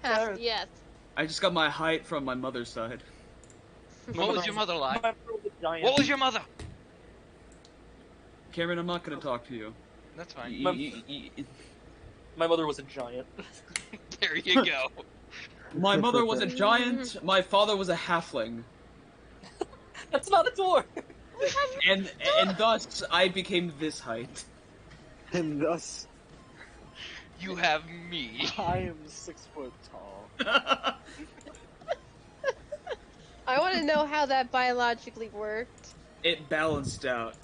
Yes. I just got my height from my mother's side. What was your mother like? My mother was a giant. What was your mother? Cameron, I'm not gonna talk to you. That's fine. My mother was a giant. There you go. My mother was a giant, my father was a halfling. That's not a door! And thus, I became this height. And thus, You have me. I am 6 foot tall. I want to know how that biologically worked. It balanced out.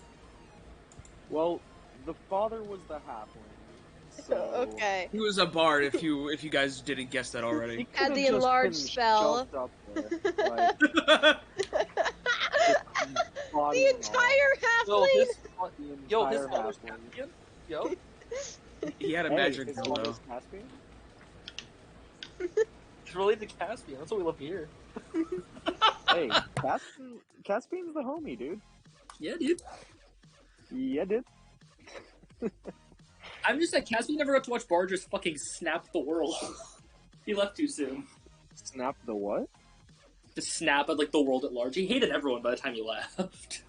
Well, the father was the halfling, so... Okay. He was a bard, if you guys didn't guess that already. He Had could've the just enlarged been spell. shoved up there, like, body The and all. entire halfling. Yo, his entire father's halfling. Caspian? Yo. He had a Hey, magic his dildo. father's Caspian? He's related to Caspian. That's what we love to hear. Hey, Caspian's the homie, dude. Yeah, dude. Yeah, dude. I'm just sad Caspian never got to watch Bard just fucking snap the world. He left too soon. Snap the what? Just snap at like the world at large. He hated everyone by the time he left.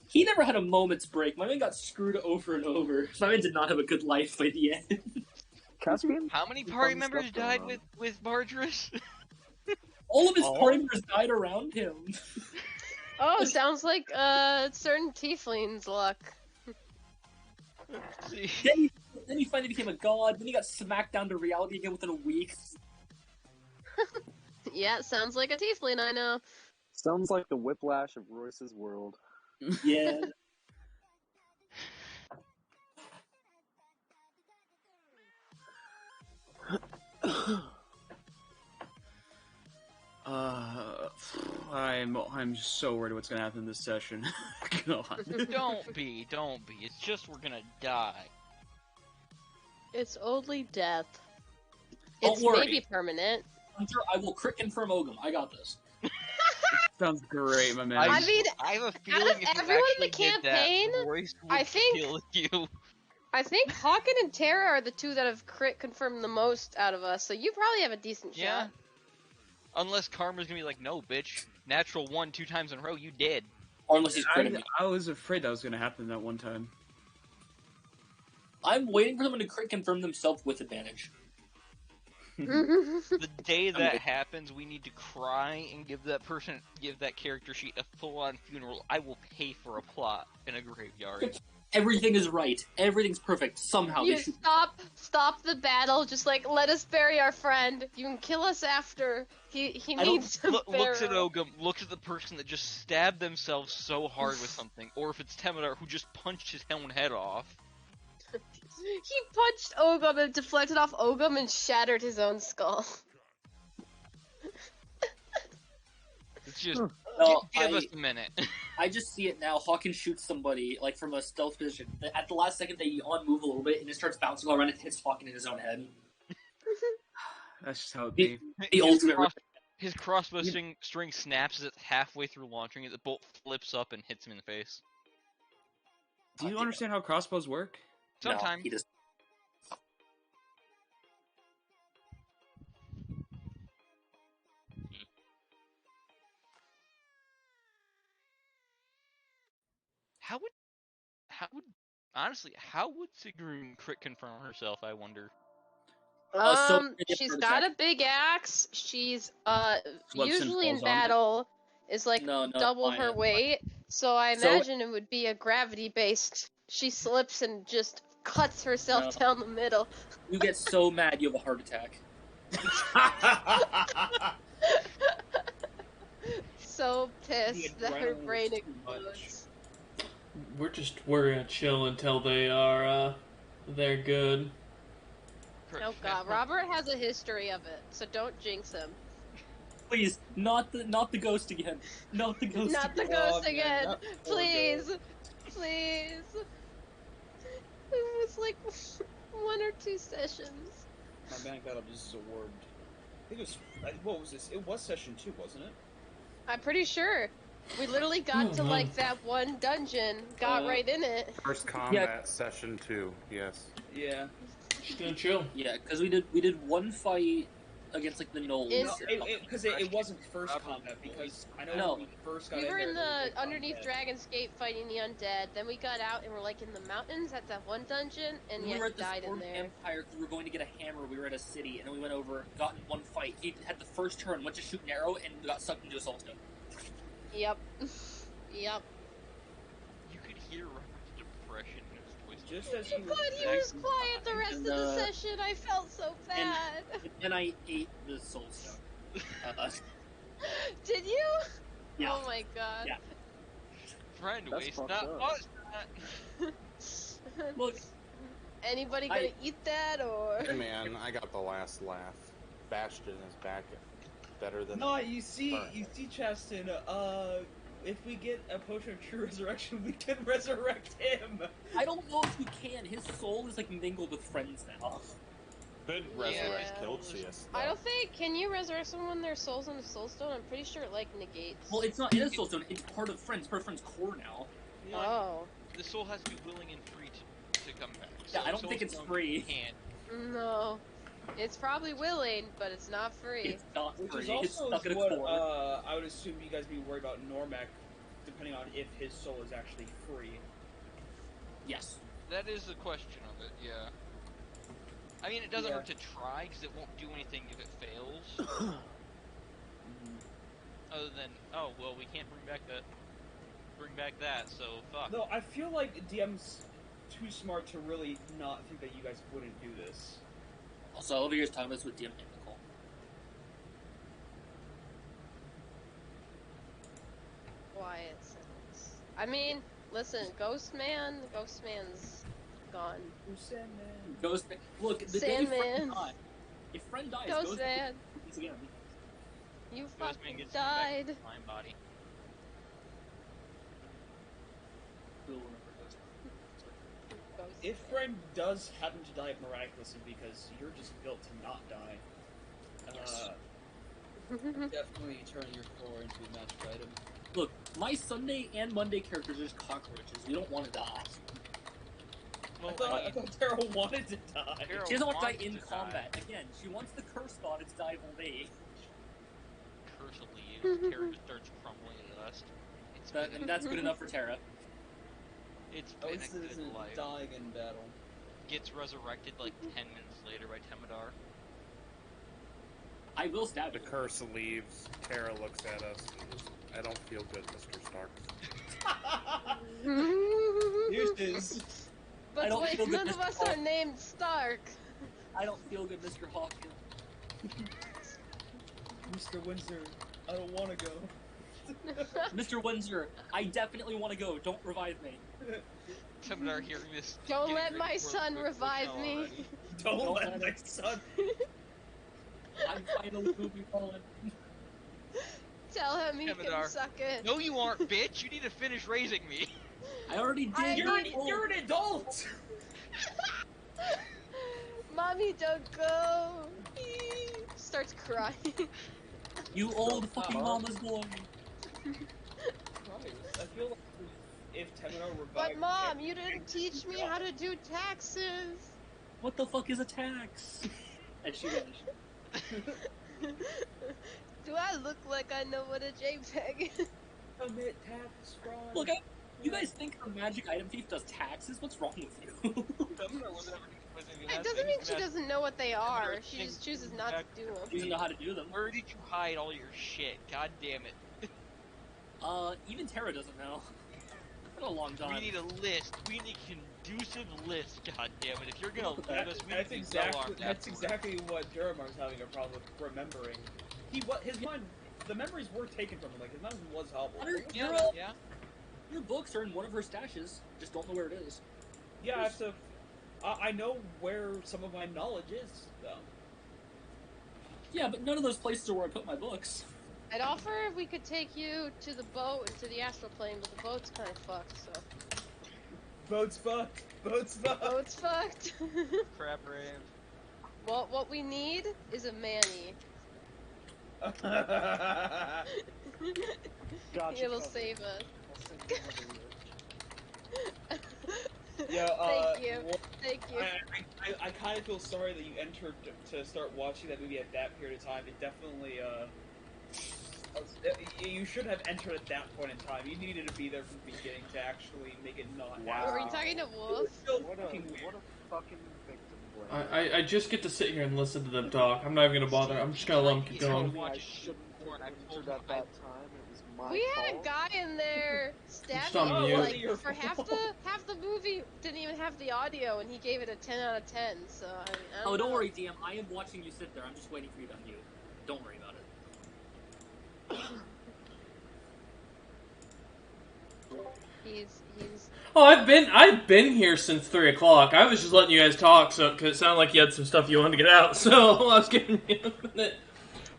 He never had a moment's break. My man got screwed over and over. My man did not have a good life by the end. Caspian? How many Fun party stuff members going died on. with Bargerus? All of his Oh. party members died around him. Oh, sounds like certain tieflings' luck. Then he finally became a god. Then he got smacked down to reality again within a week. Yeah, sounds like a tiefling I know. Sounds like the whiplash of Royce's world. Yeah. I'm so worried what's gonna happen in this session. God. Don't be. It's just we're gonna die. It's only death. Don't It's worry. maybe permanent. Hunter, I will crit confirm Ogum. I got this. Sounds great, my man. I mean, I have a out feeling of if you everyone in the actually did campaign, that, Royce would I think- kill you. I think Hawken and Terra are the two that have crit confirmed the most out of us, so you probably have a decent Yeah. shot. Unless Karma's gonna be like, no, bitch. Natural 1 2 times in a row, you dead. Or unless he's critting me. I was afraid that was gonna happen that one time. I'm waiting for someone to crit confirm themselves with advantage. The day that happens, we need to cry and give that character sheet a full-on funeral. I will pay for a plot in a graveyard. Everything is right. Everything's perfect. Somehow You they shoot. stop the battle. Just like let us bury our friend. You can kill us after. He I don't- needs to Looks at burial. Ogum, looks at the person that just stabbed themselves so hard with something, or if it's Temidar who just punched his own head off. He punched Ogum and deflected off Ogum and shattered his own skull. It's just No, give us a minute. I just see it now. Hawkins shoots somebody like from a stealth position. At the last second, they on-move a little bit, and it starts bouncing all around and hits Hawkins in his own head. That's just how it be. The ultimate. His crossbow string snaps as it's halfway through launching it. The bolt flips up and hits him in the face. Do you understand how crossbows work? Sometimes. No, he just. How would Sigrun crit confirm herself, I wonder? She's got a big axe. She's Slips and usually in falls on it. battle is like No, double fine, her fine. weight. So I So- imagine it would be a gravity based. She slips and just cuts herself No. down the middle. You get so mad you have a heart attack. So pissed The that her adrenaline brain was too much. explodes. We're gonna chill until they're good. Oh god, Robert has a history of it, so don't jinx him. Please, not the ghost again. Not the ghost. Not the again. ghost man, again! that poor Please! Please! It was like 1 or 2 sessions. My man got absorbed. I think it was. What was this? It was session 2, wasn't it? I'm pretty sure. We literally got to like that one dungeon, got right in it. First combat session 2, yes. Yeah. Just gonna chill. Yeah, because we did one fight against like the Knolls. In- No, because it wasn't first combat, because I know No. when we first got We were in there, the there was underneath undead. Dragon's Gate fighting the undead. Then we got out and we're like in the mountains at that one dungeon, and When yeah, we were he at the died in Storm there. Empire because we were going to get a hammer. We were at a city, and then we went over, got in one fight. He had the first turn, went to shoot an arrow, and got sucked into a soulstone. Yep. Yep. You could hear Robert's depression in his voice. Just as he was, But he was quiet the rest of the session. I felt so bad. And then I ate the soulstone. Did you? Yeah. Oh my god. Yeah. Friend, That's waste fucked not, up. lost not. Look, Anybody gonna eat that or? Hey man, I got the last laugh. Bastion is back better than. No, you see, Burn. Chaston. If we get a potion of true resurrection, we can resurrect him. I don't know if we can. His soul is like mingled with friends now. Could resurrect Yeah. Kilcius. I don't think. Can you resurrect someone their souls in a soulstone? I'm pretty sure it like negates. Well, it's not in a soulstone. It's part of friends. Part of friends' core now. Oh. The soul has to be willing and free to come back. Yeah, So I don't think it's Soulstone free. Can't. No. It's probably willing, but it's not free. It's not Which free. is It's also stuck in a what core. I would assume you guys be worried about Normek, depending on if his soul is actually free. Yes. That is the question of it, yeah. I mean, it doesn't Yeah. hurt to try, because it won't do anything if it fails. Other than, oh, well, we can't bring back that, so fuck. No, I feel like DM's too smart to really not think that you guys wouldn't do this. Also, I love you guys talking about this with DM and Nicole. Quiet sounds. I mean, listen, Ghostman's gone. Ghost. Look, the day Sandman. friend dies. If friend dies, Ghostman, Ghost again. you Ghostman fucking gets back to died. the slime body. We'll remember Ghost. If friend does happen to die miraculously because you're just built to not die, Yes. definitely turn your core into a magic item. Look, my Sunday and Monday characters are just cockroaches. We don't want to die. Well, I thought Tara wanted to die. Tara She doesn't want to die wants in to combat. Again, she wants the curse god. It's die all day. Curse will leave. Terra just starts crumbling to dust. And that's good enough for Tara. It's At been least a this good isn't life. dying in battle. Gets resurrected like 10 minutes later by Temidar. I will stab The you. curse leaves. Tara looks at us. And I don't feel good, Mr. Stark. Uses. I But don't wait, feel good none of this us fall. are named Stark. I don't feel good, Mr. Hawkins. Mr. Windsor, I don't want to go. Mr. Windsor, I definitely want to go. Don't revive me. Temidar hearing this. Don't getting let ready my for a son quick revive hotel me. already. Don't let my son. I'm finally moving on. Tell him he Temidar. can suck it. No, you aren't, bitch! You need to finish raising me! I already did. I You're need- you're an adult. Mommy, don't go. Starts crying. You old fucking mama's boy. I feel like if Temidar revived But Mom, you didn't teach me how to do taxes. What the fuck is a tax? And she vanished. Do I look like I know what a JPEG is? commit tax fraud. Look, you guys think a magic item thief does taxes? What's wrong with you? Temidar wasn't It doesn't mean she doesn't know what they are. She just chooses not to do them. She doesn't know how to do them. Where did you hide all your shit? God damn it. Even Tara doesn't know. It's been a long We time. need a list. We need conducive list, god damn it. If you're gonna leave us, we That's need to be well exactly armed that's afterwards. exactly what Duramar's having a problem with remembering. His mind, the memories were taken from him. Like his mind was hobbled. Hunter, Yeah, your books are in one of her stashes. Just don't know where it is. Yeah, I have to. I know where some of my knowledge is, though. Yeah, but none of those places are where I put my books. I'd offer if we could take you to the boat and to the astral plane, but the boat's kind of fucked, so. Boat's fucked. Boat's fucked. Boat's fucked. crab rave. Well, what we need is a Manny. Gotcha. It'll covered. save us. I'll send you another list. Yeah, Thank you. well, Thank you. I kind of feel sorry that you entered to start watching that movie at that period of time. It definitely, you should have entered at that point in time. You needed to be there from the beginning to actually make it not Wow. Were you talking to Wolf? Still What a fucking weird. fucking victim blame. I just get to sit here and listen to them talk. I'm not even gonna bother. I'm just gonna let them keep going. I shouldn't have entered at that time. It was my We had a fault. guy in there stabbing Just on you, mute. like, for half the movie didn't even have the audio, and he gave it a 10 out of 10, so, I mean, I Oh, don't know. worry, DM. I am watching you sit there. I'm just waiting for you to unmute. Don't worry about it. He's, Oh, I've been here since 3 o'clock. I was just letting you guys talk, so because it sounded like you had some stuff you wanted to get out. So I was giving you a minute.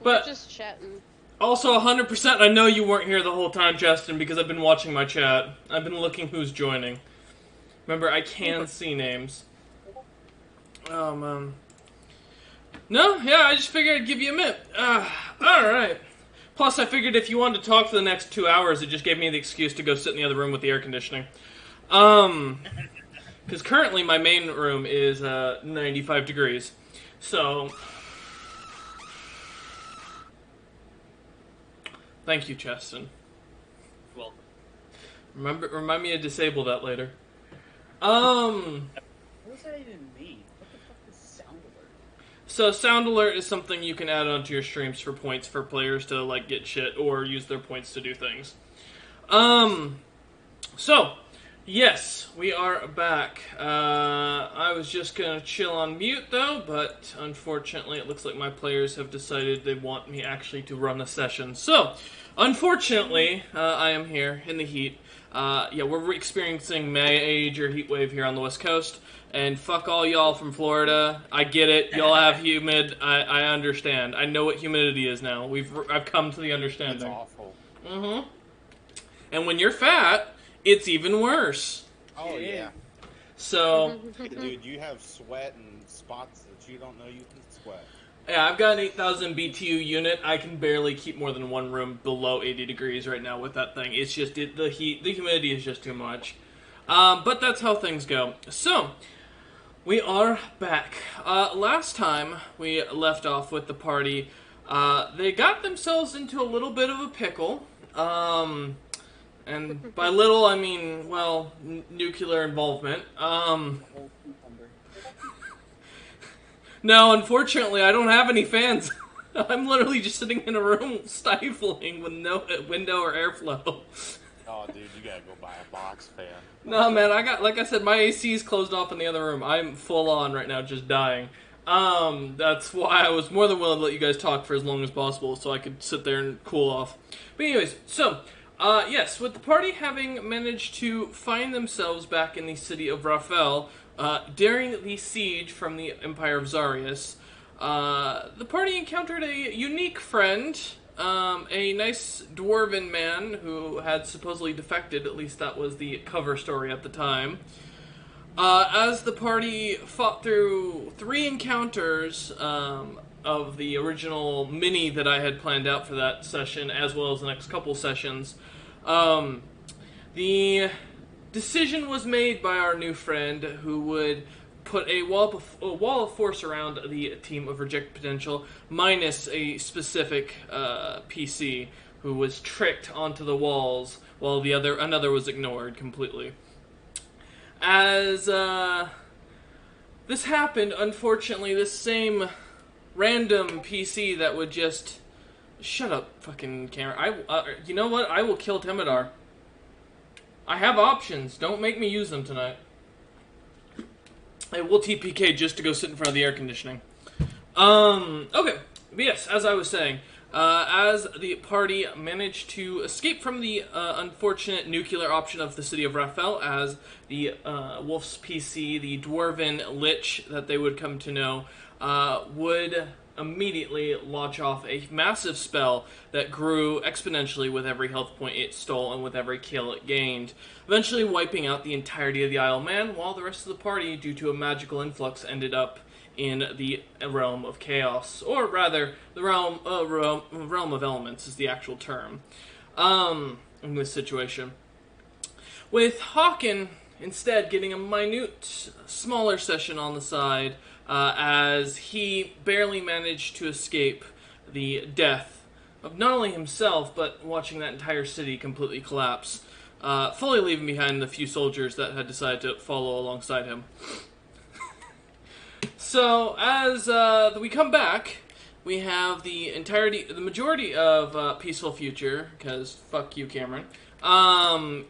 But we're just chatting. also, 100%, I know you weren't here the whole time, Justin, because I've been watching my chat. I've been looking who's joining. Remember, I can see names. No, yeah, I just figured I'd give you a minute. Alright. Plus, I figured if you wanted to talk for the next 2 hours, it just gave me the excuse to go sit in the other room with the air conditioning. Because currently my main room is 95 degrees. So, thank you, Cheston. Well, Remind me to disable that later. What does that even mean? What the fuck is sound alert? So sound alert is something you can add onto your streams for points for players to like get shit or use their points to do things. So yes, we are back. I was just gonna chill on mute though, but unfortunately it looks like my players have decided they want me actually to run a session. So unfortunately, I am here in the heat. Yeah, we're experiencing major heat wave here on the West Coast, and fuck all y'all from Florida. I get it. Y'all have humid. I understand. I know what humidity is now. I've come to the It's understanding. awful. Mm-hmm. And when you're fat, it's even worse. Oh yeah, So, dude, you have sweat and spots that you don't know you can sweat. yeah, I've got an 8,000 BTU unit. I can barely keep more than one room below 80 degrees right now with that thing. It's just, the humidity is just too much. But that's how things go. So, we are back. Last time we left off with the party, they got themselves into a little bit of a pickle. And by little, I mean, well, nuclear involvement. Whole cucumber. No, unfortunately, I don't have any fans. I'm literally just sitting in a room stifling with no window or airflow. Oh, dude, you gotta go buy a box fan. No, man, like I said, my AC is closed off in the other room. I'm full on right now, just dying. That's why I was more than willing to let you guys talk for as long as possible so I could sit there and cool off. But anyways, so, yes, with the party having managed to find themselves back in the city of Raphel, during the siege from the Empire of Zarius, the party encountered a unique friend, a nice dwarven man who had supposedly defected, at least that was the cover story at the time. As the party fought through 3 encounters of the original mini that I had planned out for that session, as well as the next couple sessions, the decision was made by our new friend who would put a wall of force around the team of Reject Potential, minus a specific PC who was tricked onto the walls while another was ignored completely. As this happened, unfortunately, this same random PC that would just... Shut up, fucking camera. You know what? I will kill Temidar. I have options. Don't make me use them tonight. I will TPK just to go sit in front of the air conditioning. Okay. But yes, as I was saying, as the party managed to escape from the unfortunate nuclear option of the city of Raphel, as the Wolf's PC, the Dwarven Lich that they would come to know, would immediately launch off a massive spell that grew exponentially with every health point it stole and with every kill it gained, eventually wiping out the entirety of the Isle of Man, while the rest of the party, due to a magical influx, ended up in the realm of chaos, or rather, the realm of elements is the actual term in this situation. With Hawken instead getting a minute, smaller session on the side as he barely managed to escape the death of not only himself, but watching that entire city completely collapse, fully leaving behind the few soldiers that had decided to follow alongside him. So, as we come back, we have the majority of Peaceful Future, because fuck you, Cameron,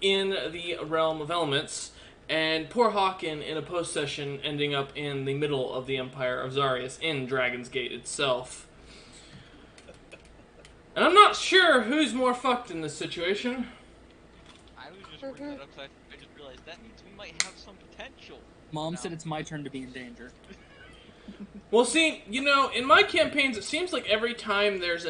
in the Realm of Elements, and poor Hawken in a post-session ending up in the middle of the Empire of Zarius, in Dragon's Gate itself. And I'm not sure who's more fucked in this situation. I was just bringing that up because I just realized that means we might have some potential. Mom said it's my turn to be in danger. Well, see, in my campaigns, it seems like every time there is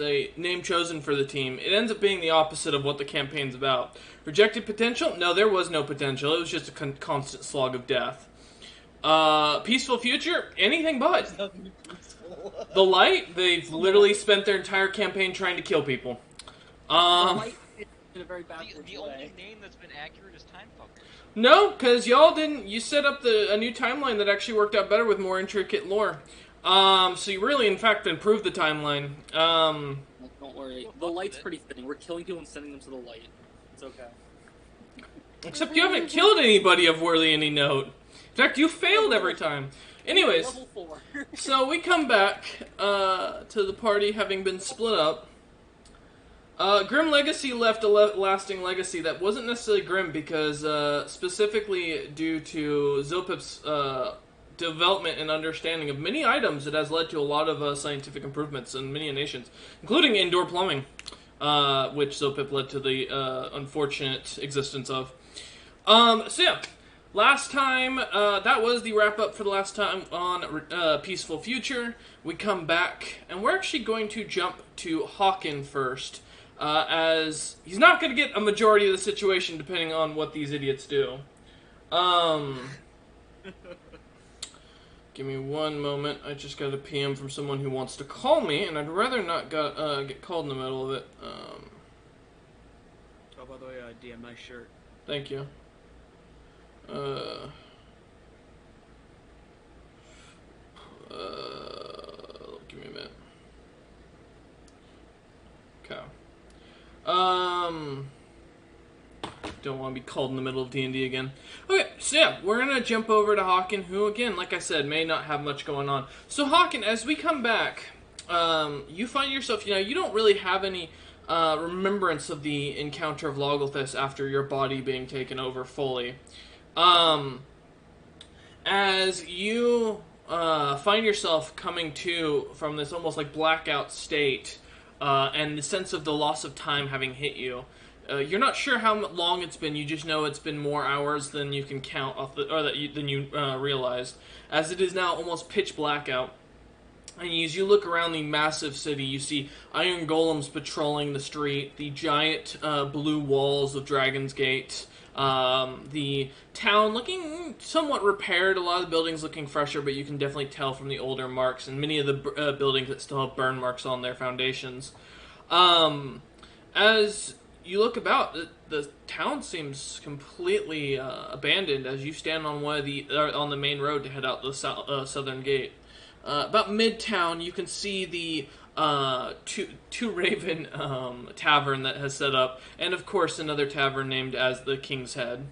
a name chosen for the team, it ends up being the opposite of what the campaign's about. Rejected potential? No, there was no potential. It was just a constant slog of death. Peaceful future? Anything but. The Light? They've literally spent their entire campaign trying to kill people. The Light is in a very backwards The way. only name that's been accurate is Time Fucker. No, because y'all didn't. You set up a new timeline that actually worked out better with more intricate lore. So you really, in fact, improved the timeline. Don't worry. The Light's pretty fitting. We're killing people and sending them to the Light. It's okay. Except you haven't killed anybody of worthy any note. In fact, you failed every time. Anyways, Level 4. so we come back to the party having been split up. Grim Legacy left a lasting legacy that wasn't necessarily grim because, specifically due to Zopip's development and understanding of many items, it has led to a lot of scientific improvements in many nations, including indoor plumbing, which Zopip led to the unfortunate existence of. So yeah, last time, that was the wrap-up for the last time on Peaceful Future. We come back, and we're actually going to jump to Hawken first. As he's not going to get a majority of the situation depending on what these idiots do. Give me one moment. I just got a PM from someone who wants to call me, and I'd rather not get called in the middle of it. Oh, by the way, DM, nice shirt. Thank you. Give me a minute. Okay. Don't want to be called in the middle of D&D again. Okay, so yeah, we're going to jump over to Hawken, who, again, like I said, may not have much going on. So Hawken, as we come back, you find yourself, you don't really have any remembrance of the encounter of Logolthus after your body being taken over fully. As you find yourself coming to from this almost like blackout state, and the sense of the loss of time having hit you. You're not sure how long it's been. You just know it's been more hours than you can count off than you realized, as it is now almost pitch black out. And as you look around the massive city, you see iron golems patrolling the street, the giant blue walls of Dragon's Gate, the town looking somewhat repaired, a lot of the buildings looking fresher, but you can definitely tell from the older marks, and many of the buildings that still have burn marks on their foundations. As you look about, the town seems completely abandoned as you stand on on the main road to head out the southern gate. About midtown, you can see the Two Raven tavern that has set up, and of course another tavern named as the King's Head.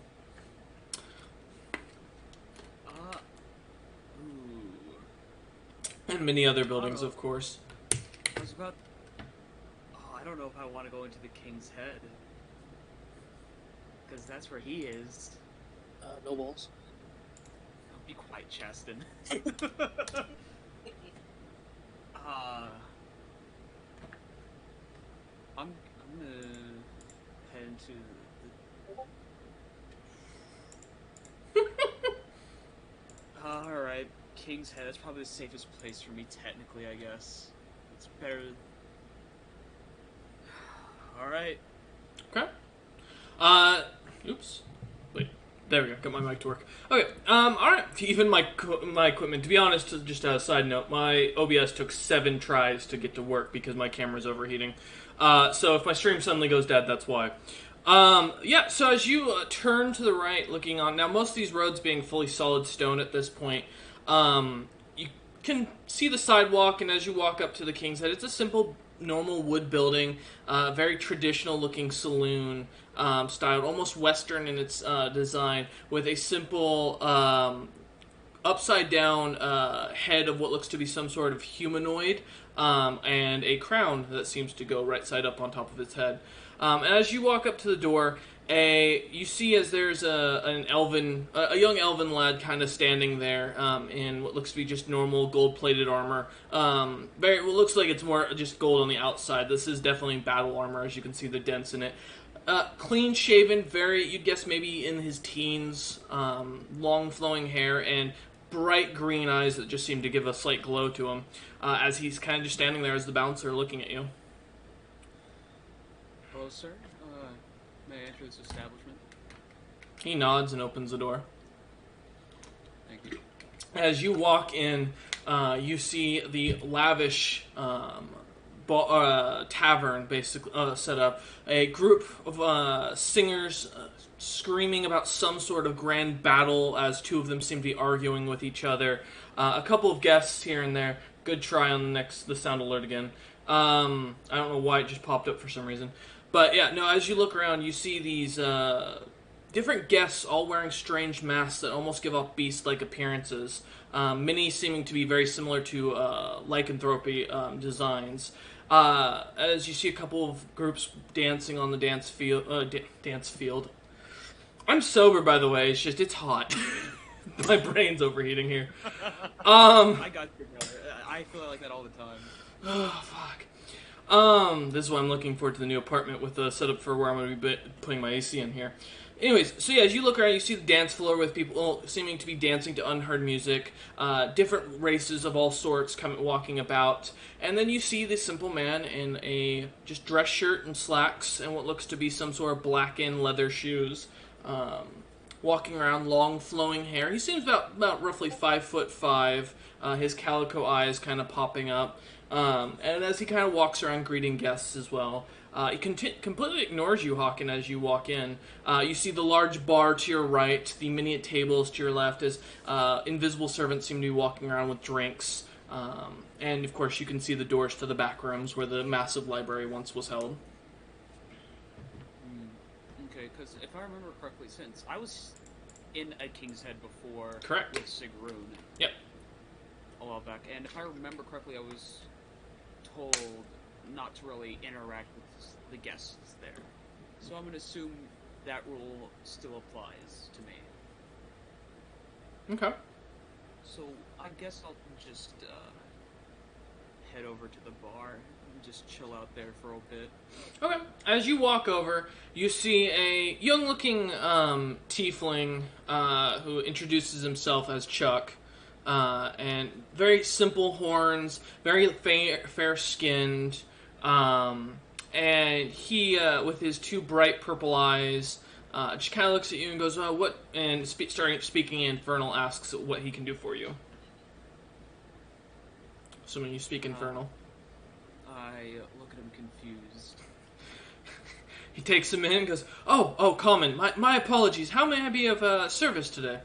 And many other buildings, of course. I was about... I don't know if I want to go into the King's Head. Because that's where he is. No balls. Be quiet, Chaston. I'm gonna head into the... Alright, King's Head. That's probably the safest place for me, technically, I guess. It's better... Alright. Okay. Oops. Wait. There we go. Got my mic to work. Okay. Alright. Even my equipment, to be honest, just a side note, my OBS took 7 tries to get to work because my camera's overheating. So if my stream suddenly goes dead, that's why. Yeah, so as you turn to the right, looking on, now most of these roads being fully solid stone at this point, you can see the sidewalk, and as you walk up to the King's Head, it's a simple, normal wood building, very traditional looking saloon, styled, almost Western in its design, with a simple, upside down head of what looks to be some sort of humanoid, and a crown that seems to go right side up on top of its head. As you walk up to the door, you see as there's a young elven lad kind of standing there in what looks to be just normal gold-plated armor. It looks like it's more just gold on the outside. This is definitely battle armor, as you can see the dents in it. Clean shaven, you'd guess maybe in his teens, long flowing hair, and bright green eyes that just seem to give a slight glow to him, as he's kind of just standing there as the bouncer looking at you. Hello, sir. May I enter this establishment? He nods and opens the door. Thank you. As you walk in, you see the lavish tavern basically set up. A group of singers screaming about some sort of grand battle as two of them seem to be arguing with each other. A couple of guests here and there. Good try on the sound alert again. I don't know why it just popped up for some reason. But yeah, no, as you look around, you see these different guests all wearing strange masks that almost give off beast-like appearances. Many seeming to be very similar to lycanthropy designs. As you see a couple of groups dancing on the dance field. I'm sober, by the way. It's hot. My brain's overheating here. I got you, brother. I feel like that all the time. Oh, fuck. This is why I'm looking forward to the new apartment with the setup for where I'm going to be putting my AC in here. Anyways, so yeah, as you look around, you see the dance floor with people seeming to be dancing to unheard music, different races of all sorts walking about, and then you see this simple man in a just dress shirt and slacks and what looks to be some sort of blackened leather shoes, walking around, long flowing hair. He seems about roughly 5'5", his calico eyes kind of popping up. And as he kind of walks around greeting guests as well, he completely ignores you, Hawken, as you walk in. You see the large bar to your right, the many tables to your left, as invisible servants seem to be walking around with drinks. And, of course, you can see the doors to the back rooms where the massive library once was held. Okay, because if I remember correctly, since I was in a King's Head before... Correct. With Sigrun. Yep. A while back, and if I remember correctly, I was told not to really interact with the guests there. So I'm going to assume that rule still applies to me. Okay. So I guess I'll just head over to the bar and just chill out there for a bit. Okay. As you walk over, you see a young-looking tiefling who introduces himself as Chuck. And very simple horns, very fair-skinned, and he, with his two bright purple eyes, just kind of looks at you and goes, what, and starting speaking in Infernal, asks what he can do for you. Assuming you speak Infernal. I look at him confused. He takes him in and goes, oh, Common, my apologies, how may I be of service today?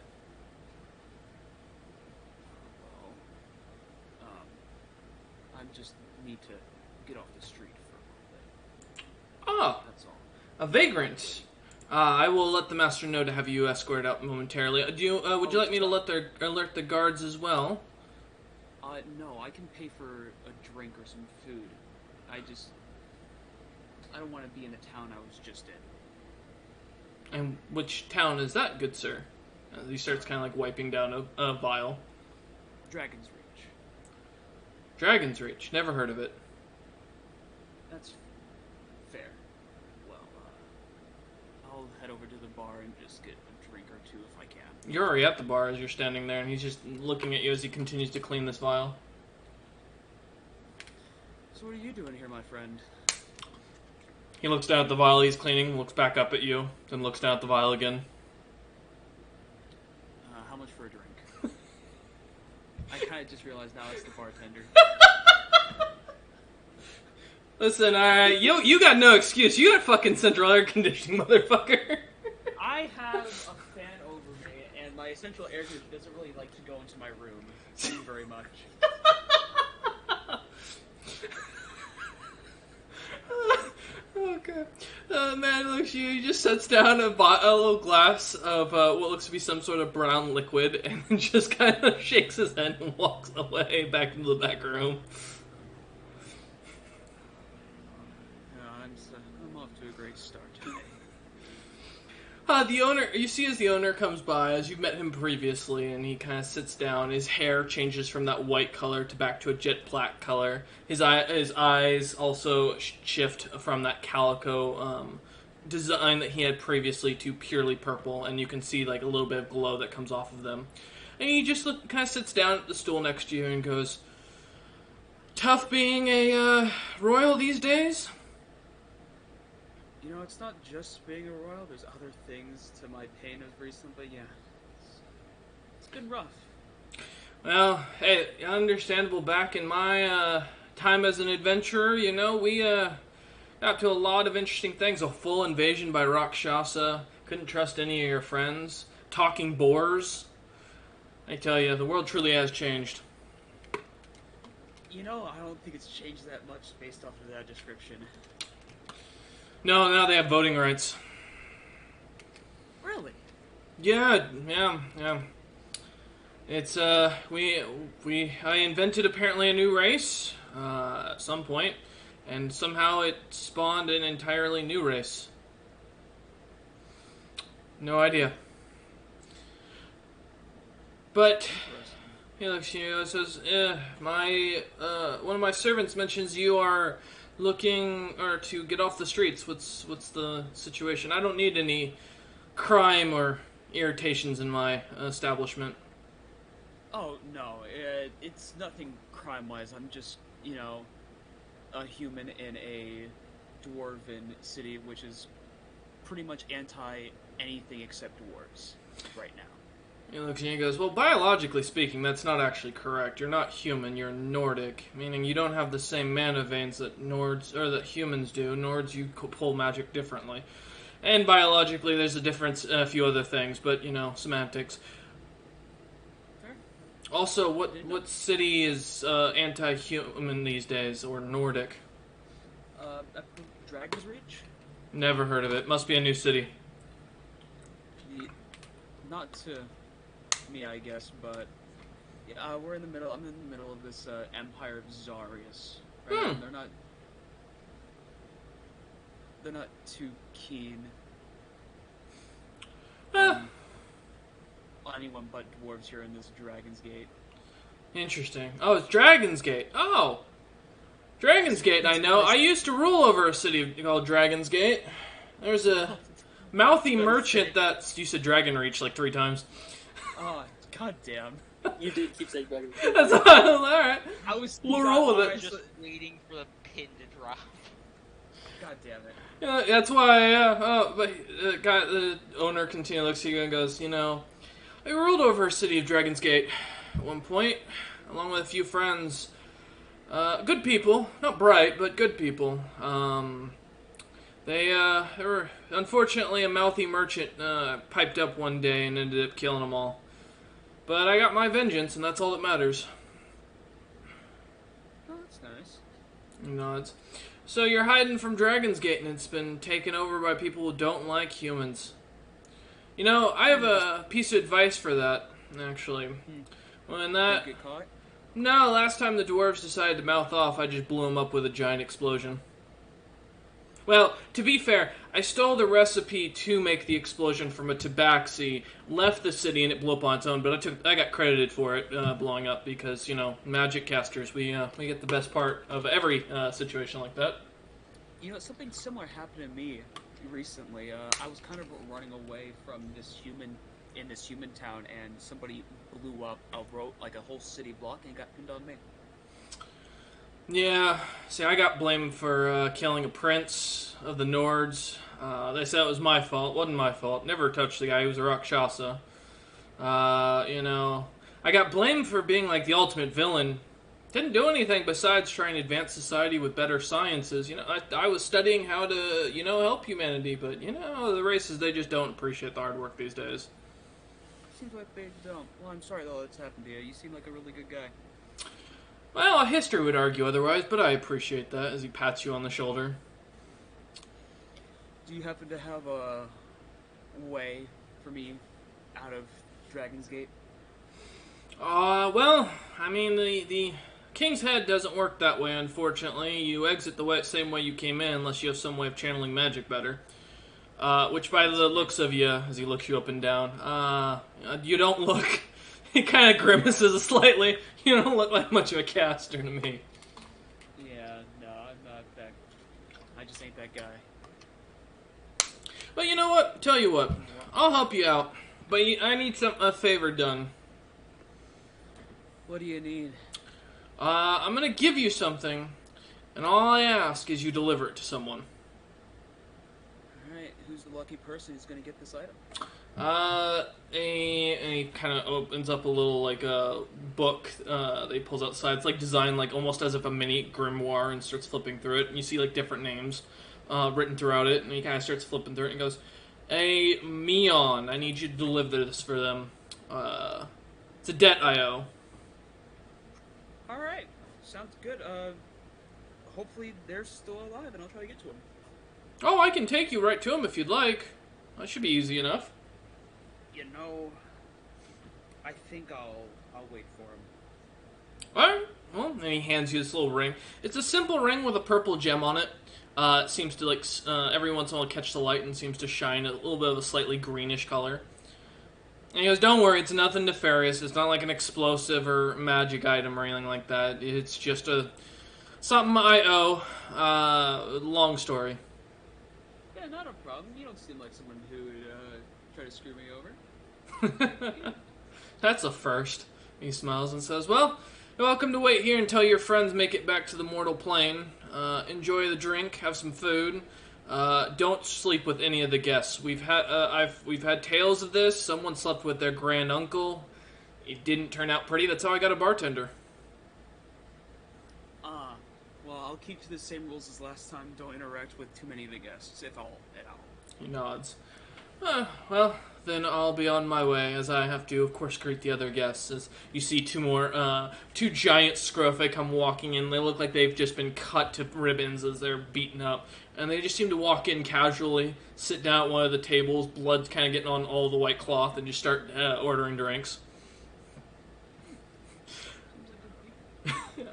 Just need to get off the street for a Oh, little bit. That's all. a vagrant. I will let the master know to have you escorted out momentarily. Would you like me to alert the guards as well? No, I can pay for a drink or some food. I don't want to be in the town I was just in. And which town is that, good sir? He starts kind of like wiping down a vial. Dragon's Reach. Dragon's Reach. Never heard of it. That's fair. Well, I'll head over to the bar and just get a drink or two if I can. You're already at the bar as you're standing there, and he's just looking at you as he continues to clean this vial. So what are you doing here, my friend? He looks down at the vial he's cleaning, looks back up at you, then looks down at the vial again. How much for a drink? I kind of just realized now it's the bartender. Listen, alright, you got no excuse. You got fucking central air conditioning, motherfucker. I have a fan over me, and my central air conditioner doesn't really like to go into my room. Thank you very much. Okay. Man looks at you, he just sets down a little glass of what looks to be some sort of brown liquid, and then just kind of shakes his head and walks away back into the back room. I'm off to a great start today. The owner, you see as the owner comes by, as you've met him previously, and he kind of sits down, his hair changes from that white color to back to a jet black color. His eyes also shift from that calico design that he had previously to purely purple, and you can see like a little bit of glow that comes off of them. And he just kind of sits down at the stool next to you and goes, "Tough being a royal these days?" You know, it's not just being a royal. There's other things to my pain of recent, but yeah, it's been rough. Well, hey, understandable. Back in my time as an adventurer, you know, we got up to a lot of interesting things. A full invasion by Rakshasa. Couldn't trust any of your friends. Talking boars. I tell you, the world truly has changed. You know, I don't think it's changed that much based off of that description. No, now they have voting rights. Really? Yeah. It's I invented apparently a new race at some point, and somehow it spawned an entirely new race. No idea. But he looks at you and says, one of my servants mentions you are looking to get off the streets. What's the situation? I don't need any crime or irritations in my establishment. Oh, no, it's nothing crime-wise. I'm just, you know, a human in a dwarven city, which is pretty much anti-anything except dwarves right now. He looks at you and goes, well, biologically speaking, that's not actually correct. You're not human, you're Nordic, meaning you don't have the same mana veins that that humans do. Nords, you pull magic differently. And biologically, there's a difference in a few other things, but, you know, semantics. Fair. Also, what city is anti-human these days, or Nordic? Dragon's Reach? Never heard of it. Must be a new city. Not to me, I guess, but yeah, we're in the middle. I'm in the middle of this Empire of Zarius. Right? And they're not too keen on anyone but dwarves here in this Dragon's Gate. Interesting. Oh, it's Dragon's Gate. Oh! Dragon's Gate, I know. I used to rule over a city called Dragon's Gate. There's a mouthy merchant that... You said Dragon Reach like 3 times. Oh, goddamn. You did keep saying Dragon. That's alright. We'll roll with it. Just waiting for the pin to drop. God damn it. Yeah, that's why, but the owner continually looks at you and goes, you know, I ruled over a city of Dragon's Gate at one point, along with a few friends. Good people. Not bright, but good people. They were, unfortunately, a mouthy merchant piped up one day and ended up killing them all. But I got my vengeance, and that's all that matters. Oh, that's nice. He nods. So you're hiding from Dragon's Gate, and it's been taken over by people who don't like humans. You know, I have a piece of advice for that, actually. When that... Don't get caught? No, last time the dwarves decided to mouth off, I just blew them up with a giant explosion. Well, to be fair, I stole the recipe to make the explosion from a tabaxi, left the city, and it blew up on its own, but I got credited for it blowing up because, you know, magic casters, we get the best part of every situation like that. You know, something similar happened to me recently. I was kind of running away from this human in this human town, and somebody blew up a whole city block and got pinned on me. Yeah, see, I got blamed for killing a prince of the Nords. They said it was my fault. Wasn't my fault. Never touched the guy who was a Rakshasa. You know, I got blamed for being like the ultimate villain Didn't do anything besides trying to advance society with better sciences. You know, I was studying how to, you know, help humanity, but, you know, the races, they just don't appreciate the hard work these days. Seems like they don't. Well, I'm sorry though that's happened to you. You seem like a really good guy. Well, history would argue otherwise, but I appreciate that as he pats you on the shoulder. Do you happen to have a way for me out of Dragon's Gate? Well, I mean, the King's Head doesn't work that way, unfortunately. You exit the same way you came in, unless you have some way of channeling magic better. Which, by the looks of you, as he looks you up and down, you don't look... He kind of grimaces slightly. You don't look like much of a caster to me. Yeah, no, I'm not that... I just ain't that guy. But you know what? Tell you what. I'll help you out. But I need a favor done. What do you need? I'm gonna give you something, and all I ask is you deliver it to someone. Alright, who's the lucky person who's gonna get this item? And he kind of opens up a little, like, book that he pulls outside. It's, like, designed, like, almost as if a mini grimoire, and starts flipping through it. And you see, like, different names written throughout it, and he kind of starts flipping through it and goes, "Hey, Mion, I need you to deliver this for them. It's a debt I owe." Alright, sounds good. Hopefully they're still alive and I'll try to get to them. Oh, I can take you right to him if you'd like. That should be easy enough. You know, I think I'll wait for him. Alright. Well, and he hands you this little ring. It's a simple ring with a purple gem on it. It seems to, like, every once in a while catch the light and seems to shine a little bit of a slightly greenish color. And he goes, "Don't worry, it's nothing nefarious. It's not like an explosive or magic item or anything like that. It's just something I owe. Long story." Yeah, not a problem. You don't seem like someone who would try to screw me over. That's a first. He smiles and says, "Well, you're welcome to wait here until your friends make it back to the mortal plane. Enjoy the drink, have some food. Don't sleep with any of the guests. We've had tales of this. Someone slept with their grand uncle. It didn't turn out pretty. That's how I got a bartender." Well, I'll keep to the same rules as last time. Don't interact with too many of the guests, if all, at all. He nods. Well, then I'll be on my way, as I have to, of course, greet the other guests. As you see two giant scrofa come walking in. They look like they've just been cut to ribbons as they're beaten up. And they just seem to walk in casually, sit down at one of the tables, blood's kind of getting on all the white cloth, and just start ordering drinks.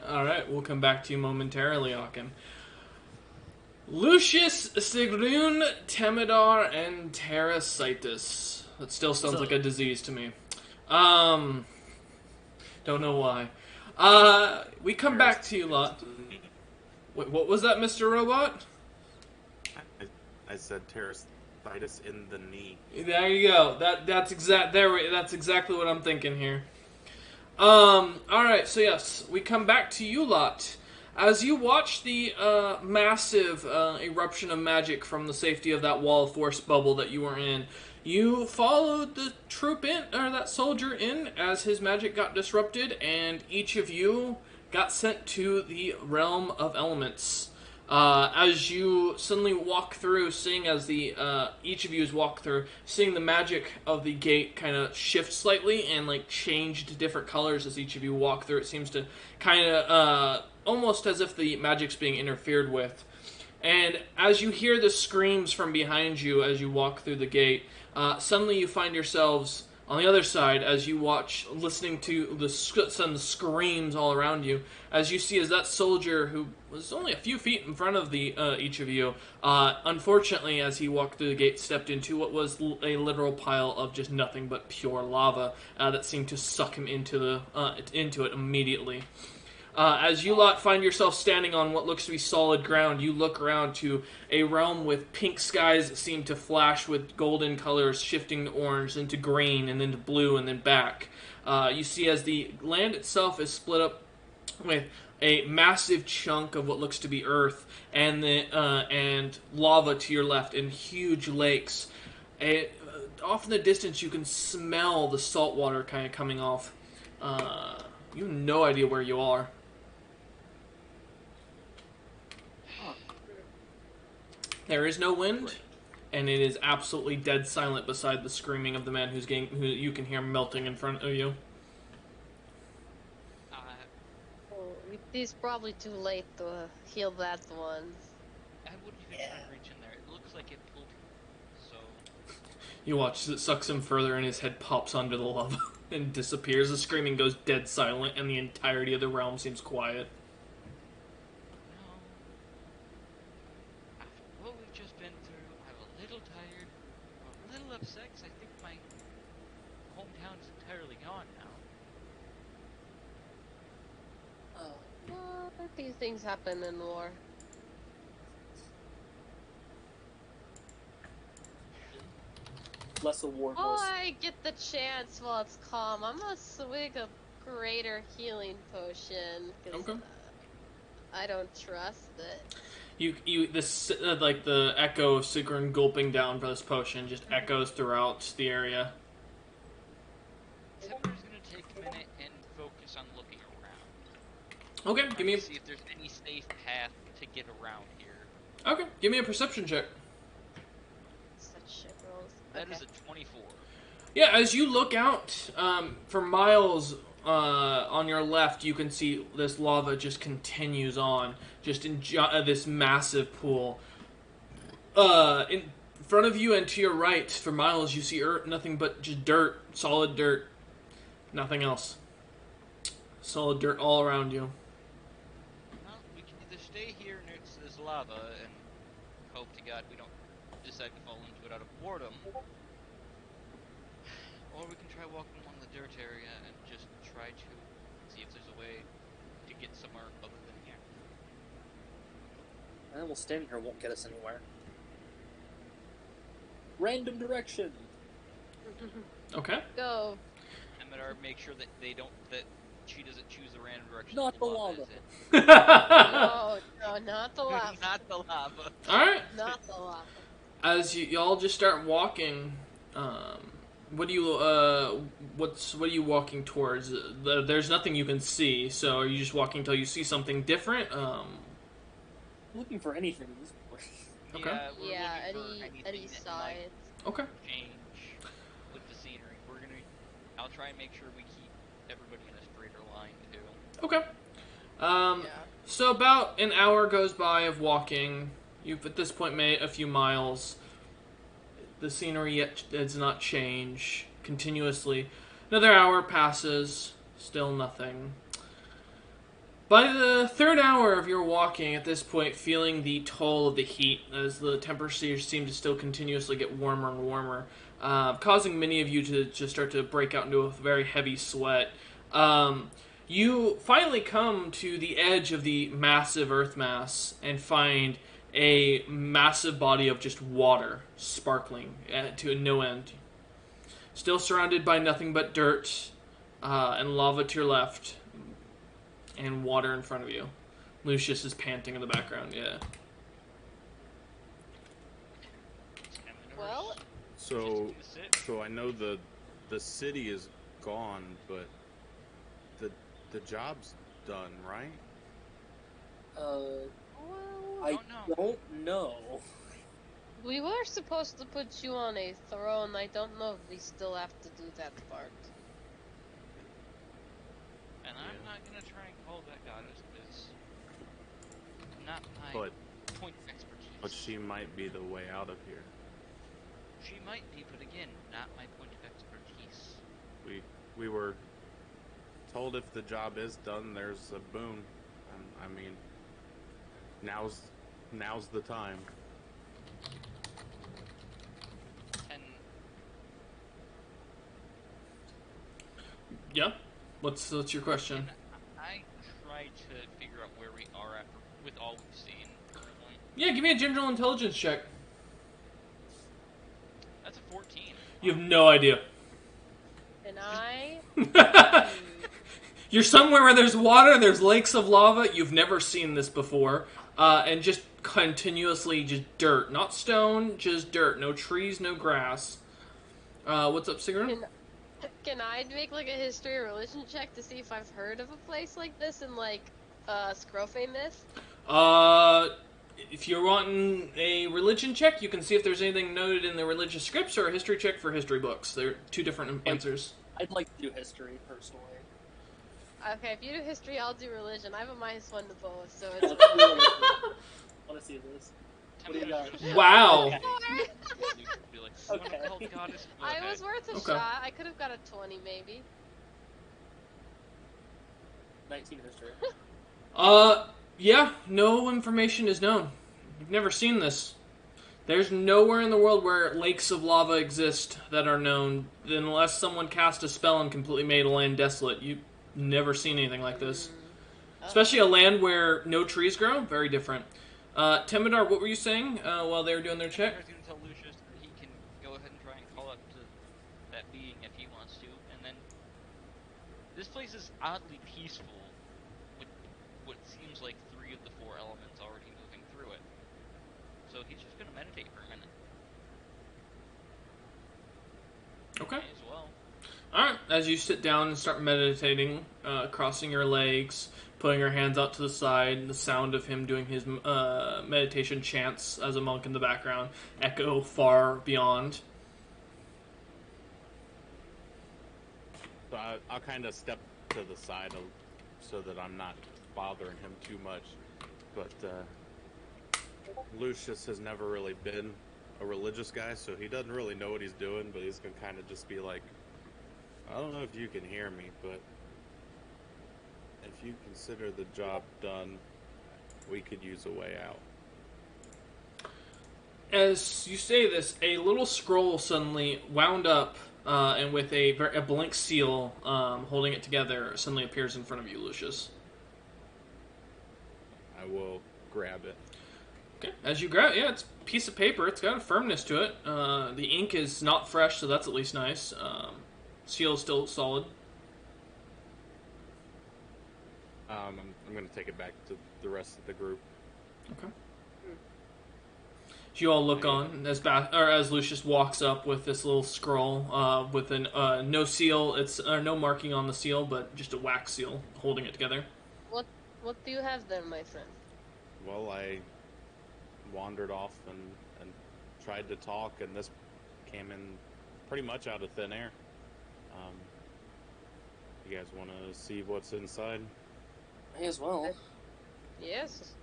Alright, we'll come back to you momentarily, Aachen. Lucius, Sigrun, Temidar, and Terrasitis. That still sounds like a disease to me. Don't know why. We come back to you lot. Wait, what was that, Mr. Robot? I said terrasitis in the knee. There you go. That's exactly what I'm thinking here. Alright, so yes, we come back to you lot. As you watch the massive eruption of magic from the safety of that wall of force bubble that you were in, you followed the that soldier in as his magic got disrupted, and each of you got sent to the realm of elements. As you suddenly walk through, seeing as each of you walk through, seeing the magic of the gate kind of shift slightly and like change to different colors as each of you walk through. It seems to kind of almost as if the magic's being interfered with. And as you hear the screams from behind you as you walk through the gate, suddenly you find yourselves on the other side as you watch, listening to some screams all around you, as you see as that soldier who was only a few feet in front of each of you, unfortunately, as he walked through the gate, stepped into what was a literal pile of just nothing but pure lava that seemed to suck him into it immediately. As you lot find yourself standing on what looks to be solid ground, you look around to a realm with pink skies that seem to flash with golden colors, shifting to orange, then to green, and then to blue, and then back. You see as the land itself is split up with a massive chunk of what looks to be earth, and lava to your left, and huge lakes. Off in the distance, you can smell the salt water kind of coming off. You have no idea where you are. There is no wind, and it is absolutely dead silent beside the screaming of the man who you can hear melting in front of you. Oh, he's probably too late to heal that one. I wouldn't even try to reach in there. It looks like it pulled him. So You watch as it sucks him further, and his head pops under the lava and disappears. The screaming goes dead silent, and the entirety of the realm seems quiet. no. After what we've just been through, I'm a little tired, a little upset 'cause I think my hometown is entirely gone now. Oh. Well, these things happen in war. Less a war, Oh, more. I get the chance while it's calm. I'm gonna swig a greater healing potion. 'Cause, Okay. I don't trust it. Like the echo of Sigrun gulping down for this potion just echoes throughout the area. Timber's gonna take a minute and focus on looking around. Okay, give me To see if there's any safe path to get around here. a perception check. Such shit rolls. That Okay. is a 24. Yeah, as you look out for miles on your left, you can see this lava just continues on, just in this massive pool. In front of you and to your right, for miles, you see nothing but just dirt, solid dirt, nothing else. Solid dirt all around you. Well, we can either stay here next to this lava and hope to God we don't decide to fall into it out of boredom, or we can try walking along the dirt area and just try to see if there's a way to get somewhere other than here. And we'll stand here, won't get us anywhere. Random direction. Okay. Go. And better make sure that she doesn't choose the random direction. Not that the lava lava. is in. No, not the lava. Not the lava. Alright. Not the lava. As y'all just start walking, what are you walking towards? There's nothing you can see, so are you just walking until you see something different? Looking for anything at this point. Okay. Yeah, we're Yeah, looking for any anything that might sides. Okay. change with the scenery. I'll try and make sure we keep everybody in a straighter line too. Okay. Yeah. So about an hour goes by of walking. You've at this point made a few miles. The scenery yet does not change continuously. Another hour passes. Still nothing. By the third hour of your walking, at this point, feeling the toll of the heat as the temperatures seem to still continuously get warmer and warmer, causing many of you to just start to break out into a very heavy sweat. You finally come to the edge of the massive earth mass and find a massive body of just water sparkling to no end. Still surrounded by nothing but dirt and lava to your left and water in front of you. Lucius is panting in the background, yeah. Well, So, Just gonna sit. so I know the city is gone, but the job's done, right? well, I don't know. don't know. we were supposed to put you on a throne. I don't know if we still have to do that part. And I'm not gonna try and call that goddess because not my But point of expertise. but she might be the way out of here. She might be, but again, not my point of expertise. We were told if the job is done, there's a boon. I mean, now's the time. And Yeah? What's your question? I try to figure out where we are at with all we've seen currently. Yeah, give me a general intelligence check. That's a 14. You have no idea. And I... You're somewhere where there's water, there's lakes of lava, you've never seen this before, and just continuously just dirt. Not stone, just dirt. No trees, no grass. What's up, Sigrun? Can I make like a history or religion check to see if I've heard of a place like this in like Scrofane this? if you're wanting a religion check, you can see if there's anything noted in the religious scripts, or a history check for history books. They're two different answers. I'd like to do history, personally. Okay, if you do history, I'll do religion. I have a -1 to both, so Let's it's. do religion. I want to see this. What do you got? Wow. Okay. Be like, Okay. "What the hell, God is-" I Okay. was worth a Okay. shot. I could have got a 20, maybe. 19 history. Yeah, no information is known. You've never seen this. There's nowhere in the world where lakes of lava exist that are known, unless someone cast a spell and completely made a land desolate. You've never seen anything like this. Especially a land where no trees grow, very different. Temidar, what were you saying while they were doing their check? I was going to tell Lucius that he can go ahead and try and call up to that being if he wants to, and then this place is oddly peaceful, with what seems like 3 of the 4 elements already moving through it. So he's just going to meditate for a minute. Okay. May as well. Alright, as you sit down and start meditating, crossing your legs, putting your hands out to the side, the sound of him doing his meditation chants as a monk in the background echo far beyond. So I'll kind of step to the side so that I'm not bothering him too much. But Lucius has never really been a religious guy, so he doesn't really know what he's doing, but he's going to kind of just be like, I don't know if you can hear me, but if you consider the job done, we could use a way out. As you say this, a little scroll suddenly wound up, and with a blank seal holding it together, suddenly appears in front of you, Lucius. I will grab it. Okay. As you grab it, yeah, it's a piece of paper. It's got a firmness to it. The ink is not fresh, so that's at least nice. Seal is still solid. I'm going to take it back to the rest of the group. Okay. You all look on as Lucius walks up with this little scroll with no seal. It's no marking on the seal, but just a wax seal holding it together. What do you have there, my friend? Well, I wandered off and tried to talk, and this came in pretty much out of thin air. You guys want to see what's inside? May as well. Yes.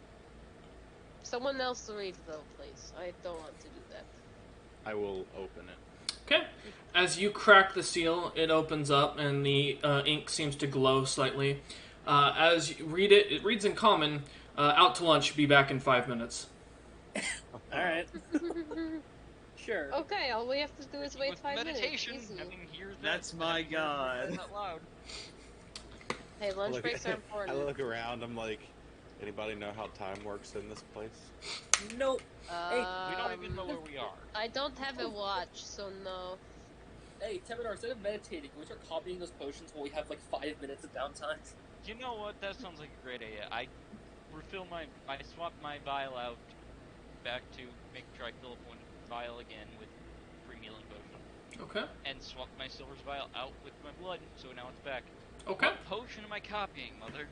Someone else read though, please. I don't want to do that. I will open it. Okay. As you crack the seal, it opens up, and the ink seems to glow slightly. As you read it, it reads in common, out to lunch, be back in 5 minutes. Alright. Sure. Okay, all we have to do is wait With 5 minutes. meditation, Easy. having hear that, That's my hear god. that out loud. Hey, lunch Look- breaks are I important. look around, I'm like, anybody know how time works in this place? Nope. We don't even know where we are. I don't have a watch, so no. Hey, Temidar, instead of meditating, can we start copying those potions while we have like 5 minutes of downtime? You know what? That sounds like a great idea. I swap my vial out back to make sure I fill up one vial again with free healing potion, Okay. and swap my silver's vial out with my blood, so now it's back. Okay. What potion am I copying, Mother?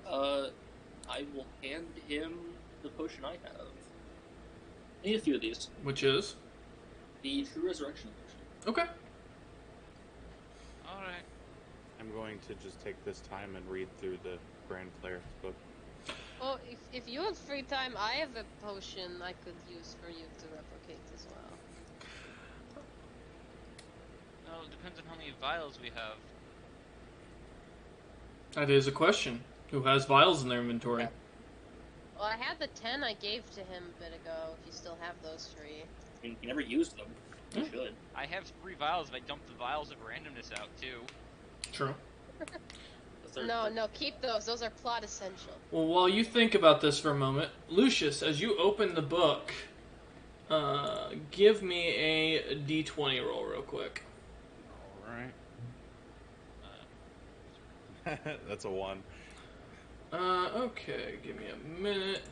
I will hand him the potion I have. I need a few of these. Which is? The True Resurrection potion. Okay. Alright. I'm going to just take this time and read through the Grand Cleric's book. Well, if you have free time, I have a potion I could use for you to replicate as well. Well, it depends on how many vials we have. That is a question. Who has vials in their inventory? Well, I had the 10 I gave to him a bit ago, if you still have those free. I mean, you never used them. You Hmm. should. I have 3 vials if I dump the vials of randomness out, too. True. No, keep those. Those are plot essential. Well, while you think about this for a moment, Lucius, as you open the book, give me a d20 roll real quick. Alright. That's a 1. Okay, give me a minute.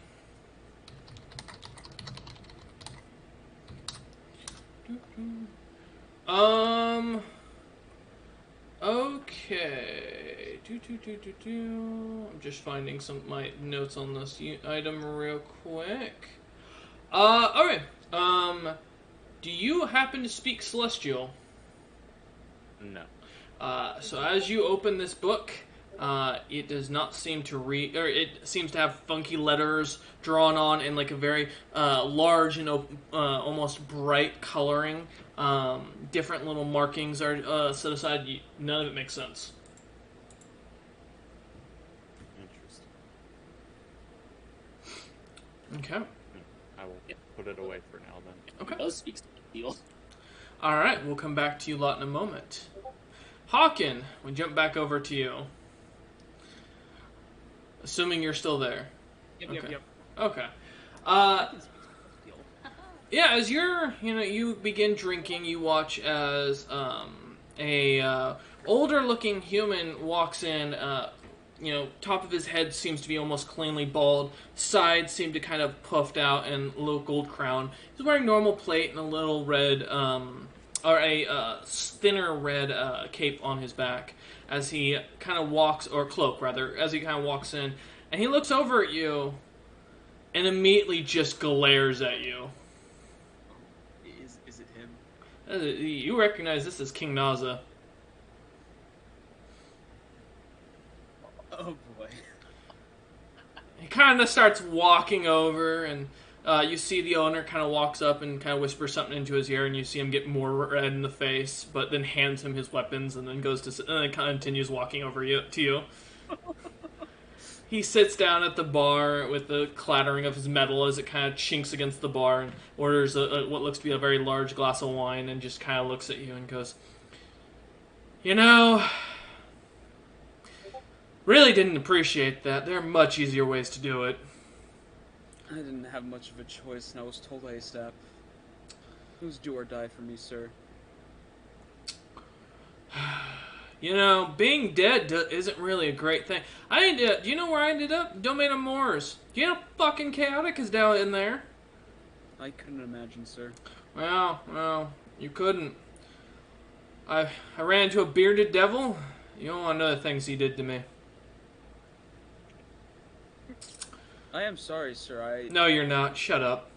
Okay. I'm just finding some of my notes on this item real quick. Okay. Do you happen to speak Celestial? No. So as you open this book, it does not seem to read, or it seems to have funky letters drawn on in like a very large and almost bright coloring. Different little markings are set aside. None of it makes sense. Interesting. Okay. I will put it away for now then. Okay. It does speak Celestial. All right, we'll come back to you lot in a moment. Hawken, we jump back over to you. Assuming you're still there. Yep. Okay. Yeah, as you begin drinking, you watch as a older-looking human walks in. Top of his head seems to be almost cleanly bald. Sides seem to kind of puffed out and a little gold crown. He's wearing normal plate and a little red, or a thinner red cape on his back as he kind of walks, or cloak rather, as he kind of walks in. And he looks over at you and immediately just glares at you. Is it him? You recognize this as King Naza. Oh boy. He kind of starts walking over, and you see the owner kind of walks up and kind of whispers something into his ear, and you see him get more red in the face, but then hands him his weapons, and then continues walking over to you. He sits down at the bar with the clattering of his metal as it kind of chinks against the bar, and orders what looks to be a very large glass of wine, and just kind of looks at you and goes, really didn't appreciate that. There are much easier ways to do it. I didn't have much of a choice, and I was told ASAP. It was do or die for me, sir. Being dead isn't really a great thing. Do you know where I ended up? Domain of Moors. Do you know fucking chaotic is down in there? I couldn't imagine, sir. Well, you couldn't. I ran into a bearded devil. You don't want to know the things he did to me. I am sorry, sir. No, you're not. Shut up.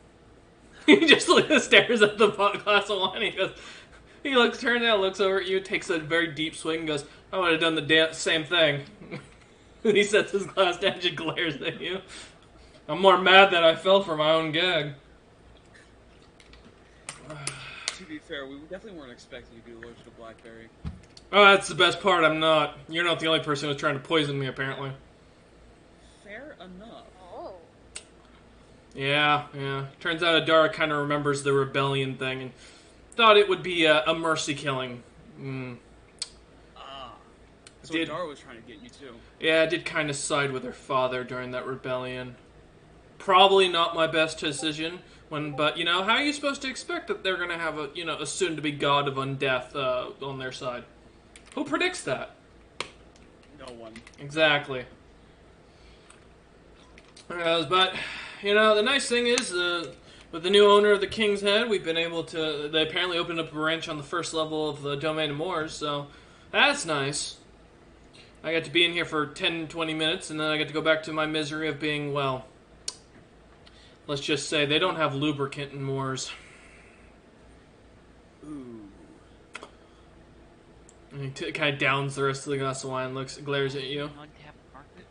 He just stares at the glass of wine. He turns out, looks over at you, takes a very deep swig, and goes, I would have done the same thing. He sets his glass down and glares at you. I'm more mad that I fell for my own gag. To be fair, we definitely weren't expecting you to be allergic to blackberry. Oh, that's the best part. I'm not. You're not the only person who's trying to poison me, apparently. Fair enough. Oh. Yeah. Turns out Adara kind of remembers the rebellion thing and thought it would be a mercy killing. So Adara was trying to get you too. Yeah, I did kind of side with her father during that rebellion. Probably not my best decision. But how are you supposed to expect that they're going to have a soon-to-be god of undeath on their side? Who predicts that? No one. Exactly. But, the nice thing is, with the new owner of the King's Head, we've been able to... They apparently opened up a branch on the first level of the Domain of Moors, so that's nice. I got to be in here for 10, 20 minutes, and then I get to go back to my misery of being, well... Let's just say they don't have lubricant in Moors. Ooh. And he kind of downs the rest of the glass of wine, glares at you. Untapped market?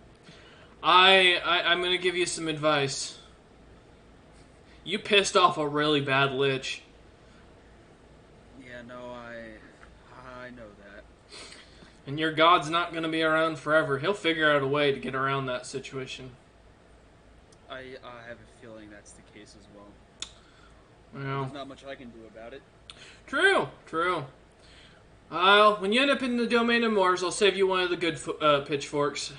I'm gonna give you some advice. You pissed off a really bad lich. Yeah, no, I know that. And your god's not gonna be around forever. He'll figure out a way to get around that situation. I have a feeling that's the case as well. Well, There's not much I can do about it. True. When you end up in the Domain of Moors, I'll save you one of the good pitchforks.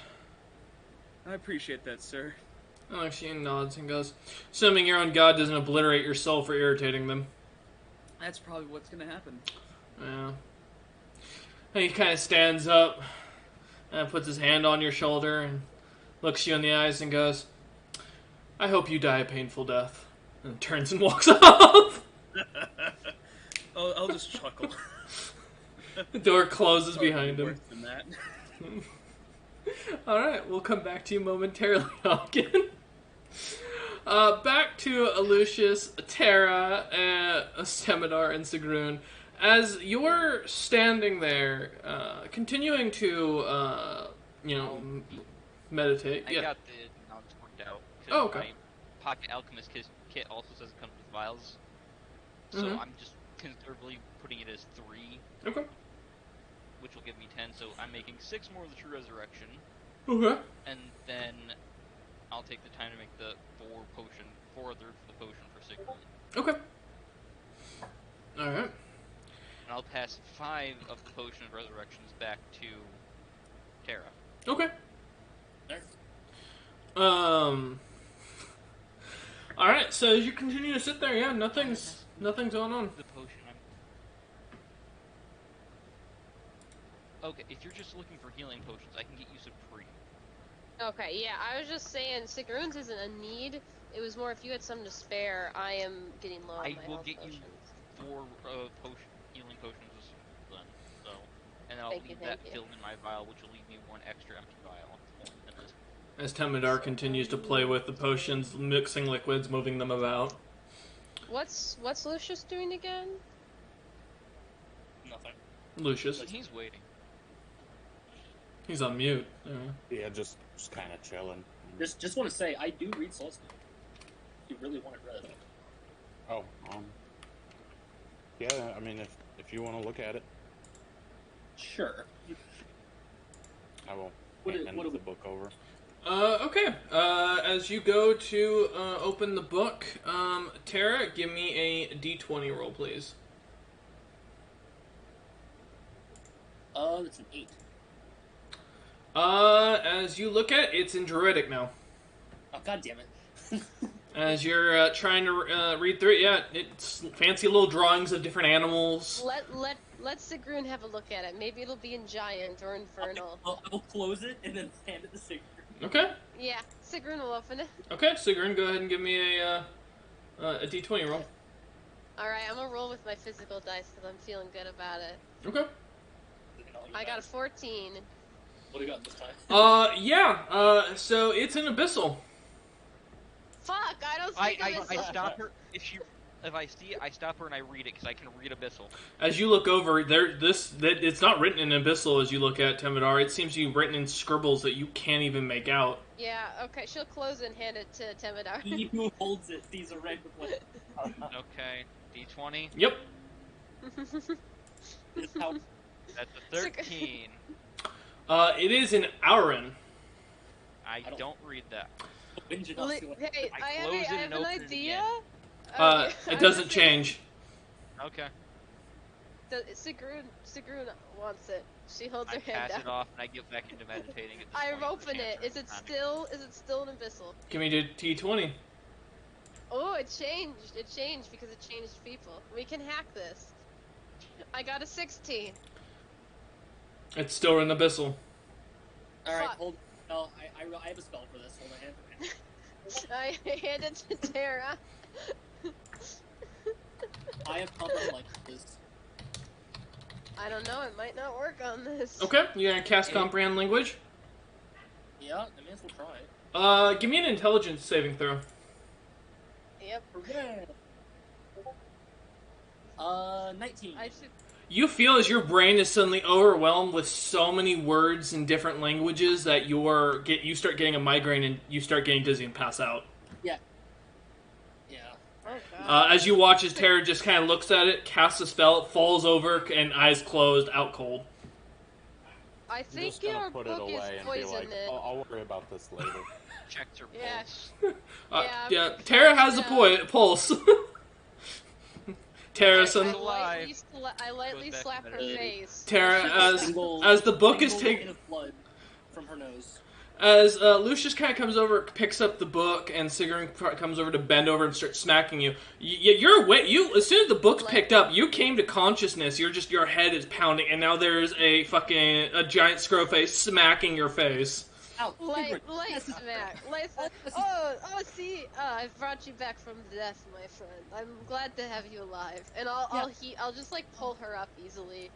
I appreciate that, sir. She nods and goes, assuming your own god doesn't obliterate your soul for irritating them. That's probably what's gonna happen. Yeah. And he kind of stands up and puts his hand on your shoulder and looks you in the eyes and goes, I hope you die a painful death. And turns and walks off. I'll just chuckle. The door closes Probably behind him. worse than that. Alright, we'll come back to you momentarily, Hawken. Back to Lucius, Terra, Stemidar, and Sigrun. As you're standing there, continuing to, meditate. I Yeah. got the knowledge worked out. 'Cause Oh, okay. My Pocket Alchemist kit also says it comes with vials. So Mhm. I'm just conservatively putting it as 3, Okay. which will give me 10. So I'm making 6 more of the True Resurrection. Okay. And then I'll take the time to make the 4 other for the potion for Sigrun. Okay. Alright. And I'll pass 5 of the Potion of Resurrections back to Terra. Okay. Alright, so as you continue to sit there, yeah, nothing's going on. The potion Okay, if you're just looking for healing potions, I can get you some free. Okay, yeah, I was just saying, Sigrun's isn't a need. It was more if you had some to spare. I am getting low on I my will health get potions. you 4 healing potions then. So, and I'll Thank you, leave that thank you. filled in my vial, which will leave me 1 extra empty vial. As Temidar continues to play with the potions, mixing liquids, moving them about. What's Lucius doing again? Nothing. Lucius. He's waiting. He's on mute. Yeah, just kind of chilling. Just want to say, I do read Soul Stone. You really want it read. Oh, yeah. I mean, if you want to look at it, Sure. I will What hand do the we- book over. Okay. As you go to open the book, Tara, give me a d20 roll, please. That's an 8. As you look at it, it's in Druidic now. Oh, god damn it. As you're trying to read through it, yeah, it's fancy little drawings of different animals. Let Sigrun have a look at it. Maybe it'll be in Giant or Infernal. I will close it and then hand it to Sigurd. Okay. Yeah, Sigrun will open it. Okay, Sigrun, go ahead and give me a d20 roll. Alright, I'm gonna roll with my physical dice because I'm feeling good about it. Okay. I got a 14. What do you got this time? Yeah, so it's an abyssal. Fuck, I don't speak I Abyssal. stop her if I see it, I stop her and I read it because I can read Abyssal. As you look over, it's not written in abyssal as you look at Temidar. It seems to be written in scribbles that you can't even make out. Yeah, okay, she'll close it and hand it to Temidar. He who holds it sees a random one. Okay, D20. Yep. This is how That's a 13. It is in Auron. I don't read that. Vengeance. Hey, I I close it have and an open it idea. It doesn't change. Okay. Sigrun wants it. She holds I her hand pass out. it off and I get back into meditating. At this I point for open it. chance Is it time. still an abyssal? Give me the T20. Oh, it changed. It changed because it changed people. We can hack this. I got a 16. It's still an abyssal. Alright, Fuck. hold. No, I have a spell for this. Hold on, hand. I hand it to Tara. I have combat like this. I don't know. It might not work on this. Okay, you're gonna cast comprehend language. Yeah, I may as well try it. Give me an intelligence saving throw. Yep. 19. I should. You feel as your brain is suddenly overwhelmed with so many words in different languages that you start getting a migraine and you start getting dizzy and pass out. Yeah. Oh god. As you watch as Tara just kind of looks at it, casts a spell, falls over, and eyes closed, out cold. I I'm think just gonna your put it book is away and be like, poisoned. I'll worry about this later. Checked her Yeah. pulse. Yeah, Tara has yeah. a pulse. Tara, I some alive. lightly Goes back slap to her meditating. face. Tara, Single- as the book is single taken. hit of blood from her nose. As Lucius kind of comes over, picks up the book, and Sigrun comes over to bend over and start smacking you. You're awake. As soon as the book's picked up, you came to consciousness. Your head is pounding, and now there's a giant scroll face smacking your face. Ow, Light Sigurd. smack. See, I brought you back from death, my friend. I'm glad to have you alive, and I'll just like pull her up easily,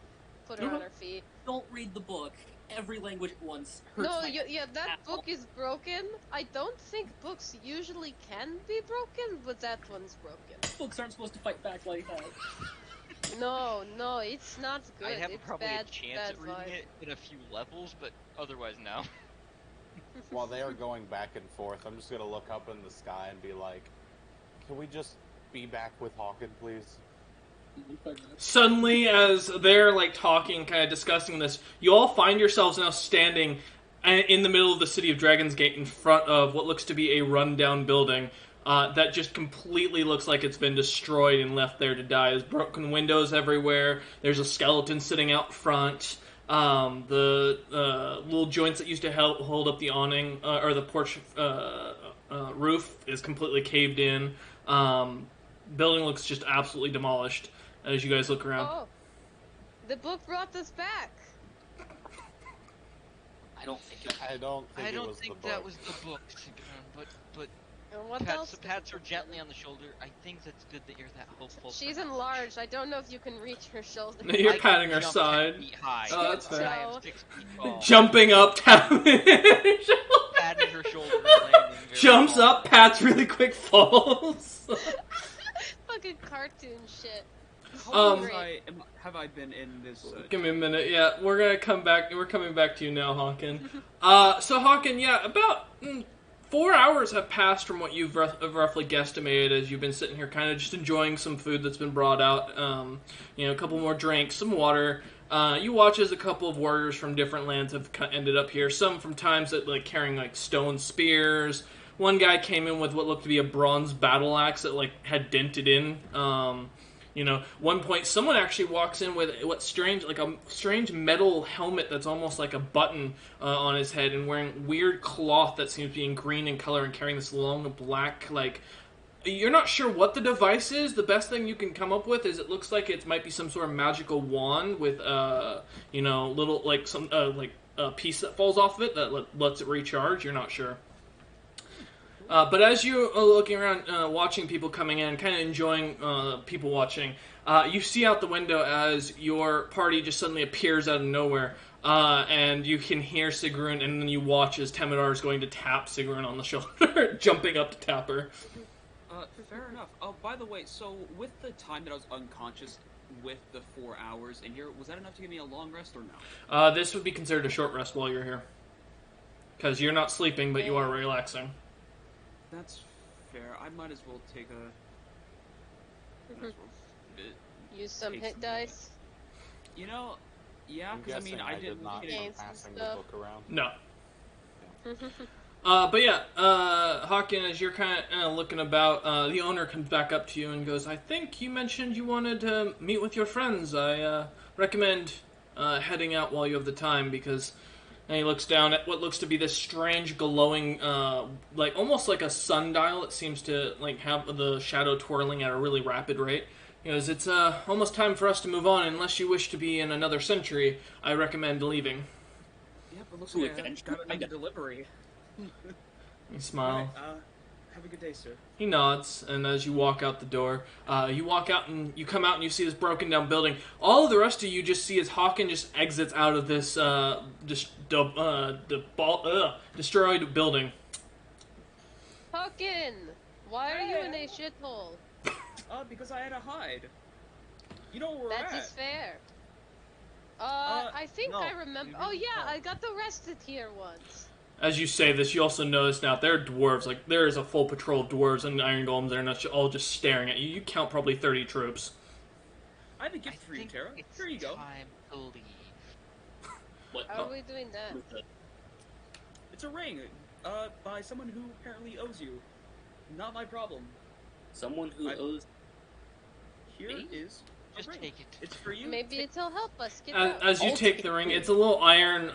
put her on her feet. Don't read the book. every language at once hurts No, my yeah, that at book is broken. I don't think books usually can be broken, but that one's broken. Books aren't supposed to fight back like that. No, it's not good. I have it's probably bad, a chance bad at reading vibe. it in a few levels, but otherwise no. While they are going back and forth, I'm just gonna look up in the sky and be like, "Can we just be back with Hawken, please?" Suddenly, as they're like talking, kind of discussing this, you all find yourselves now standing in the middle of the city of Dragon's Gate in front of what looks to be a rundown building that just completely looks like it's been destroyed and left there to die. There's broken windows everywhere. There's a skeleton sitting out front. The little joints that used to hold up the awning or the porch roof is completely caved in. Building looks just absolutely demolished as you guys look around. Oh, the book brought us back. I don't think it I don't think I it don't was think the that book. was the book, but And what else? pats her gently on the shoulder. I think that's good that you're that hopeful. She's for now. enlarged. I don't know if you can reach her shoulder. No, you're I can patting her jump side. 10 feet high. Oh, that's but fair. I am 6 feet tall. Jumping up, tapping Patting her shoulder and landing very jumps tall. up, pats really quick, falls. Fucking cartoon shit. How long Great. have I been in this? Give me a minute. Yeah, we're gonna come back. We're coming back to you now, Hawken. So Hawken, yeah, about 4 hours have passed from what you've roughly guesstimated as you've been sitting here, kind of just enjoying some food that's been brought out. A couple more drinks, some water. You watch as a couple of warriors from different lands have ended up here. Some from times that like carrying like stone spears. One guy came in with what looked to be a bronze battle axe that like had dented in. One point someone actually walks in with a strange metal helmet that's almost like a button on his head, and wearing weird cloth that seems to be in green in color, and carrying this long black you're not sure what the device is. The best thing you can come up with is it looks like it might be some sort of magical wand with little a piece that falls off of it that lets it recharge. You're not sure. But as you are looking around, watching people coming in, kind of enjoying people watching, you see out the window as your party just suddenly appears out of nowhere, and you can hear Sigrun, and then you watch as Temidar is going to tap Sigrun on the shoulder, jumping up to tap her. Fair enough. Oh, by the way, so with the time that I was unconscious with the 4 hours in here, was that enough to give me a long rest or no? This would be considered a short rest while you're here. Because you're not sleeping, but you are relaxing. That's fair. I might as well take a... Use some Take hit some dice. Yeah, I'm because I mean, guessing I did didn't not get Gain end some passing the stuff. book around. No. But yeah, Hawken, as you're kind of looking about, the owner comes back up to you and goes, I think you mentioned you wanted to meet with your friends. I recommend heading out while you have the time, because... And he looks down at what looks to be this strange glowing, almost like a sundial that seems to have the shadow twirling at a really rapid rate. He goes, it's almost time for us to move on. Unless you wish to be in another century, I recommend leaving. Yep, it looks Ooh, like I adventure. got another delivery. You smile. Alright, have a good day, sir. He nods, and as you walk out the door, you walk out and you come out and you see this broken down building. All of the rest of you just see as Hawken just exits out of this destroyed building. Hawken, why are you in a shithole? Because I had to hide. You know where we're That at. is fair. I think no, I remember. you Oh didn't yeah, know. I got arrested here once. As you say this, you also notice now there are dwarves. Like, there is a full patrol of dwarves and iron golems there, and that's all just staring at you. You count probably 30 troops. I have a I gift for you, think Tara. it's Here you go. time to leave. What? How are we doing that? It's a ring, by someone who apparently owes you. Not my problem. Someone who I- owes. Here Me? is a Just ring. take it. It's for you. Maybe it'll help us get out. As you I'll take take the ring, it. it's a little iron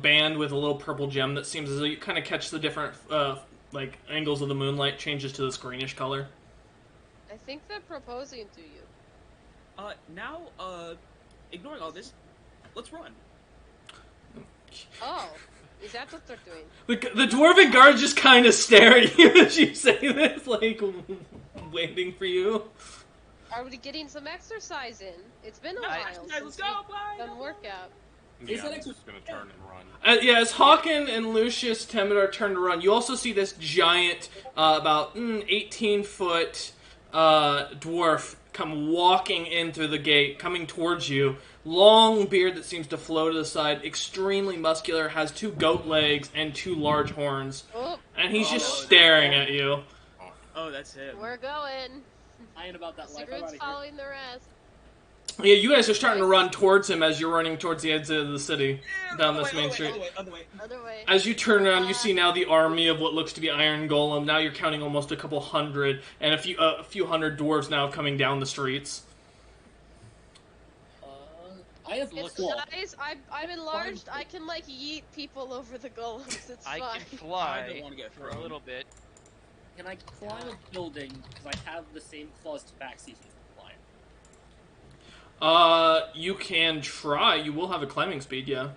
band with a little purple gem that seems as though you kind of catch the different angles of the moonlight changes to this greenish color. I think they're proposing to you. Now, ignoring all this, let's run. Oh, is that what they're doing? The dwarven guards just kind of stare at you as you say this, waiting for you. Are we getting some exercise in? It's been a Nice, while let's since go, we've bye. done workout. Yeah, I'm Aesthetics just gonna turn and run. Yeah, as Hawken and Lucius Temidar turn to run, you also see this giant, about 18-foot dwarf come walking in through the gate, coming towards you. Long beard that seems to flow to the side, extremely muscular, has 2 goat legs and 2 large horns. Oh, And he's just staring at you. Oh, that's him. we're going. I ain't about that life. I'm Sigrun's outta here. following the rest. Yeah, you guys are starting to run towards him as you're running towards the exit of the city, down this main street. Other way. Other way. As you turn around, you see now the army of what looks to be Iron Golem. Now you're counting almost a couple hundred, and a few hundred dwarves now coming down the streets. I have It's claw. nice. I'm enlarged. I can like yeet people over the golems. It's I fine. can I fly don't want to get for a thrown. little bit. Can I climb a building because I have the same claws to back season for flying? You can try. You will have a climbing speed, yeah.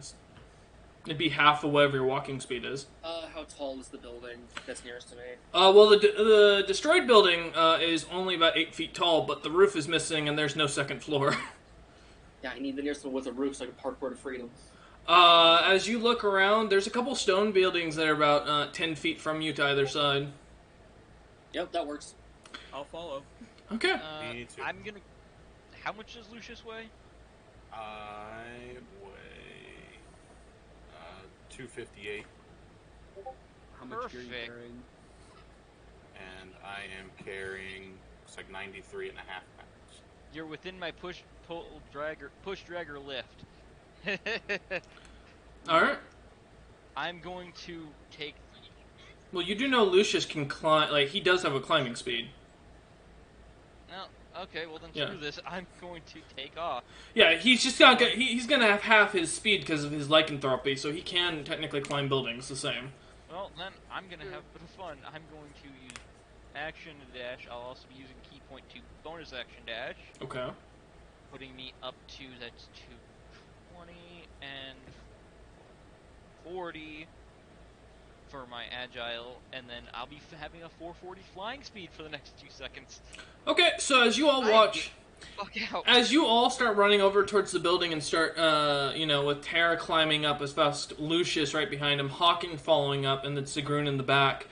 It'd be half of whatever your walking speed is. How tall is the building that's nearest to me? Well, the destroyed building is only about 8 feet tall, but the roof is missing and there's no second floor. Yeah, I need the nearest one with a roof so I can parkour to freedom. As you look around, there's a couple stone buildings that are about 10 feet from you to either side. Yep, that works. I'll follow. Okay. Me too. I'm gonna. How much does Lucius weigh? I weigh 258, How much are you Perfect. carrying? and I am carrying it's like 93 and a half pounds. You're within my push dragger lift. Alright. I'm going to take. Well, you do know Lucius can climb, like, he does have a climbing speed. No, okay, well then Yeah. screw this. I'm going to take off. Yeah, he's just got, he's gonna have half his speed because of his lycanthropy, so he can technically climb buildings the same. Well, then I'm gonna have a bit of fun. I'm going to use action to dash. I'll also be using key point to bonus action dash, Okay. putting me up to that's 220 and 40 for my agile, and then I'll be having a 440 flying speed for the next 2 seconds. Okay, so as you all watch, Fuck out. as you all start running over towards the building and start, with Terra climbing up as fast, Lucius right behind him, Hawking following up, and then Sigrun in the back,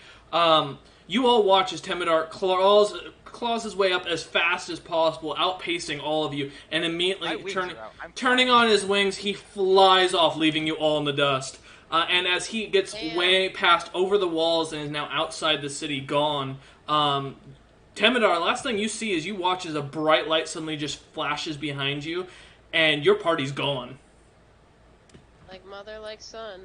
you all watch as Temidar claws his way up as fast as possible, outpacing all of you, and My immediately wings turning are out. I'm turning on his wings, he flies off, leaving you all in the dust. And as he gets Damn. way past over the walls and is now outside the city, gone, Temidar, last thing you see is you watch as a bright light suddenly just flashes behind you, and your party's gone. Like mother, like son.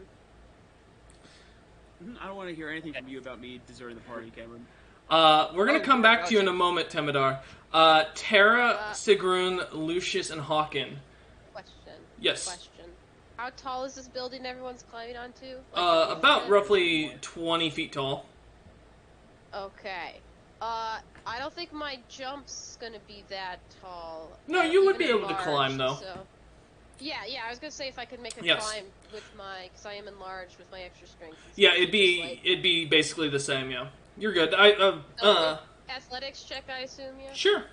I don't want to hear anything from you about me deserting the party, Cameron. We're gonna Oh, come back to you in gotcha. a moment, Temidar. Terra, Uh, Sigrun, Lucius, and Hawken. Question. Yes. Question. How tall is this building everyone's climbing onto? Like, About it? roughly 20 feet tall. Okay. I don't think my jump's gonna be that tall. No, you would even be able to enlarged, climb, though. So. Yeah, I was gonna say if I could make a Yes. climb with my, because I am enlarged with my extra strength. and Yeah, stuff, it'd just, be like, basically the same. Yeah, you're good. athletics check, I assume. Yeah. Sure.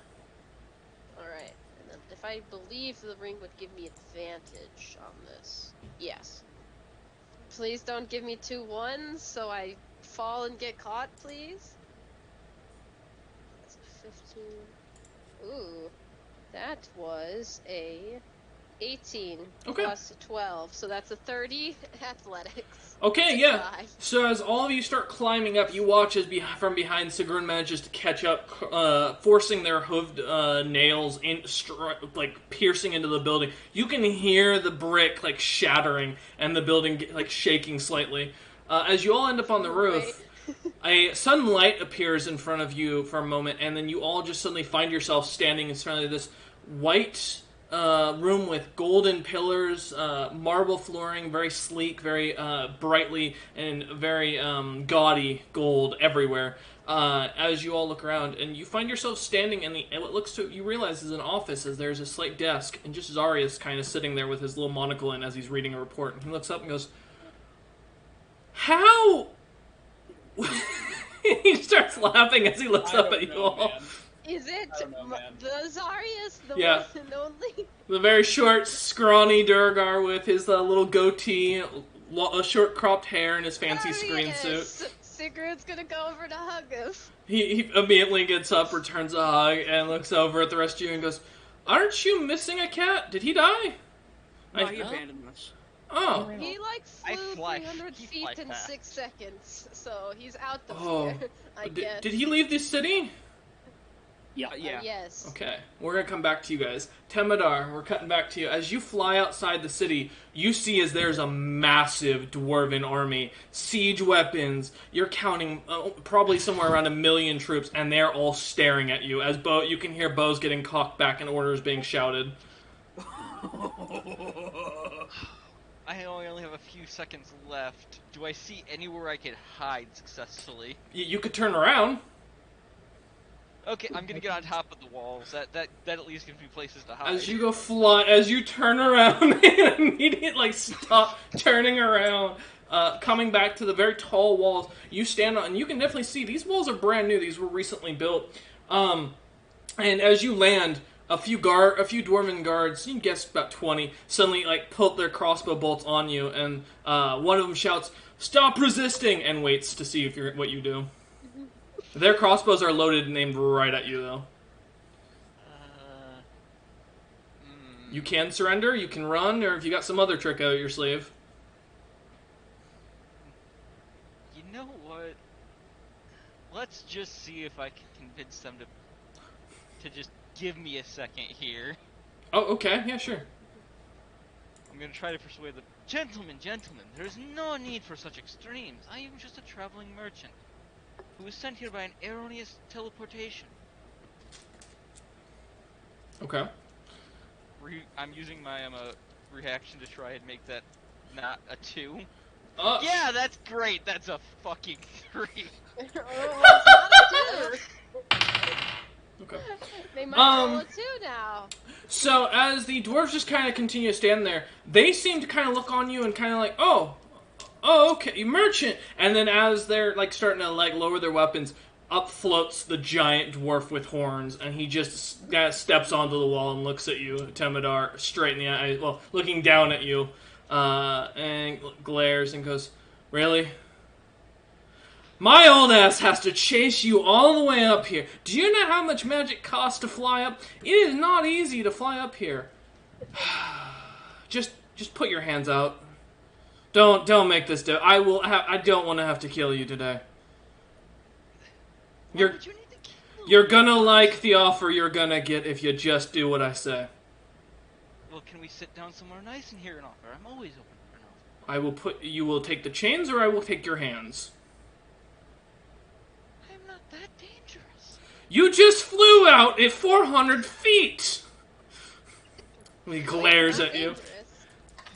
All right. And then if I believe the ring would give me advantage on this, yes. Please don't give me 2 1s, so I fall and get caught, please. That's a 15. Ooh, that was a 18 Okay. plus 12, so that's a 30 athletics. Okay, to yeah. try. So as all of you start climbing up, you watch as from behind Sigrun manages to catch up, forcing their hooved nails in, piercing into the building. You can hear the brick shattering and the building shaking slightly. As you all end up on the roof, a sudden light appears in front of you for a moment, and then you all just suddenly find yourself standing in front of this white room with golden pillars, marble flooring, very sleek, very brightly, and very gaudy gold everywhere. As you all look around, and you find yourself standing in what you realize is an office, as there's a slight desk, and just Zarius kind of sitting there with his little monocle in as he's reading a report, and he looks up and goes, "How?" He starts laughing as he looks I up don't at you know, all. man. Is it I don't know, man. the Zarius, the Yeah. one and only? The very short, scrawny Durgar with his little goatee, short cropped hair, and his fancy screen suit. Sigurd's gonna go over to hug him. He immediately gets up, returns a hug, and looks over at the rest of you and goes, "Aren't you missing a cat? Did he die?" No, he abandoned us. Oh. He I flew fly- 300 he feet fly in fast. 6 seconds, so he's out the Oh. fear, I guess. Did he leave the city? Yeah. Yeah. Yes. Okay, we're gonna come back to you guys. Temidar, we're cutting back to you. As you fly outside the city, you see as there's a massive dwarven army, siege weapons. You're counting probably somewhere around 1 million troops, and they're all staring at you. As you can hear bows getting cocked back and orders being shouted. I only have a few seconds left. Do I see anywhere I could hide successfully? You could turn around. Okay, I'm gonna get on top of the walls. That at least gives me places to hide. As you go fly, as you turn around and immediately stop turning around, coming back to the very tall walls, you stand on, and you can definitely see these walls are brand new. These were recently built. And as you land, a few dwarven guards, you can guess about 20, suddenly pull their crossbow bolts on you, and one of them shouts, "Stop resisting!" and waits to see what you do. Their crossbows are loaded and aimed right at you, though. You can surrender, you can run, or if you got some other trick out your sleeve. You know what? Let's just see if I can convince them to just give me a second here. Oh, okay, yeah, sure. I'm gonna try to persuade them. Gentlemen, there is no need for such extremes. I am just a traveling merchant who was sent here by an erroneous teleportation. Okay. I'm using my reaction to try and make that not a 2. Uh, Yeah, that's great. That's a fucking 3. Oh, it's not a 2. Okay. They might roll a 2 now. So, as the dwarves just kind of continue to stand there, they seem to kind of look on you and kind of like, oh, okay, merchant. And then as they're starting to lower their weapons, up floats the giant dwarf with horns, and he just steps onto the wall and looks at you, Temidar, straight in the eye, well, looking down at you, and glares and goes, "Really? My old ass has to chase you all the way up here. Do you know how much magic costs to fly up? It is not easy to fly up here. Just put your hands out. Don't make this I don't want to have to kill you today. Why would you need to kill You're me? gonna like the offer you're gonna get if you just do what I say. Well, can we sit down somewhere nice and hear an offer? I'm always open for an offer. You will take the chains or I will take your hands. I'm not that dangerous. You just flew out at 400 feet! He glares Not at you. dangerous.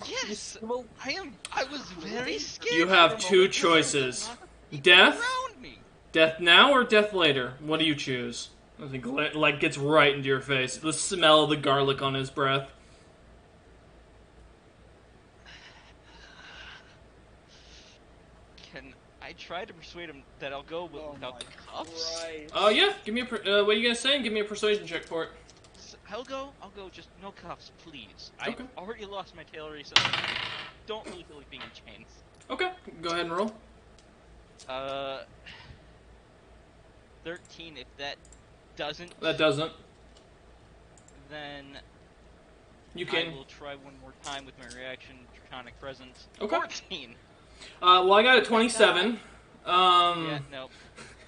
Yes, I was very scared. You for have a two moment. choices. People Death? around me. Death now or death later? What do you choose? I think gets right into your face. The smell of the garlic on his breath. Can I try to persuade him that I'll go without the cuffs? Oh yeah, give me what are you gonna say? Give me a persuasion check for it. I'll go just no cuffs, please. Okay. I've already lost my tail recently. Don't really feel like being in chains. Okay, go ahead and roll. 13. If that doesn't, That doesn't. then You I can. will try one more time with my reaction, Draconic Presence. Okay. 14. Well, I got a 27. Yeah, no.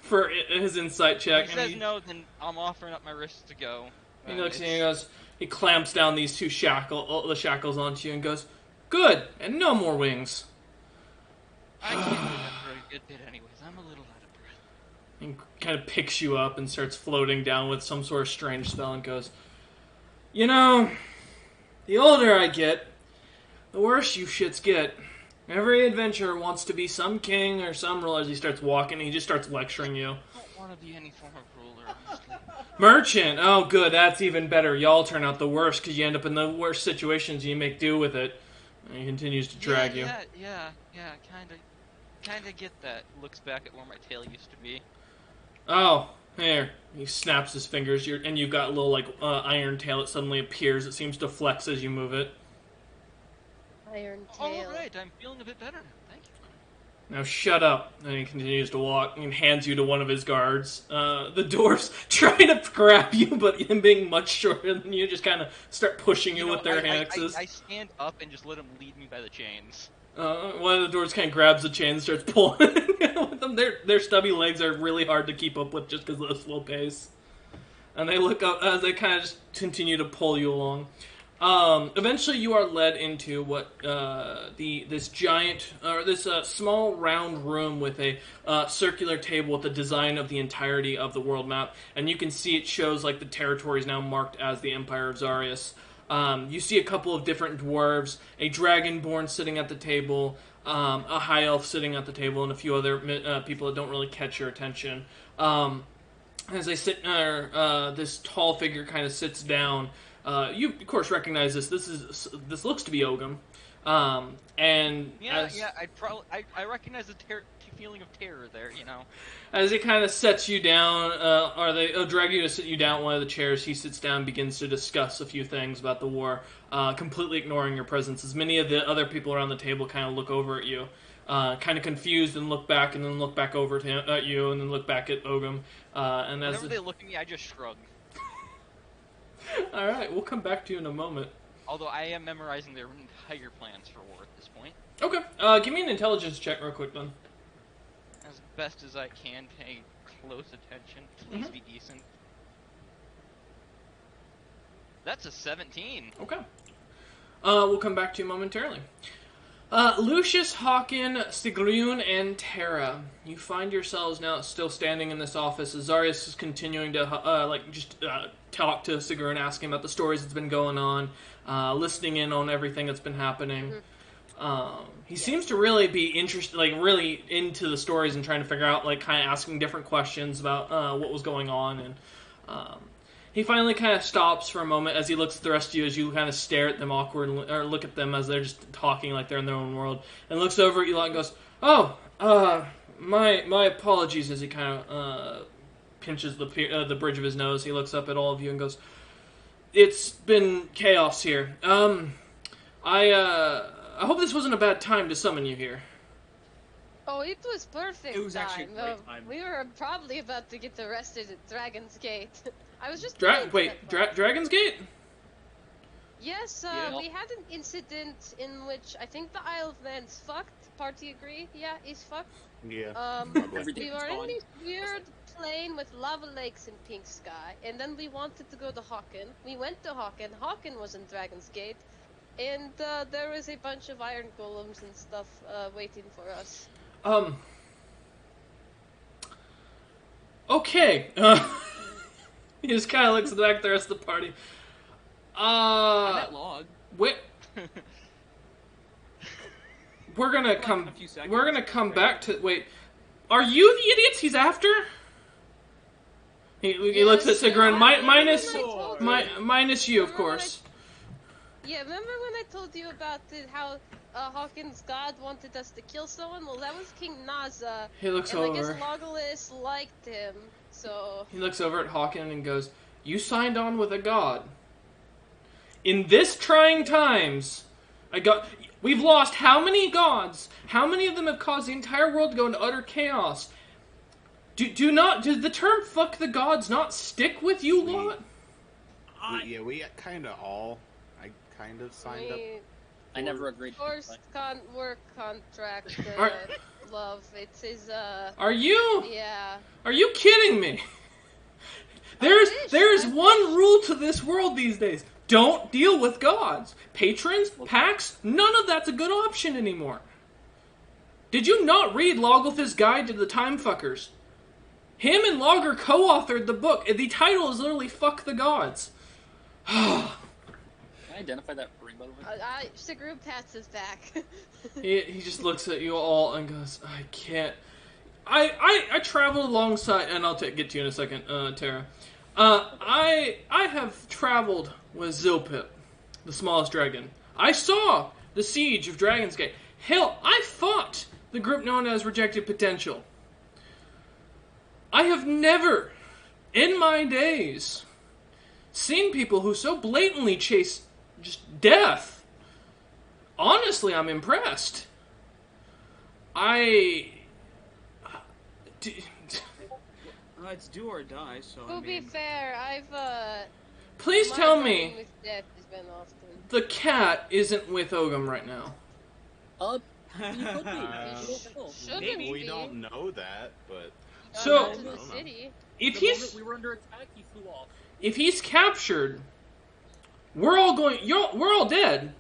For his insight check. If he says no, then I'm offering up my wrists to go. He looks at you and goes, he clamps down these two shackles onto you and goes, "Good, and no more wings." I can't remember a good bit anyways. I'm a little out of breath. And kind of picks you up and starts floating down with some sort of strange spell and goes, "You know, the older I get, the worse you shits get. Every adventurer wants to be some king or some ruler." As he starts walking, he just starts lecturing you. I don't want to be any form of ruler, honestly. Merchant! Oh, good, that's even better. Y'all turn out the worst because you end up in the worst situations and you make do with it. And he continues to drag you. Yeah, kinda get that. Looks back at where my tail used to be. Oh, There. He snaps his fingers, and you've got a little, like, iron tail that suddenly appears. It seems to flex as you move it. Iron tail. Alright, I'm feeling a bit better. Thank you. Now shut up. And he continues to walk and hands you to one of his guards. The dwarf's trying to grab you, but him being much shorter than you, just kind of start pushing you, with their axes. I stand up and just let him lead me by the chains. One of the dwarves kind of grabs the chain and starts pulling with them. Their stubby legs are really hard to keep up with just because of the slow pace. And they look up as they kind of just continue to pull you along. Eventually, you are led into what this giant, or this small round room with a circular table with the design of the entirety of the world map, and you can see it shows like the territories now marked as the Empire of Zarius. You see a couple of different dwarves, a dragonborn sitting at the table, a high elf sitting at the table, and a few other people that don't really catch your attention. As they sit, this tall figure kind of sits down. You of course recognize this. This looks to be Ogum, and I recognize the feeling of terror there. You know, as it kind of sets you down, or they drag you to sit you down one of the chairs. He sits down, and begins to discuss a few things about the war, completely ignoring your presence. As many of the other people around the table kind of look over at you, kind of confused, and look back, and then look back over at you, and then look back at Ogum. And whenever they look at me, I just shrug. Alright, we'll come back to you in a moment. Although I am memorizing their entire plans for war at this point. Okay, give me an intelligence check real quick then. As best as I can, pay close attention. Please be decent. That's a 17. Okay. We'll come back to you momentarily. Lucius, Hawken, Sigrun, and Terra. You find yourselves now still standing in this office as Zarius is continuing to, talk to Sigrun, asking about the stories that's been going on, listening in on everything that's been happening. He seems to really be interested, like, really into the stories and trying to figure out, like, kind of asking different questions about, what was going on, and, he finally kind of stops for a moment as he looks at the rest of you as you kind of stare at them awkwardly, or look at them as they're just talking like they're in their own world, and looks over at you and goes, "Oh, my apologies," as he kind of, pinches the bridge of his nose. He looks up at all of you and goes, "It's been chaos here. I hope this wasn't a bad time to summon you here." Oh, it was perfect. It was actually a great time. We were probably about to get arrested at Dragon's Gate. I was just Dragon's Gate? Yes, Yeah. we had an incident in which I think the Isle of Man's fucked. Party agree? Yeah, he's fucked. Yeah. Everything We was were in gone. this weird plane with lava lakes and pink sky, and then we wanted to go to Hawken. We went to Hawken. Hawken was in Dragon's Gate, and there was a bunch of iron golems and stuff waiting for us. Okay. He just kind of looks back at the rest of the party. On that log. Wait. We're gonna Like come. a few seconds, We're gonna come right? back to. Wait. Are you the idiots he's after? He looks at Sigrun. Minus you, of course. Yeah, remember when I told you about how Hawkins' god wanted us to kill someone? Well, that was King Naza. He looks and I guess over. Legolas liked him, so... He looks over at Hawken and goes, "You signed on with a god. In this trying times, we've lost how many gods? How many of them have caused the entire world to go into utter chaos? Did the term 'fuck the gods' not stick with you lot?" We kind of all. I kind of signed up. I never agreed. Forced work contract, love. It says, Are you? yeah. Are you kidding me? There is one rule to this world these days. Don't deal with gods. Patrons, packs, none of that's a good option anymore. Did you not read Logoth's Guide to the Time Fuckers? Him and Logger co-authored the book. The title is literally "Fuck the Gods." Can I identify that ring, by the way? Sigrun pats his back. He just looks at you all and goes, "I can't." I traveled alongside, and I'll get to you in a second, Tara. I have traveled with Zilpip, the smallest dragon. I saw the siege of Dragon's Gate. Hell, I fought the group known as Rejected Potential. I have never in my days, seen people who so blatantly chase just death. Honestly, I'm impressed. It's do or die, so To be fair, Please my tell running me with death has been often. the cat isn't with Ogum right now. He could be. You don't know. Shouldn't Maybe. We be. don't know that, but So- Not to the I don't know. city. If The he's moment we were under attack, he flew off. if he's captured, we're all dead.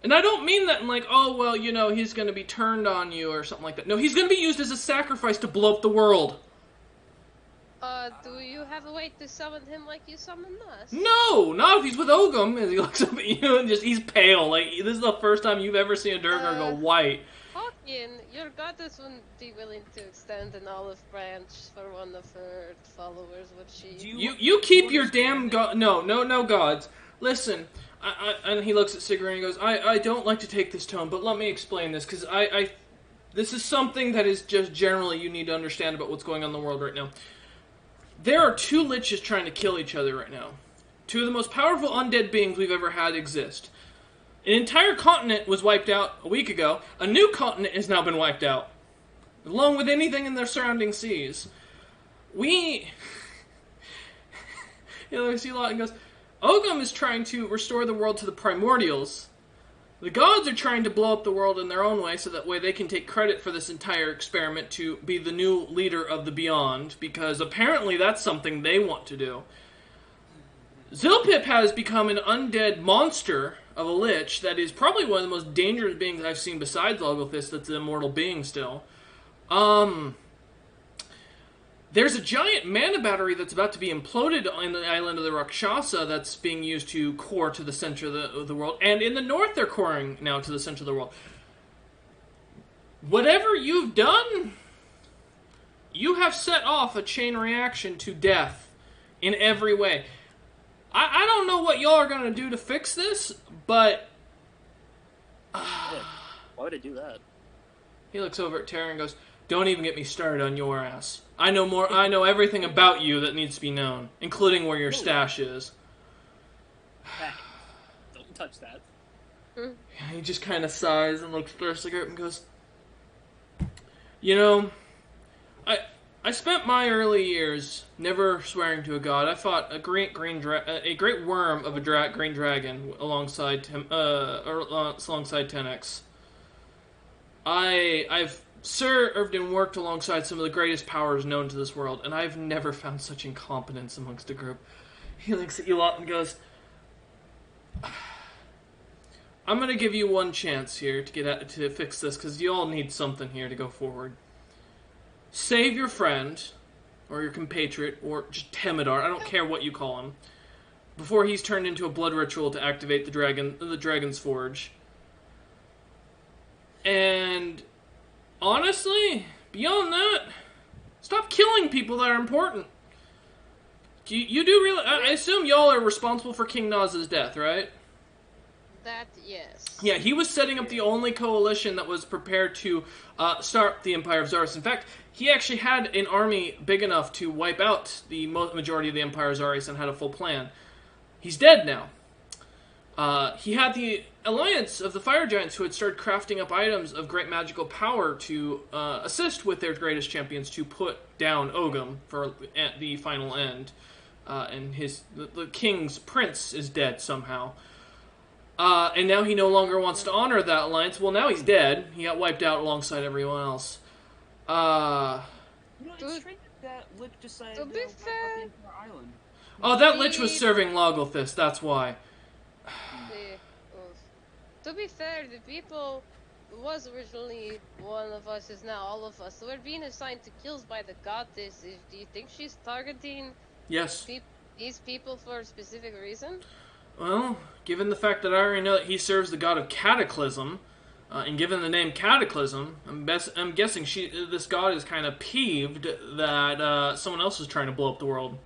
And I don't mean that in like, oh well, you know, he's gonna be turned on you or something like that. No, he's gonna be used as a sacrifice to blow up the world. Do you have a way to summon him like you summoned us? No, not if he's with Ogum. And he looks up at you and he's pale. Like this is the first time you've ever seen a Durgar go white. Hawkin, your goddess wouldn't be willing to extend an olive branch for one of her followers, would she? You keep your damn no gods. Listen, and he looks at Sigrid and he goes, I don't like to take this tone, but let me explain this, because this is something that is just generally you need to understand about what's going on in the world right now. There are two liches trying to kill each other right now. Two of the most powerful undead beings we've ever had exist. An entire continent was wiped out a week ago. A new continent has now been wiped out, along with anything in their surrounding seas. He looks at you a lot and goes, Ogum is trying to restore the world to the primordials. The gods are trying to blow up the world in their own way, so that way they can take credit for this entire experiment to be the new leader of the Beyond, because apparently that's something they want to do. Zilpip has become an undead monster of a lich that is probably one of the most dangerous beings I've seen besides Logolthus that's an immortal being still. There's a giant mana battery that's about to be imploded on the island of the Rakshasa that's being used to core to the center of the world. And in the north, they're coring now to the center of the world. Whatever you've done, you have set off a chain reaction to death in every way. I don't know what y'all are going to do to fix this, but... Why would I do that? He looks over at Tara and goes, don't even get me started on your ass. I know everything about you that needs to be known, including where your stash is. Hey, don't touch that. He just kind of sighs and looks for a cigarette and goes, you know, I spent my early years never swearing to a god. I fought a great worm of a green dragon alongside Tenex. I've served and worked alongside some of the greatest powers known to this world, and I've never found such incompetence amongst a group. He looks at you lot and goes, I'm going to give you one chance here to fix this, because you all need something here to go forward. Save your friend, or your compatriot, or just Temidar, I don't care what you call him, before he's turned into a blood ritual to activate the Dragon's Forge. And honestly, beyond that, stop killing people that are important. You do really... I assume y'all are responsible for King Naz's death, right? That, yes. Yeah, he was setting up the only coalition that was prepared to start the Empire of Zaris. In fact, he actually had an army big enough to wipe out the majority of the Empire of Zaris and had a full plan. He's dead now. He had the alliance of the Fire Giants who had started crafting up items of great magical power to assist with their greatest champions to put down Ogum for at the final end. And the king's prince is dead somehow. And now he no longer wants to honor that alliance. Well, now he's dead. He got wiped out alongside everyone else. It's strange that Lich decided to To be wipe out fair- the entire island. Oh, that lich was serving Logolthus, that's why. To be fair, the people who was originally one of us is now all of us. So we're being assigned to kills by the goddess. Do you think she's targeting Yes. these people for a specific reason? Well, given the fact that I already know that he serves the god of Cataclysm, and given the name Cataclysm, I'm guessing this god is kind of peeved that someone else is trying to blow up the world.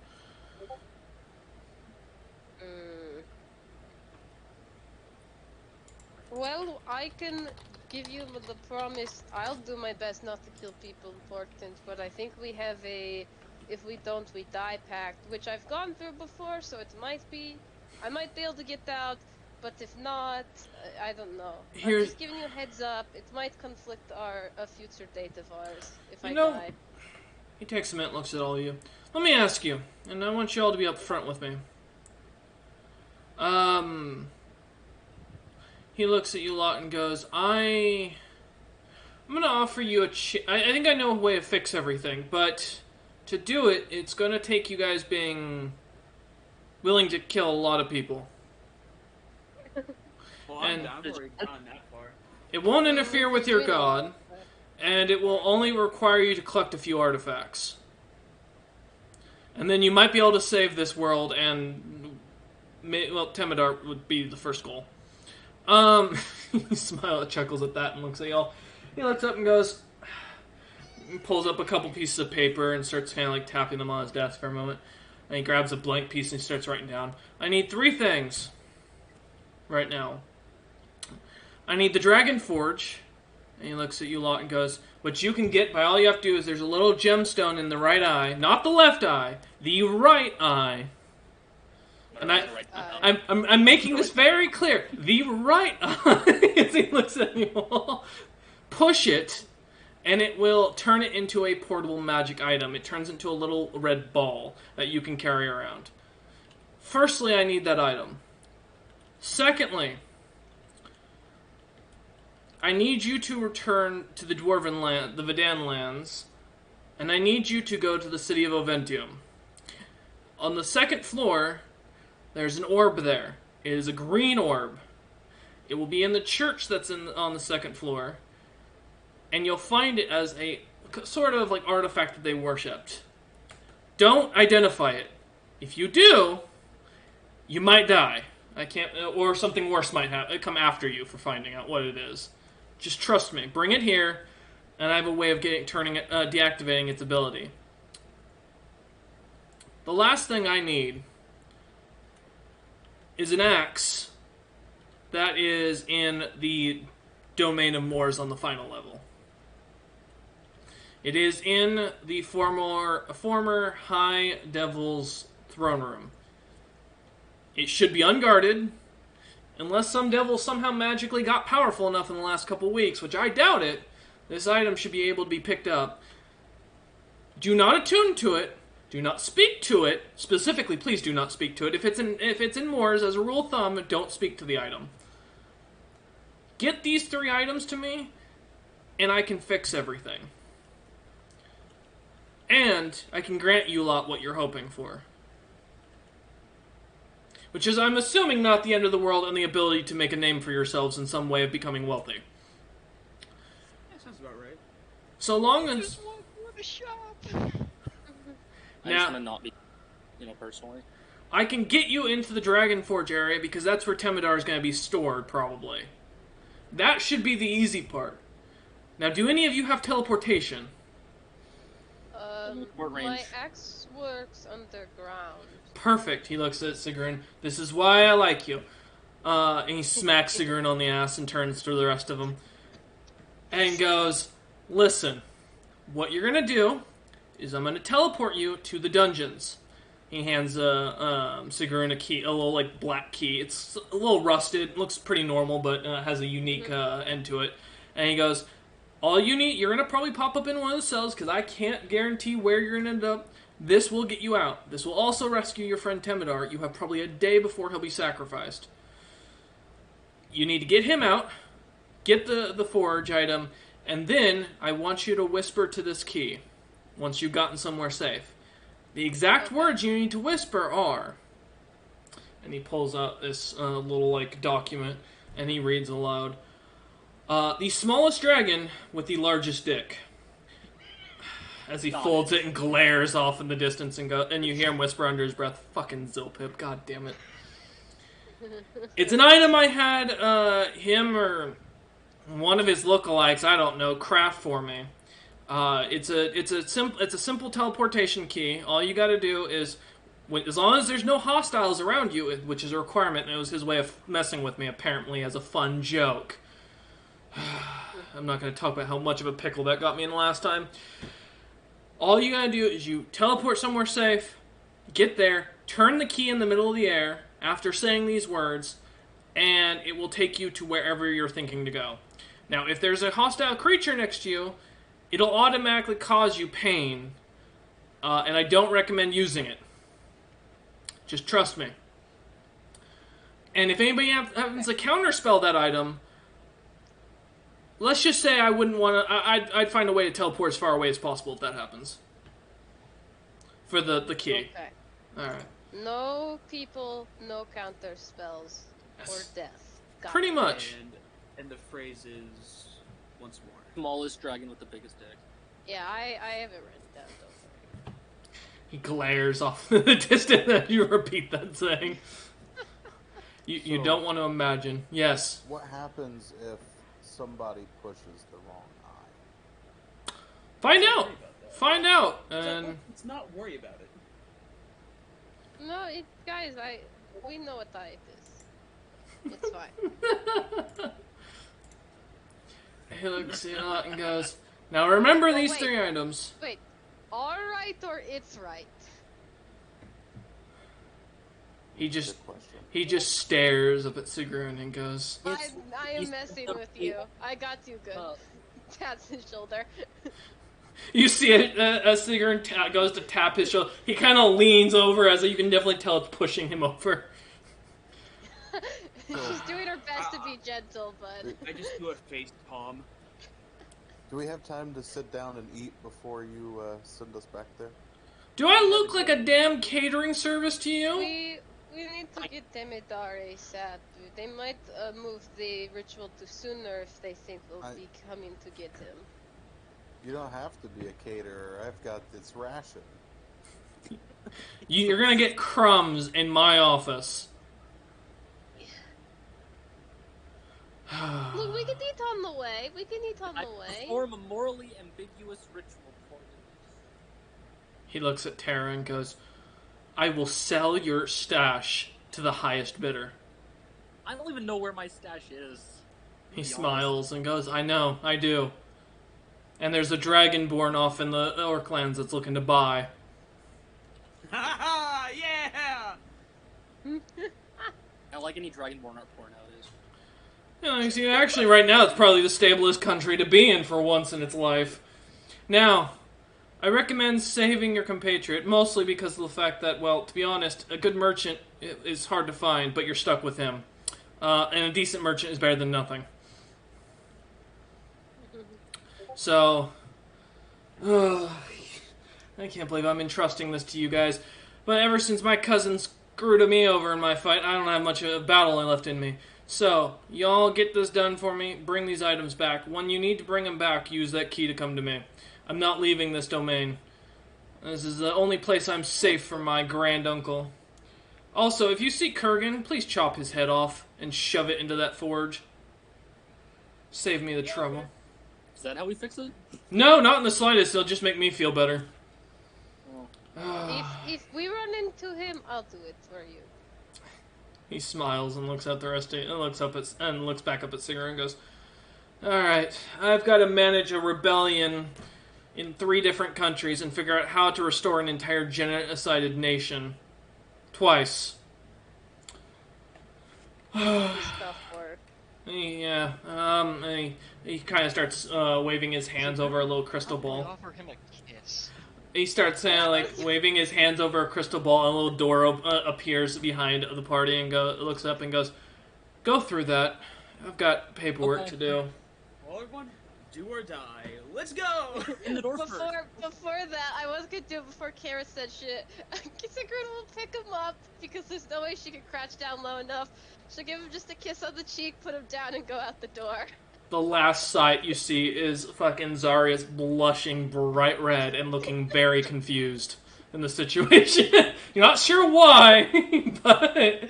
Well, I can give you the promise. I'll do my best not to kill people important, but I think we have a if we don't, we die pact, which I've gone through before, so it might be... I might be able to get out, but if not, I don't know. I'm just giving you a heads up. It might conflict a future date of ours if I die. He takes a minute, looks at all of you. Let me ask you, and I want you all to be up front with me. He looks at you lot and goes, I'm gonna offer you a I think I know a way to fix everything, but to do it, it's gonna take you guys being willing to kill a lot of people. Well, I've already gone that far. It won't interfere with your god, and it will only require you to collect a few artifacts. And then you might be able to save this world, and well, Temidar would be the first goal. He smiles, chuckles at that, and looks at y'all. He looks up and goes, pulls up a couple pieces of paper and starts kind of like tapping them on his desk for a moment. And he grabs a blank piece and he starts writing down. I need 3 things right now. I need the Dragon Forge. And he looks at you lot and goes, what you can get by all you have to do is there's a little gemstone in the right eye, not the left eye, the right eye. And I'm making this very clear. The right eye, as he looks at you all, push it, and it will turn it into a portable magic item. It turns into a little red ball that you can carry around. Firstly, I need that item. Secondly, I need you to return to the Dwarven land, the Vidan lands, and I need you to go to the city of Oventium. On the second floor, there's an orb there. It is a green orb. It will be in the church that's on the second floor, and you'll find it as a sort of like artifact that they worshipped. Don't identify it. If you do, you might die. Or something worse might come after you for finding out what it is. Just trust me. Bring it here, and I have a way of deactivating its ability. The last thing I need is an axe that is in the Domain of Moors on the final level. It is in the former High Devil's throne room. It should be unguarded, unless some devil somehow magically got powerful enough in the last couple weeks, which I doubt it. This item should be able to be picked up. Do not attune to it. Do not speak to it. Specifically, please do not speak to it. If it's in Moors, as a rule of thumb, don't speak to the item. Get these 3 items to me, and I can fix everything. And I can grant you lot what you're hoping for. Which is, I'm assuming, not the end of the world and the ability to make a name for yourselves in some way of becoming wealthy. That sounds about right. So long as... Just one for the shop. I just want to not be, personally. I can get you into the Dragon Forge area because that's where Temidar is going to be stored, probably. That should be the easy part. Now, do any of you have teleportation? My axe works underground. Perfect. He looks at Sigrun. This is why I like you. And he smacks Sigrun on the ass and turns to the rest of them. And goes, listen, what you're going to do is I'm going to teleport you to the dungeons. He hands Sigrun a key, a little like black key. It's a little rusted, looks pretty normal, but has a unique end to it. And he goes, all you need, you're going to probably pop up in one of the cells, because I can't guarantee where you're going to end up. This will get you out. This will also rescue your friend Temidar. You have probably a day before he'll be sacrificed. You need to get him out, get the forge item, and then I want you to whisper to this key once you've gotten somewhere safe. The exact words you need to whisper are... And he pulls out this little document, and he reads aloud. The smallest dragon with the largest dick. As he folds it and glares off in the distance, and you hear him whisper under his breath, "Fucking Zilpip, god damn it." It's an item I had him or one of his lookalikes, I don't know, craft for me. It's a simple teleportation key. All you got to do is, as long as there's no hostiles around you, which is a requirement, and it was his way of messing with me apparently as a fun joke. I'm not going to talk about how much of a pickle that got me in the last time. All you gotta do is you teleport somewhere safe, get there, turn the key in the middle of the air after saying these words, and it will take you to wherever you're thinking to go. Now, if there's a hostile creature next to you, it'll automatically cause you pain, and I don't recommend using it. Just trust me. And if anybody happens to counterspell that item, let's just say I wouldn't want to. I'd find a way to teleport as far away as possible if that happens. For the key. Okay. All right. No people, no counter spells, or death. Got Pretty it. much. And the phrase is once more. Smallest dragon with the biggest dick. Yeah, I have it written down. Don't worry. He glares off in the distance as you repeat that saying. You So- don't want to imagine. Yes. What happens if somebody pushes the wrong eye? Find out. Don't worry about that. Find out. Let's And not worry about it. No, guys, we know what type is. It's fine. he looks at it and goes, "Now remember Oh, these wait. 3 items." Wait, alright or it's right? He just Good question. he just stares up at Sigrun and goes, I am he's- messing with you. I got you good. Taps his shoulder. You see as Sigrun goes to tap his shoulder, he kind of leans over as you can definitely tell it's pushing him over. She's doing her best to be gentle, but I just do a face palm. Do we have time to sit down and eat before you send us back there? Do I look like a damn catering service to you? we need to get Demidar ASAP. They might move the ritual to sooner if they think we'll be coming to get him. You don't have to be a caterer. I've got this ration. You're gonna get crumbs in my office. Look, we can eat on the way. We can eat on I the way. perform a morally ambiguous ritual for you. He looks at Tara and goes, "I will sell your stash to the highest bidder." I don't even know where my stash is. He Be smiles and goes, "I know, I do. And there's a dragonborn off in the Orklands that's looking to buy." Ha ha! Yeah! I like any dragonborn art porn nowadays. Yeah, you see, actually, right now, it's probably the stablest country to be in for once in its life. Now, I recommend saving your compatriot, mostly because of the fact that, well, to be honest, a good merchant is hard to find, but you're stuck with him. And a decent merchant is better than nothing. So, I can't believe I'm entrusting this to you guys. But ever since my cousin screwed me over in my fight, I don't have much of a battle left in me. So, y'all get this done for me. Bring these items back. When you need to bring them back, use that key to come to me. I'm not leaving this domain. This is the only place I'm safe from my grand uncle. Also, if you see Kurgan, please chop his head off and shove it into that forge. Save me the trouble. Is that how we fix it? No, not in the slightest. It'll just make me feel better. If we run into him, I'll do it for you. He smiles and looks at the rest of it, and looks back up at Singer and goes, "All right, I've got to manage a rebellion in 3 different countries and figure out how to restore an entire genocided nation. Twice." It's tough work. Yeah, he kind of starts waving his hands over a little crystal ball. Offer him a kiss. He starts waving his hands over a crystal ball, and a little door appears behind the party and looks up and goes, "Go through that. I've got paperwork to do." Well, everyone, do or die. Let's go! In the door first. Before that, I was gonna do it before Kara said shit. Sigrid will pick him up because there's no way she can crouch down low enough. She'll give him just a kiss on the cheek, put him down, and go out the door. The last sight you see is fucking Zarius blushing bright red and looking very confused in the situation. You're not sure why, but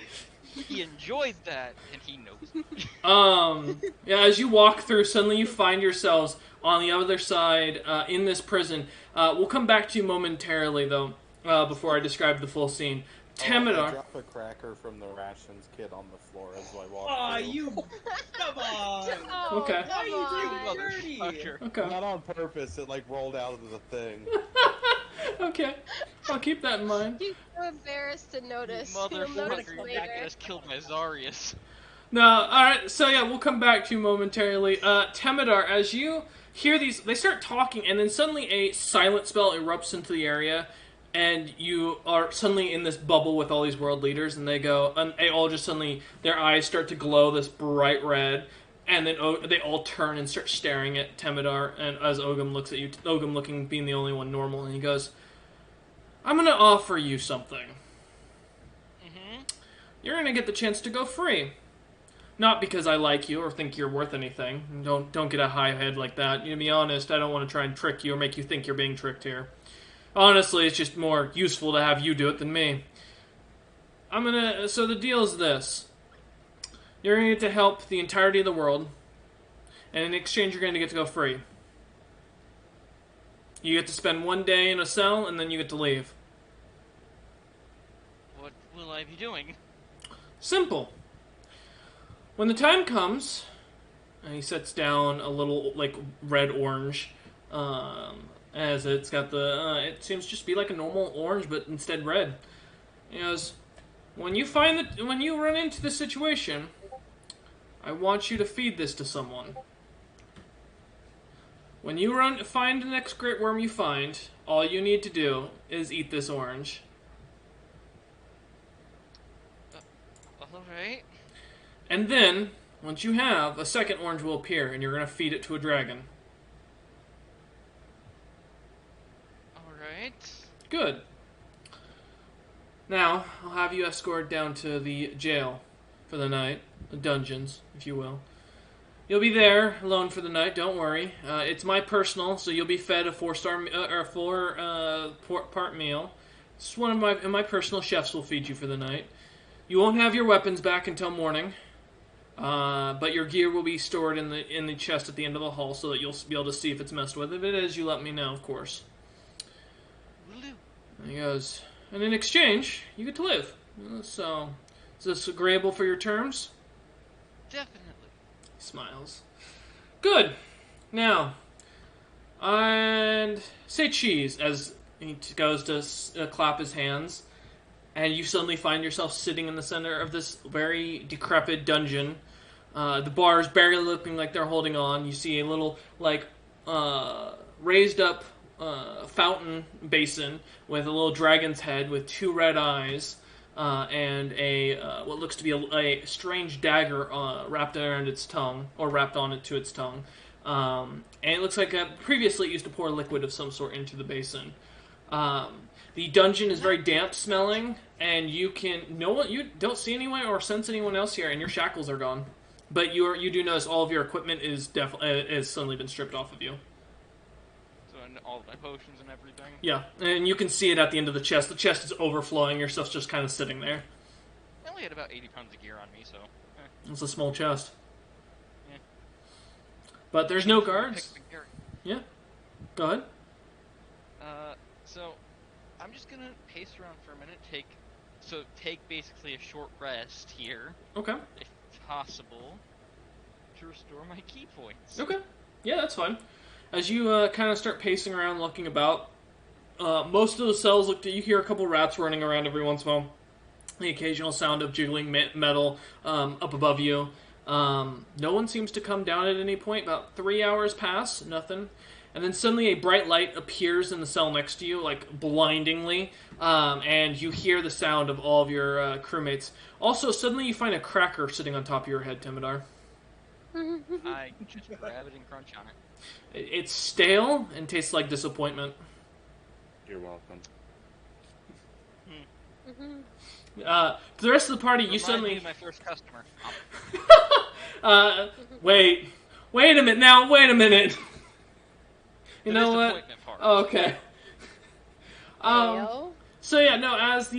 He enjoyed that, and he knows. yeah. As you walk through, suddenly you find yourselves on the other side in this prison. We'll come back to you momentarily, though, before I describe the full scene. I Temidar. drop a cracker from the rations kit on the floor as I walk Aw, through. you... Come on! Oh, Okay. Why are you come doing on. dirty? Motherfucker. Okay. Not on purpose, it like rolled out of the thing. I'll keep that in mind. He's so embarrassed to notice. He'll notice Motherfucker, you later. just killed my Zarius. No, alright, so yeah, we'll come back to you momentarily. Temidar, as you hear these, they start talking, and then suddenly a silent spell erupts into the area, and you are suddenly in this bubble with all these world leaders, and they go, and they all just suddenly, their eyes start to glow this bright red, and then they all turn and start staring at Temidar, and as Ogum looks at you, Ogum looking, being the only one normal, and he goes, I'm gonna offer you something. You're gonna get the chance to go free. Not because I like you or think you're worth anything. Don't get a high head like that. To be honest, I don't want to try and trick you or make you think you're being tricked here. Honestly, it's just more useful to have you do it than me. So the deal is this. You're going to get to help the entirety of the world, and in exchange you're going to get to go free. You get to spend 1 day in a cell, and then you get to leave. What will I be doing? Simple. When the time comes, and he sets down a little, like, red-orange, as it's got the, it seems just be like a normal orange, but instead red. He goes, when you run into this situation, I want you to feed this to someone. When you find the next great worm you find, all you need to do is eat this orange. Alright. And then, once you have, a second orange will appear, and you're going to feed it to a dragon. Alright. Good. Now, I'll have you escorted down to the jail for the night. The dungeons, if you will. You'll be there alone for the night, don't worry. It's my personal, so you'll be fed a 4-star, or a 4-part meal. It's one of my personal chefs will feed you for the night. You won't have your weapons back until morning. But your gear will be stored in the chest at the end of the hall so that you'll be able to see if it's messed with. If it is, you let me know, of course. Will do. And he goes, and in exchange, you get to live. So, is this agreeable for your terms? Definitely. He smiles. Good. Now, and say cheese as he goes to clap his hands. And you suddenly find yourself sitting in the center of this very decrepit dungeon. The bars barely looking like they're holding on. You see a little, like, raised up fountain basin with a little dragon's head with 2 red eyes and a what looks to be a strange dagger wrapped around its tongue, or wrapped on it to its tongue. And it looks like previously it used to pour liquid of some sort into the basin. The dungeon is very damp smelling, and you don't see anyone or sense anyone else here, and your shackles are gone. But you do notice all of your equipment is suddenly been stripped off of you. So, and all of my potions and everything? Yeah, and you can see it at the end of the chest. The chest is overflowing, your stuff's just kind of sitting there. I only had about 80 pounds of gear on me, so... It's a small chest. Yeah. But there's no guards. Yeah. Go ahead. So, I'm just gonna pace around for a minute, take basically a short rest here, Okay. if possible, to restore my key points. Okay. Yeah, that's fine. As you kind of start pacing around, looking about, most of the cells you hear a couple rats running around every once in a while. The occasional sound of jiggling metal up above you. No one seems to come down at any point. About 3 hours pass, nothing. And then suddenly a bright light appears in the cell next to you, like blindingly, and you hear the sound of all of your crewmates. Also, suddenly you find a cracker sitting on top of your head, Temidar. I just grab it and crunch on it. It's stale and tastes like disappointment. You're welcome. For the rest of the party, you Remind suddenly... me of my first customer. Wait a minute now, wait a minute. You The know what? disappointment part. Oh, okay. Heyo. So yeah, no. As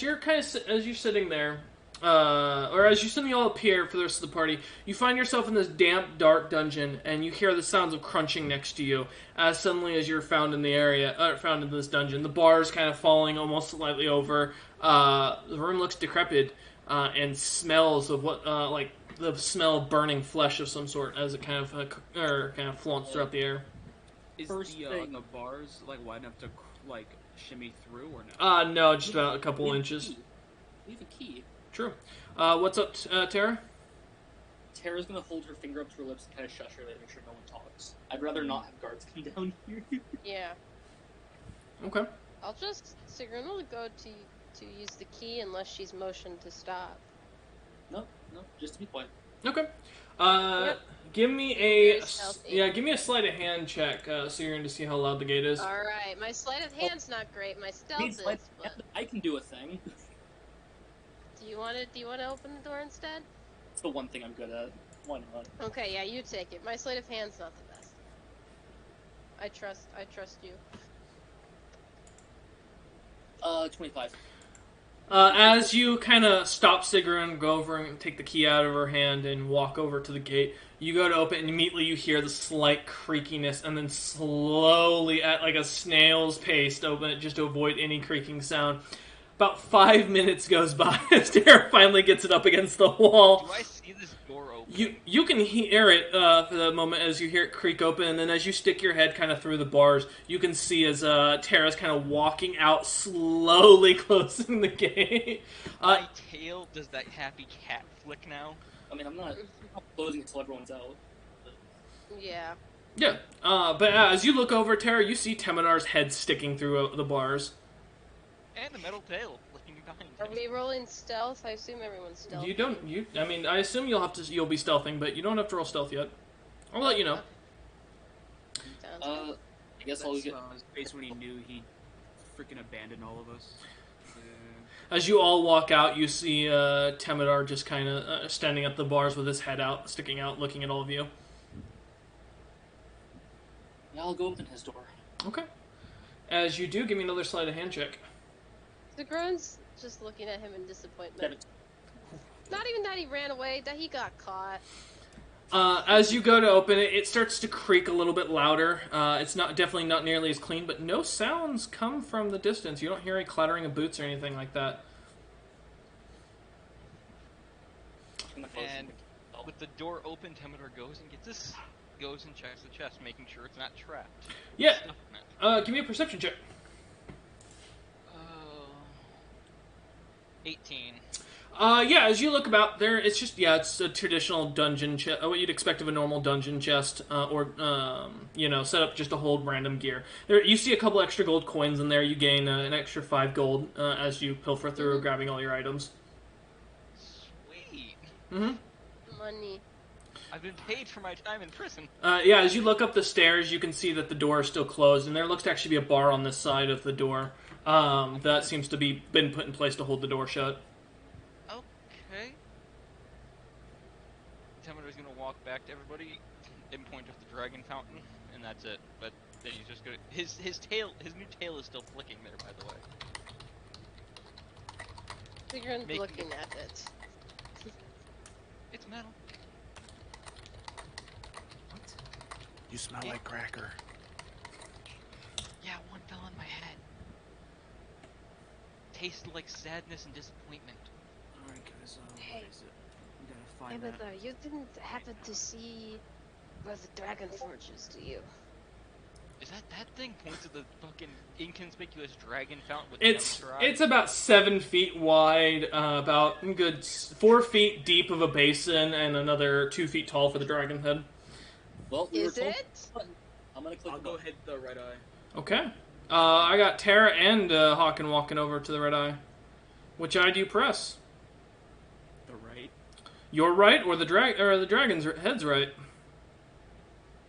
you're sitting there, or as you suddenly all appear for the rest of the party, you find yourself in this damp, dark dungeon, and you hear the sounds of crunching next to you. As suddenly as you're found in this dungeon, the bar is kind of falling almost slightly over. The room looks decrepit and smells of like the smell of burning flesh of some sort, as it kind of flaunts throughout the air. Is First the thing- the bars like wide enough to like shimmy through or no? No, just about a couple We have a inches. key. We have a key. True. What's up, Tara? Tara's gonna hold her finger up to her lips and kind of shush her to make sure no one talks. I'd rather not have guards come down here. Yeah. Okay. I'll just Sigrun will go to use the key unless she's motioned to stop. No, just to be quiet. Okay. Yep. Give me a Very stealthy. give me a sleight of hand check, so you're going to see how loud the gate is. All right, my sleight of hand's not great. My stealth Needs is, light- but I can do a thing. do you want to open the door instead? It's the one thing I'm good at. Why not? Okay, yeah, you take it. My sleight of hand's not the best. I trust you. 25. As you kind of stop Sigrun, go over and take the key out of her hand and walk over to the gate, you go to open it and immediately you hear the slight creakiness and then slowly, at like a snail's pace, open it just to avoid any creaking sound. About 5 minutes goes by as Tara finally gets it up against the wall. Do I see this door open? You can hear it for the moment as you hear it creak open, and then as you stick your head kind of through the bars, you can see as Tara's kind of walking out, slowly closing the gate. My tail does that happy cat flick now? I mean, I'm not closing until everyone's out. Yeah. Yeah, but as you look over, Tara, you see Teminar's head sticking through the bars. And the metal tail flicking behind Are him. we rolling stealth? I assume everyone's stealth. I mean, I assume you'll be stealthing, but you don't have to roll stealth yet. I'll let you know. Sounds good. I guess I'll That's get. based when he knew he freaking abandoned all of us. As you all walk out, you see Temidar just kind of standing at the bars with his head out, sticking out, looking at all of you. Yeah, I'll go open his door. Okay. As you do, give me another sleight of hand check. Sigrun's just looking at him in disappointment. 17. Not even that he ran away, that he got caught. As you go to open it, it starts to creak a little bit louder. It's definitely not nearly as clean, but no sounds come from the distance. You don't hear any clattering of boots or anything like that. I'm gonna close And it. Oh. with the door open, Temidor goes and goes and checks the chest, making sure it's not trapped. Yeah. Stuff in it. Give me a perception check. 18. Yeah, as you look about there, it's it's a traditional dungeon chest, what you'd expect of a normal dungeon chest, or set up just to hold random gear. There, you see a couple extra gold coins in there. You gain an extra 5 gold as you pilfer through, grabbing all your items. Sweet. Money. I've been paid for my time in prison. Yeah, as you look up the stairs, you can see that the door is still closed, and there looks to actually be a bar on this side of the door that seems to be been put in place to hold the door shut. Okay. Temidor's gonna walk back to everybody and point at the dragon fountain, and that's it. But then he's just gonna his new tail is still flicking there, by the way. Sigrun's Making looking at it. It's metal. You smell like cracker. Yeah, one fell on my head. Tasted like sadness and disappointment. Alright, guys, Hey. what is it? We gotta find that. You didn't happen to see where the dragon forge is, do you? Is that thing points to the fucking inconspicuous dragon fountain with It's the Nemesis it's about 7 feet wide, about a good 4 feet deep of a basin, and another 2 feet tall for the dragon head. Well, we were Is told- it? I'm gonna click I'll the go button. hit the red eye. Okay. I got Tara and Hawken walking over to the red eye. Which eye do you press? The right. Your right or the dragon's head's right?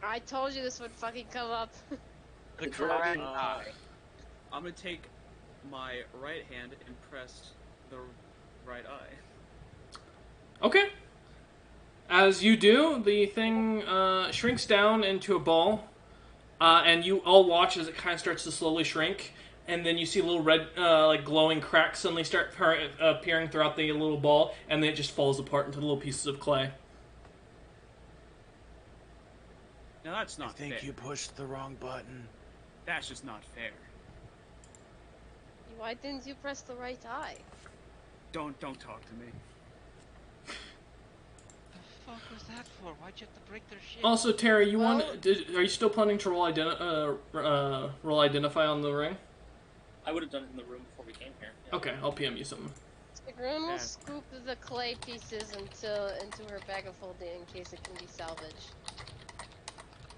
I told you this would fucking come up. The The correct dragon eye. I'm gonna take my right hand and press the right eye. Okay. As you do, the thing shrinks down into a ball, and you all watch as it kind of starts to slowly shrink, and then you see little red, glowing cracks suddenly start appearing throughout the little ball, and then it just falls apart into little pieces of clay. Now that's I not think fair. you pushed the wrong button. That's just not fair. Why didn't you press the right eye? Don't talk to me. The fuck was that for? Why'd you have to break their shit? Also, Terry, you Well- are you still planning to roll identify on the ring? I would have done it in the room before we came here. Yeah. Okay, I'll PM you something. Sigrun will Yeah. scoop the clay pieces into her bag of holding in case it can be salvaged.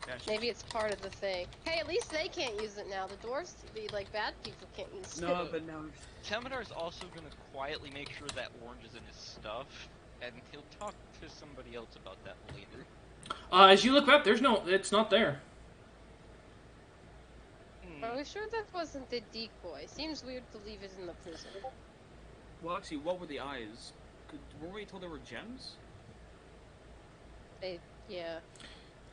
Gotcha. Maybe it's part of the thing. Hey, at least they can't use it now. The dwarves, the bad people can't use it. No, but now Temedar's also gonna quietly make sure that orange is in his stuff, and he'll talk to somebody else about that later. As you look up, it's not there. Are we sure that wasn't the decoy? Seems weird to leave it in the prison. well, actually, what were the eyes? Were we told they were gems? Yeah.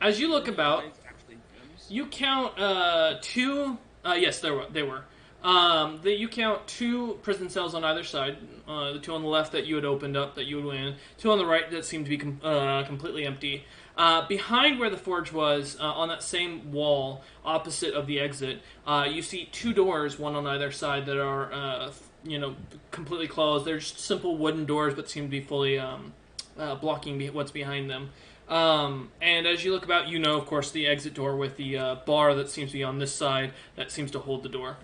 As you look Were the about, eyes actually gems? you count two. Yes, they were. You count two prison cells on either side. The two on the left that you had opened up, that you would win. Two on the right that seemed to be completely empty. Behind where the forge was, on that same wall, opposite of the exit, you see two doors, one on either side, that are, completely closed. They're just simple wooden doors, but seem to be fully blocking what's behind them. And as you look about, of course, the exit door with the bar that seems to be on this side that seems to hold the door.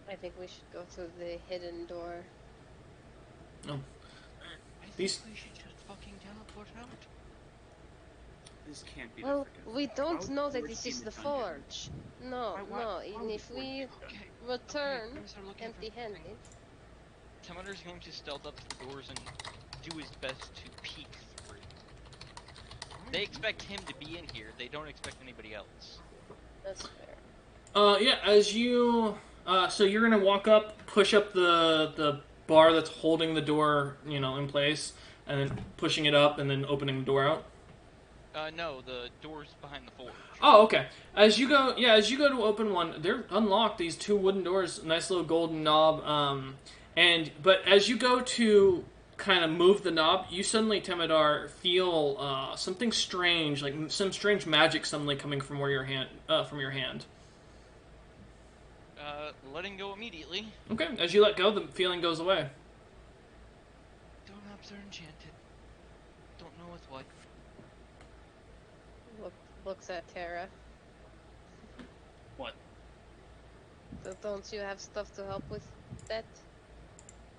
I think we should go through the hidden door. I think These- we should just fucking teleport out. This can't be. Well, the frickin' we don't How know that would this it is be the in dungeon? forge. No, Why- and if we Okay. return Okay, guys are looking for empty-handed, Temedar's going to stealth up to the doors and do his best to peek through. They expect him to be in here. They don't expect anybody else. that's fair. As you, so you're gonna walk up, push up the bar that's holding the door, in place, and then pushing it up, and then opening the door out. No, the doors behind the forge. Oh, okay. As you go to open one, they're unlocked. These two wooden doors, nice little golden knob. But as you go to kind of move the knob, you suddenly, Temedar, feel something strange, like some strange magic suddenly coming from your hand. Letting go immediately. Okay. As you let go, the feeling goes away. Doorknobs are enchanted. Don't know with what. Looks at Tara. What? Don't you have stuff to help with that?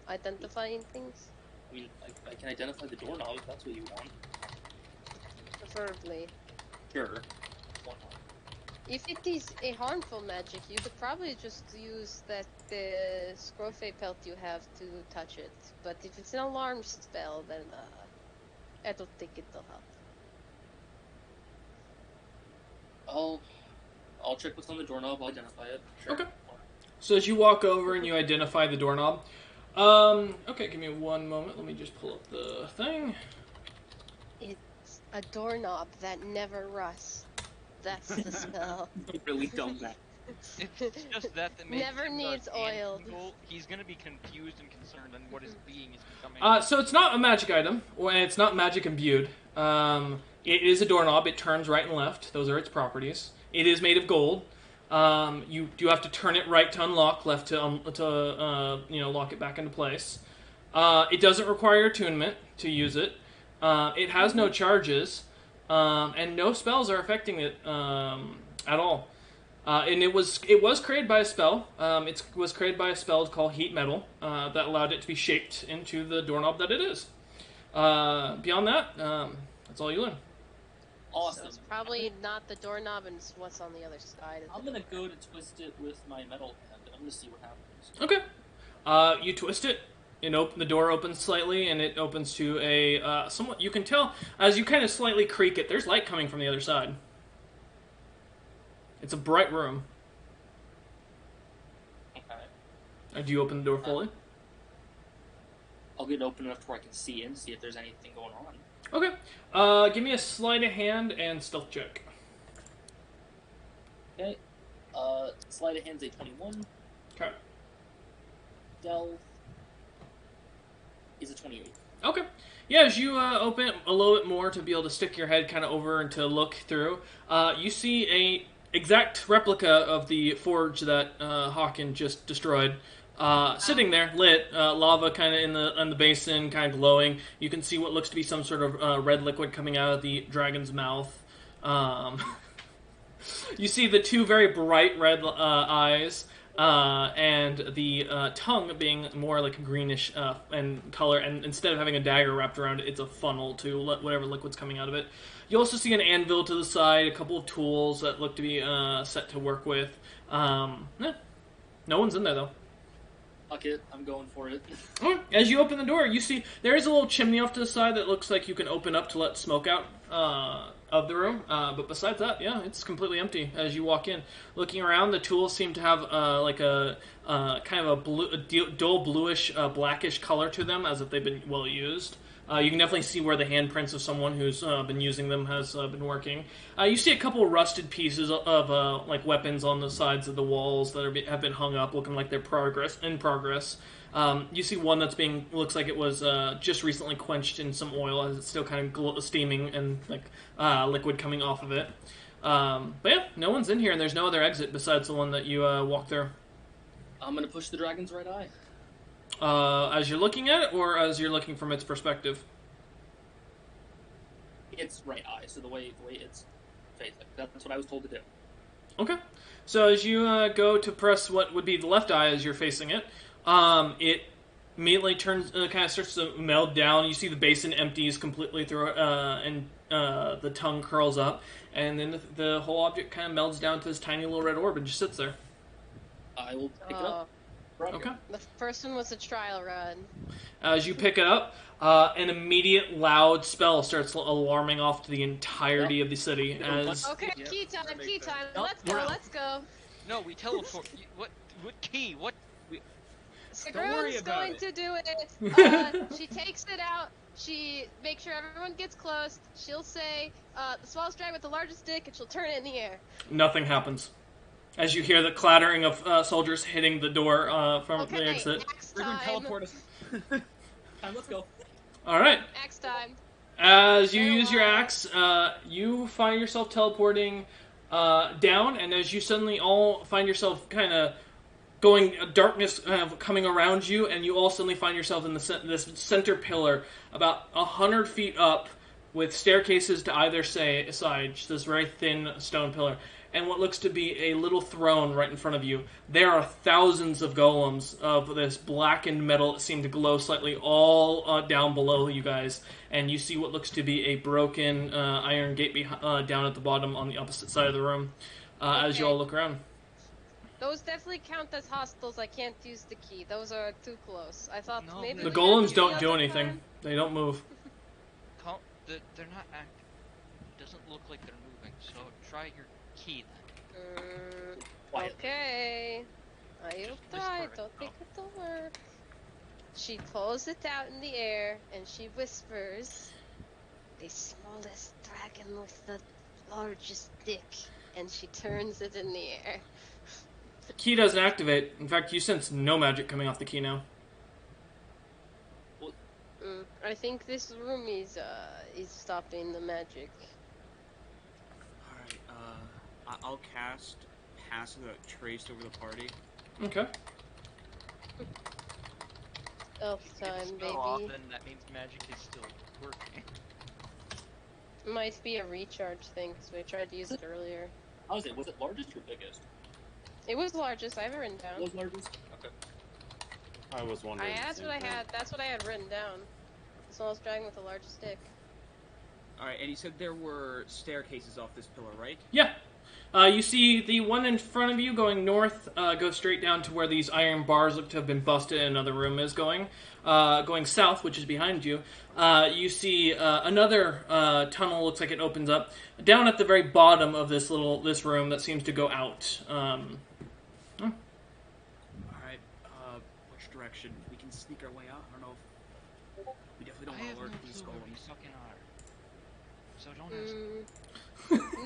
Identifying things? I mean, I can identify the doorknob if that's what you want. Preferably. Sure. Why not? If it is a harmful magic, you could probably just use that Scrofey pelt you have to touch it. But if it's an alarm spell, then I don't think it'll help. I'll check what's on the doorknob. I'll identify it. Sure. Okay. So as you walk over and you identify the doorknob, okay, give me one moment. Let me just pull up the thing. It's a doorknob that never rusts. That's the spell. I really don't that. It's just that makes Never him needs dark and oiled. evil. He's gonna be confused and concerned on what his being is becoming. So it's not a magic item, and it's not magic imbued. It is a doorknob. It turns right and left. Those are its properties. It is made of gold. You do have to turn it right to unlock, left to lock it back into place. It doesn't require attunement to use it. It has no charges, and no spells are affecting it at all. And it was created by a spell. It was created by a spell called Heat Metal that allowed it to be shaped into the doorknob that it is. Beyond that, that's all you learn. So Awesome. it's probably not the doorknob and it's what's on the other side of I'm the gonna door. go to twist it with my metal hand. I'm gonna see what happens. Okay. You twist it. The door opens slightly, and it opens to a somewhat. You can tell as you kind of slightly creak it. There's light coming from the other side. It's a bright room. Okay. Do you open the door fully? I'll get it open enough to where I can see in, see if there's anything going on. Okay. Give me a sleight of hand and stealth check. Okay. Sleight of hand's a 21. Okay. Stealth is a 28. Okay. Yeah, as you open it a little bit more to be able to stick your head kind of over and to look through, you see a exact replica of the forge that Hawken just destroyed. sitting there, lit, lava kind of in the basin, kind of glowing. You can see what looks to be some sort of red liquid coming out of the dragon's mouth. You see the two very bright red eyes, and the tongue being more like greenish in color, and instead of having a dagger wrapped around it, it's a funnel to let whatever liquid's coming out of it. You also see an anvil to the side, a couple of tools that look to be set to work with. No one's in there, though. Fuck it, I'm going for it. As you open the door, you see there is a little chimney off to the side that looks like you can open up to let smoke out of the room. But besides that, yeah, it's completely empty as you walk in. Looking around, the tools seem to have like a kind of a dull bluish, blackish color to them, as if they've been well used. You can definitely see where the handprints of someone who's been using them has been working. You see a couple of rusted pieces of like weapons on the sides of the walls that have been hung up, looking like they're in progress. You see one that's looks like it was just recently quenched in some oil, as it's still kind of steaming and like liquid coming off of it. But yeah, no one's in here, and there's no other exit besides the one that you walk through. I'm gonna push the dragon's right eye. As you're looking at it, or as you're looking from its perspective? It's right eye, so the way it's facing. That's what I was told to do. Okay. So as you go to press what would be the left eye as you're facing it, it immediately turns, kind of starts to meld down. You see the basin empties completely through, and the tongue curls up, and then the whole object kind of melds down to this tiny little red orb and just sits there. I will pick it up. Okay. The first one was a trial run. As you pick it up, an immediate loud spell starts alarming off to the entirety of the city. As Okay, Yep, key time, that makes key sense. time. Nope, Let's go, we're out. let's go. No, we teleport. What key? What? Don't worry Sigrun's about going it. to do it. She takes it out. She makes sure everyone gets close. She'll say, the smallest dragon with the largest dick, and she'll turn it in the air. nothing happens. As you hear the clattering of soldiers hitting the door from the Okay, exit. axe We're gonna time. teleport us. Let's go. All right. Axe time. As you Very use your well. axe, you find yourself teleporting down, and as you suddenly all find yourself kind of going, darkness coming around you, and you all suddenly find yourself in this center pillar, about 100 feet up, with staircases to either side, just this very thin stone pillar, and what looks to be a little throne right in front of you. There are thousands of golems of this blackened metal that seem to glow slightly all down below you guys, and you see what looks to be a broken iron gate down at the bottom on the opposite side of the room. As you Okay. all look around. Those definitely count as hostiles. I can't use the key. Those are too close. I thought No, maybe The we golems had the don't key do other anything. time. They don't move. They're not active. Doesn't look like they're moving. So try your key then. Quiet. Okay. I will try. Whisper it. Don't think it'll work. She pulls it out in the air and she whispers, "The smallest dragon with the largest dick," and she turns it in the air. The key doesn't activate. In fact, you sense no magic coming off the key now. I think this room is stopping the magic. Alright, I'll cast Pass the Trace over the party. Okay. Elf If the time, spell off, baby. then that means magic is still working. Might be a recharge thing because we tried to use it earlier. How is it? Was it largest or biggest? It was the largest. I have it written down. Was largest? Okay. I was wondering. the That's same what I thing. had. That's what I had written down. The smallest dragon with the largest dick. Alright, and you said there were staircases off this pillar, right? Yeah. You see the one in front of you going north, goes straight down to where these iron bars look to have been busted and another room is going. Going south, which is behind you, you see another tunnel, looks like it opens up, down at the very bottom of this room that seems to go out. Alright, which direction? We can sneak our way out? I don't know if... We definitely don't I have want no to alert these clue where we golems. fucking are. So don't ask.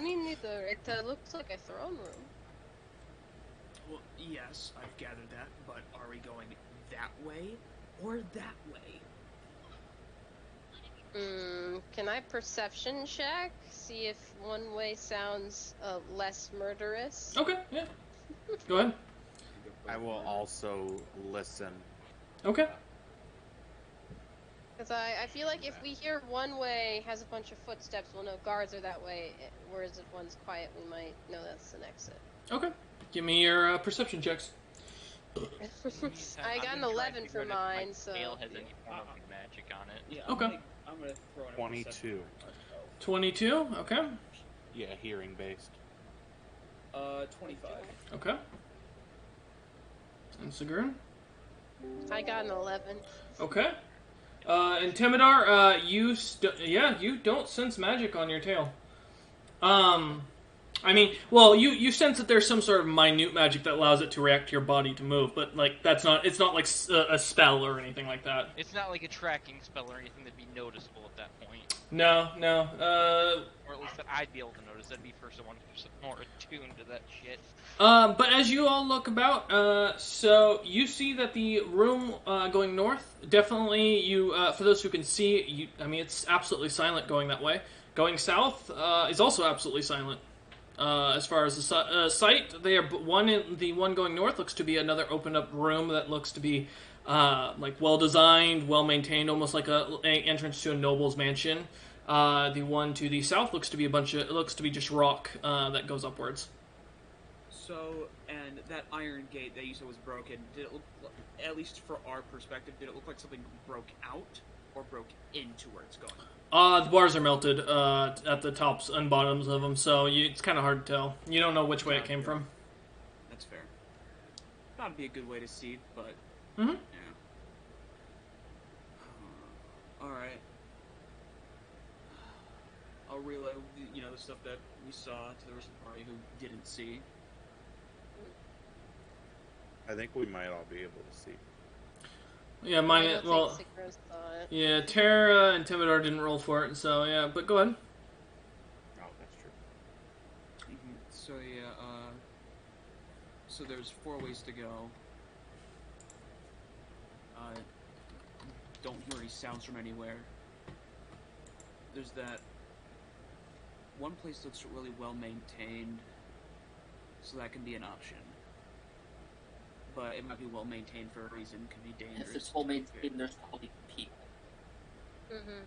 Me neither. It looks like a throne room. Well, yes, I've gathered that, but are we going that way or that way? Can I perception check? See if one way sounds less murderous. Okay, yeah. Go ahead. I will also listen. Okay. Because I feel like if we hear one way has a bunch of footsteps, we'll know guards are that way, whereas if one's quiet, we might know that's an exit. Okay. Give me your perception checks. I got an 11 for mine, so... Tail has any form of magic on it. Yeah, Okay. I'm gonna throw in a 22. perception. 22. Okay. Yeah, hearing based. 25. Okay. And Sigrun? I got an 11. Okay. Intimidar, you don't sense magic on your tail. I mean, well, you sense that there's some sort of minute magic that allows it to react to your body to move, but like it's not like a spell or anything like that. It's not like a tracking spell or anything that'd be noticeable at that point. No. Or at least that I'd be able to notice. That'd be for someone who's more attuned to that shit. But as you all look about, so you see that the room going north, definitely for those who can see, it's absolutely silent going that way. Going south is also absolutely silent. As far as the site, the one going north looks to be another open up room that looks to be like well designed, well maintained, almost like a entrance to a noble's mansion. The one to the south looks to be just rock that goes upwards. So, and that iron gate that you said was broken, did it look, at least for our perspective, did it look like something broke out or broke into where it's going? The bars are melted at the tops and bottoms of them, so it's kind of hard to tell. You don't know which way it came from. That's fair. That'd be a good way to see, but Mm-hmm. yeah. All right. I'll relay, the stuff that we saw to the rest of the party who didn't see. I think we might all be able to see. Yeah, I don't think Sigrun saw it. yeah, Terra and Timidar didn't roll for it, so yeah, but go ahead. Oh, that's true. So yeah, so there's 4 ways to go. Don't hear any sounds from anywhere. There's that one place that's really well maintained, so that can be an option. But it might be well maintained for a reason, could be dangerous. If it's well maintained, there's probably people. Mm-hmm.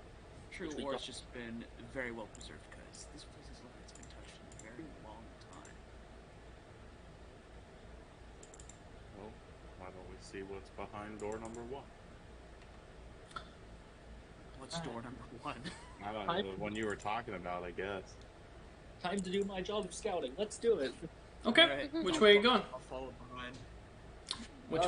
True, Which we or it's don't. just been very well preserved, because this place is like it's been touched in a very long time. Well, why don't we see what's behind door number 1? What's door number 1? I don't know, the one you were talking about, I guess. Time to do my job of scouting. Let's do it. Okay, Alright, which I'll way are you fo- going? I'll follow behind. Which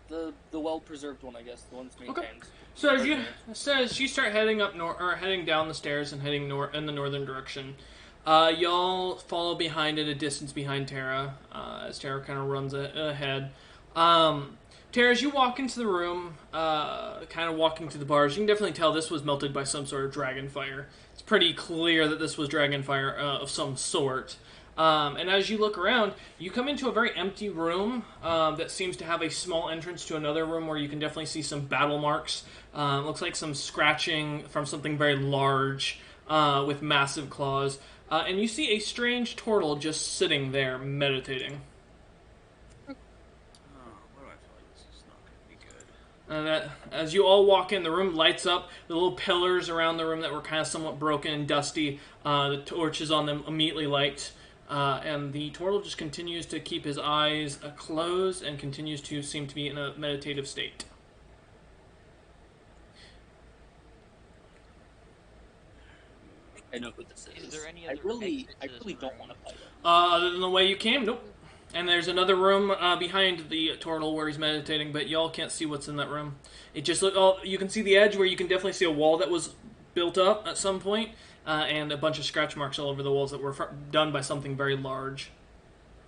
The well preserved one, I guess. The one that's maintained. So as you start heading up north, or heading down the stairs and heading north in the northern direction, y'all follow behind at a distance behind Terra, as Terra kind of runs ahead. Terra, as you walk into the room, kind of walking through the bars, you can definitely tell this was melted by some sort of dragon fire. It's pretty clear that this was dragon fire of some sort. And as you look around, you come into a very empty room that seems to have a small entrance to another room where you can definitely see some battle marks. Looks like some scratching from something very large with massive claws. And you see a strange turtle just sitting there meditating. Oh, why do I feel like this is not going to be good? As you all walk in, the room lights up. The little pillars around the room that were kind of somewhat broken and dusty, the torches on them immediately light. And the turtle just continues to keep his eyes closed and continues to seem to be in a meditative state. I know who this is. Is there any I other really exit to this don't room? want to fight him. Other than the way you came, nope. And there's another room behind the turtle where he's meditating, but y'all can't see what's in that room. It just you can see the edge where you can definitely see a wall that was built up at some point, and a bunch of scratch marks all over the walls that were done by something very large.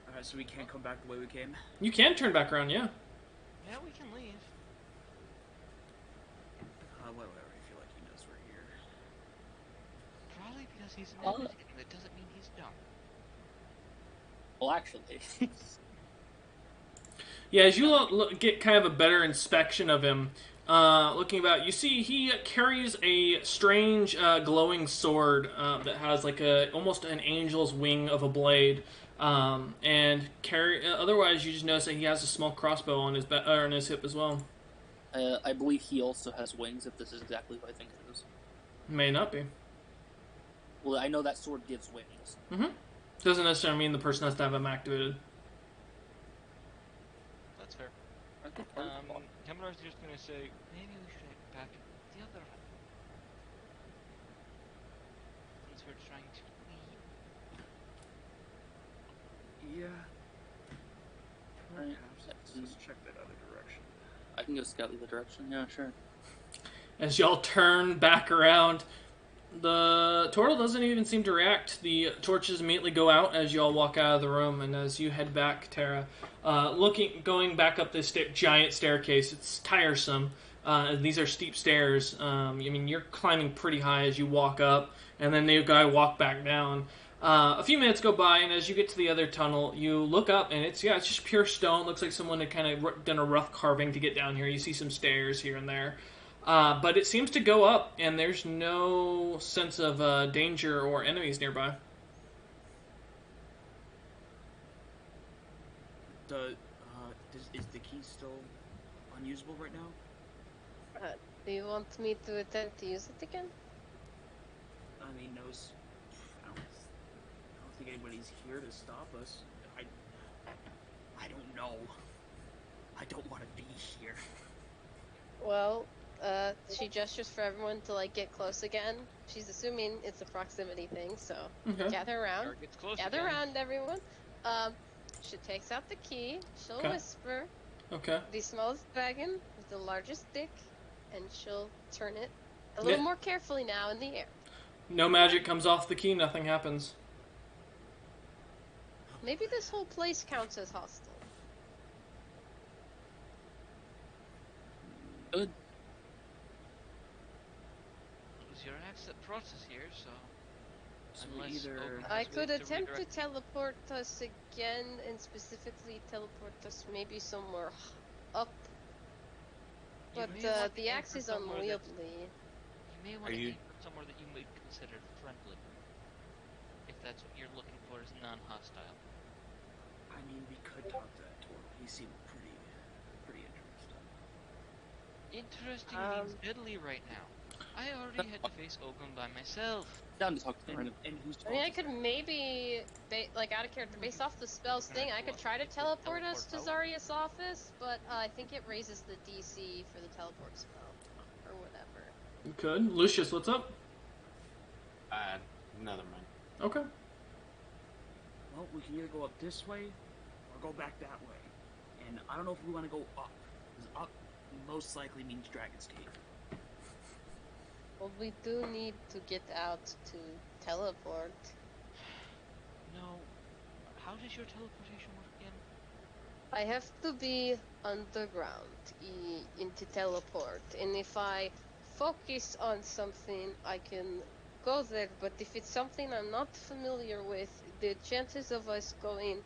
Alright, so we can't come back the way we came? You can turn back around, yeah. Yeah, we can leave. Why do I feel like he knows we're here? Probably because he's an Uh, everything. That doesn't mean he's dumb. Well, actually, Yeah, as you get kind of a better inspection of him, looking about, you see he carries a strange glowing sword that has like almost an angel's wing of a blade And otherwise, you just notice that he has a small crossbow on on his hip as well. I believe he also has wings, if this is exactly what I think it is. May not be. Well, I know that sword gives wings. Mm-hmm. Doesn't necessarily mean the person has to have them activated. That's fair. Kamadar's just gonna say, maybe we should head back the other way. Since we're trying to leave. Yeah. Right. Perhaps let's check that other direction. I can go scout the other direction. Yeah, sure. As y'all turn back around, the turtle doesn't even seem to react. The torches immediately go out as y'all walk out of the room, and as you head back, Tara, going back up this giant staircase, it's tiresome. These are steep stairs. I mean, you're climbing pretty high as you walk up, and then the guy walk back down. A few minutes go by, and as you get to the other tunnel, you look up, and it's just pure stone. It looks like someone had kind of done a rough carving to get down here. You see some stairs here and there. But it seems to go up, and there's no sense of danger or enemies nearby. Is the key still unusable right now? Do you want me to attempt to use it again? I mean, I don't think anybody's here to stop us. I don't know. I don't want to be here. Well, she gestures for everyone to get close again. She's assuming it's a proximity thing, so Okay. gather around. Target's close Gather again. around, everyone. She takes out the key. She'll Okay. whisper, Okay. "The smallest dragon with the largest dick," and she'll turn it a little more carefully now in the air. No magic comes off the key. Nothing happens. Maybe this whole place counts as hostile. Good. It was your axe that brought us here, so... So Unless either Ogun has I ways could to attempt to redirect- teleport us again, and specifically teleport us maybe somewhere up. You But may want to the aim axe for is somewhere unwieldy. You may want to aim for somewhere that you might consider friendly. If that's what you're looking for, is non-hostile. I mean, we could talk to that turtle. He seemed pretty interesting. Interesting means deadly right now. I already had to face Ogun by myself. Down to talk to them. And who's I mean, I talking? could maybe, out of character, based off the spell's thing, I could try to teleport us to Zarya's office, but I think it raises the DC for the teleport spell, or whatever. You could. Lucius, what's up? Never mind. Okay. Well, we can either go up this way or go back that way. And I don't know if we want to go up, because up most likely means Dragon's Cave. Well, we do need to get out to teleport. No. How does your teleportation work again? I have to be underground into teleport, and if I focus on something, I can go there, but if it's something I'm not familiar with, the chances of us going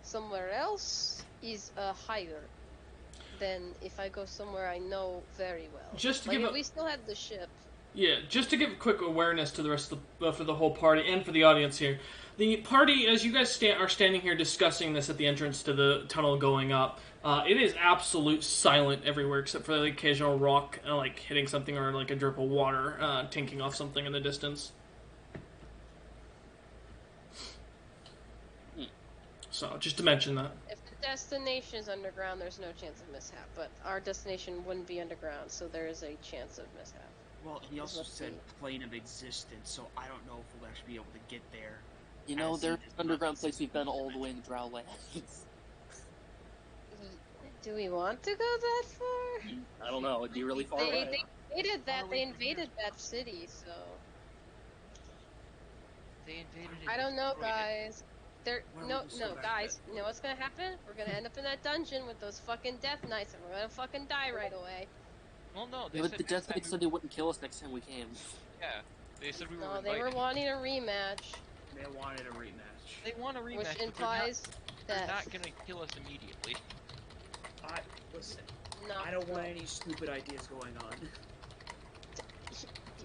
somewhere else is higher than if I go somewhere I know very well. Just to like, give if a- we still had the ship. Yeah, just to give quick awareness to the rest of for the whole party and for the audience here. The party, as you guys are standing here discussing this at the entrance to the tunnel going up, it is absolute silent everywhere except for the occasional rock hitting something or a drip of water tinking off something in the distance. So, just to mention that. If the destination is underground, there's no chance of mishap, but our destination wouldn't be underground, so there is a chance of mishap. Well, he also Let's said see. plane of existence, so I don't know if we'll actually be able to get there. You know, As there's he an does underground not place we've been seem all to the way in Drowlands. Do we want to go that far? I don't know, it'd be really far They away. invaded that. Far They away from here. invaded that city, so They invaded it. I don't know, destroyed it. guys. There, Why no, would we survive guys. that? You know what's gonna happen? We're gonna end up in that dungeon with those fucking death knights, and we're gonna fucking die right away. Well, no, they Yeah, but said the next Death time Knight said they wouldn't kill us next time we came. Yeah, they said we were No, they were invited. wanting a rematch, They wanted a rematch. They want a rematch, which but they're implies not death. gonna kill us immediately. Listen, No, I don't want no. any stupid ideas going on.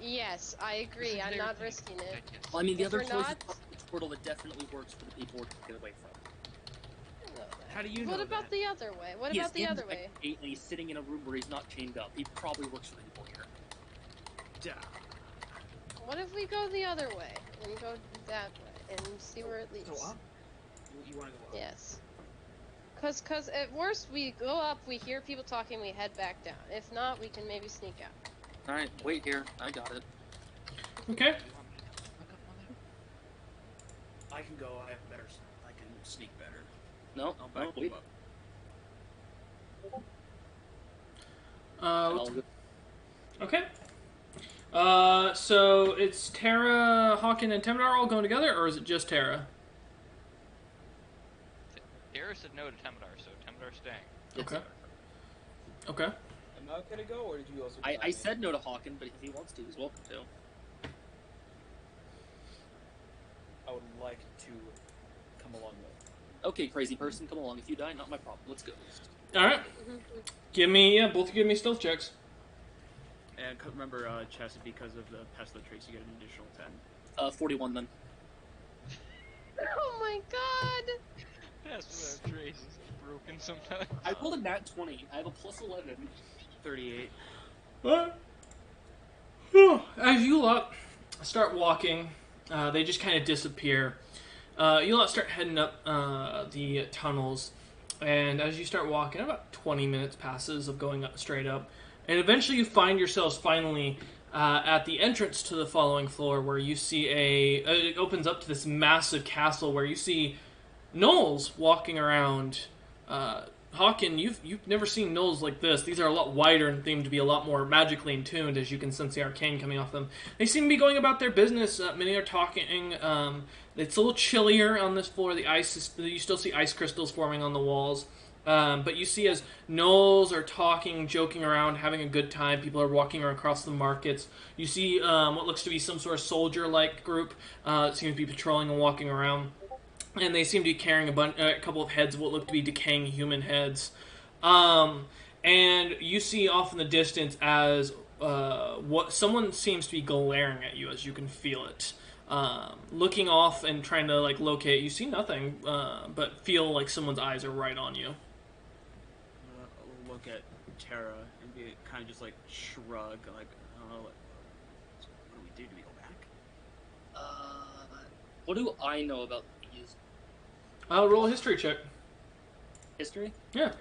Yes, I agree. I'm not risking it. Well, I mean, the If other we're choice is not- probably the portal that definitely works for the people we're trying to get away from. How do you know What about that? the other way? What He about is the in other the way? gate and he's sitting in a room where he's not chained up. He probably works for the people here. What if we go the other way and go that way and see where it leads? Go up? You want to go up? Yes. Cause at worst we go up, we hear people talking, we head back down. If not, we can maybe sneak out. Alright, wait here. I got it. Okay. You want me to back up on there? I can go. I have better. I can sneak better. No, I'll no, back you wait. up. And I'll go- Okay. So it's Terra, Hawken, and Temdar all going together, or is it just Terra? Dara said no to Temdar, so Temdar's staying. it's- Okay. Okay. Am I okay to go, or did you also? I said no to Hawken, but if he wants to, he's welcome to. I would like to come along with. Okay, crazy person, come along. If you die, not my problem. Let's go. All right. Give me, both give me stealth checks. And remember, Chess, because of the pestle trace, you get an additional 10. 41 then. Oh my god! That's what Trace is broken sometimes. I rolled a nat 20. I have a plus 11. 38. As you lot start walking, they just kind of disappear. You lot start heading up the tunnels, and as you start walking, about 20 minutes passes of going up straight up, and eventually you find yourselves finally at the entrance to the following floor, where you see it opens up to this massive castle where you see gnolls walking around. Hawken, you've never seen gnolls like this. These are a lot wider and seem to be a lot more magically in tuned, as you can sense the arcane coming off them. They seem to be going about their business. Many are talking. It's a little chillier on this floor. The ice is, you still see ice crystals forming on the walls. But you see as gnolls are talking, joking around, having a good time. People are walking across the markets. You see what looks to be some sort of soldier-like group that seems to be patrolling and walking around. And they seem to be carrying a couple of heads of what look to be decaying human heads. And you see off in the distance as what someone seems to be glaring at you, as you can feel it. Looking off and trying to locate, you see nothing, but feel like someone's eyes are right on you. I'll look at Terra and be kind of just shrug, I don't know, what do we do? Do we go back? What do I know about these? I'll roll a history check. History? Yeah.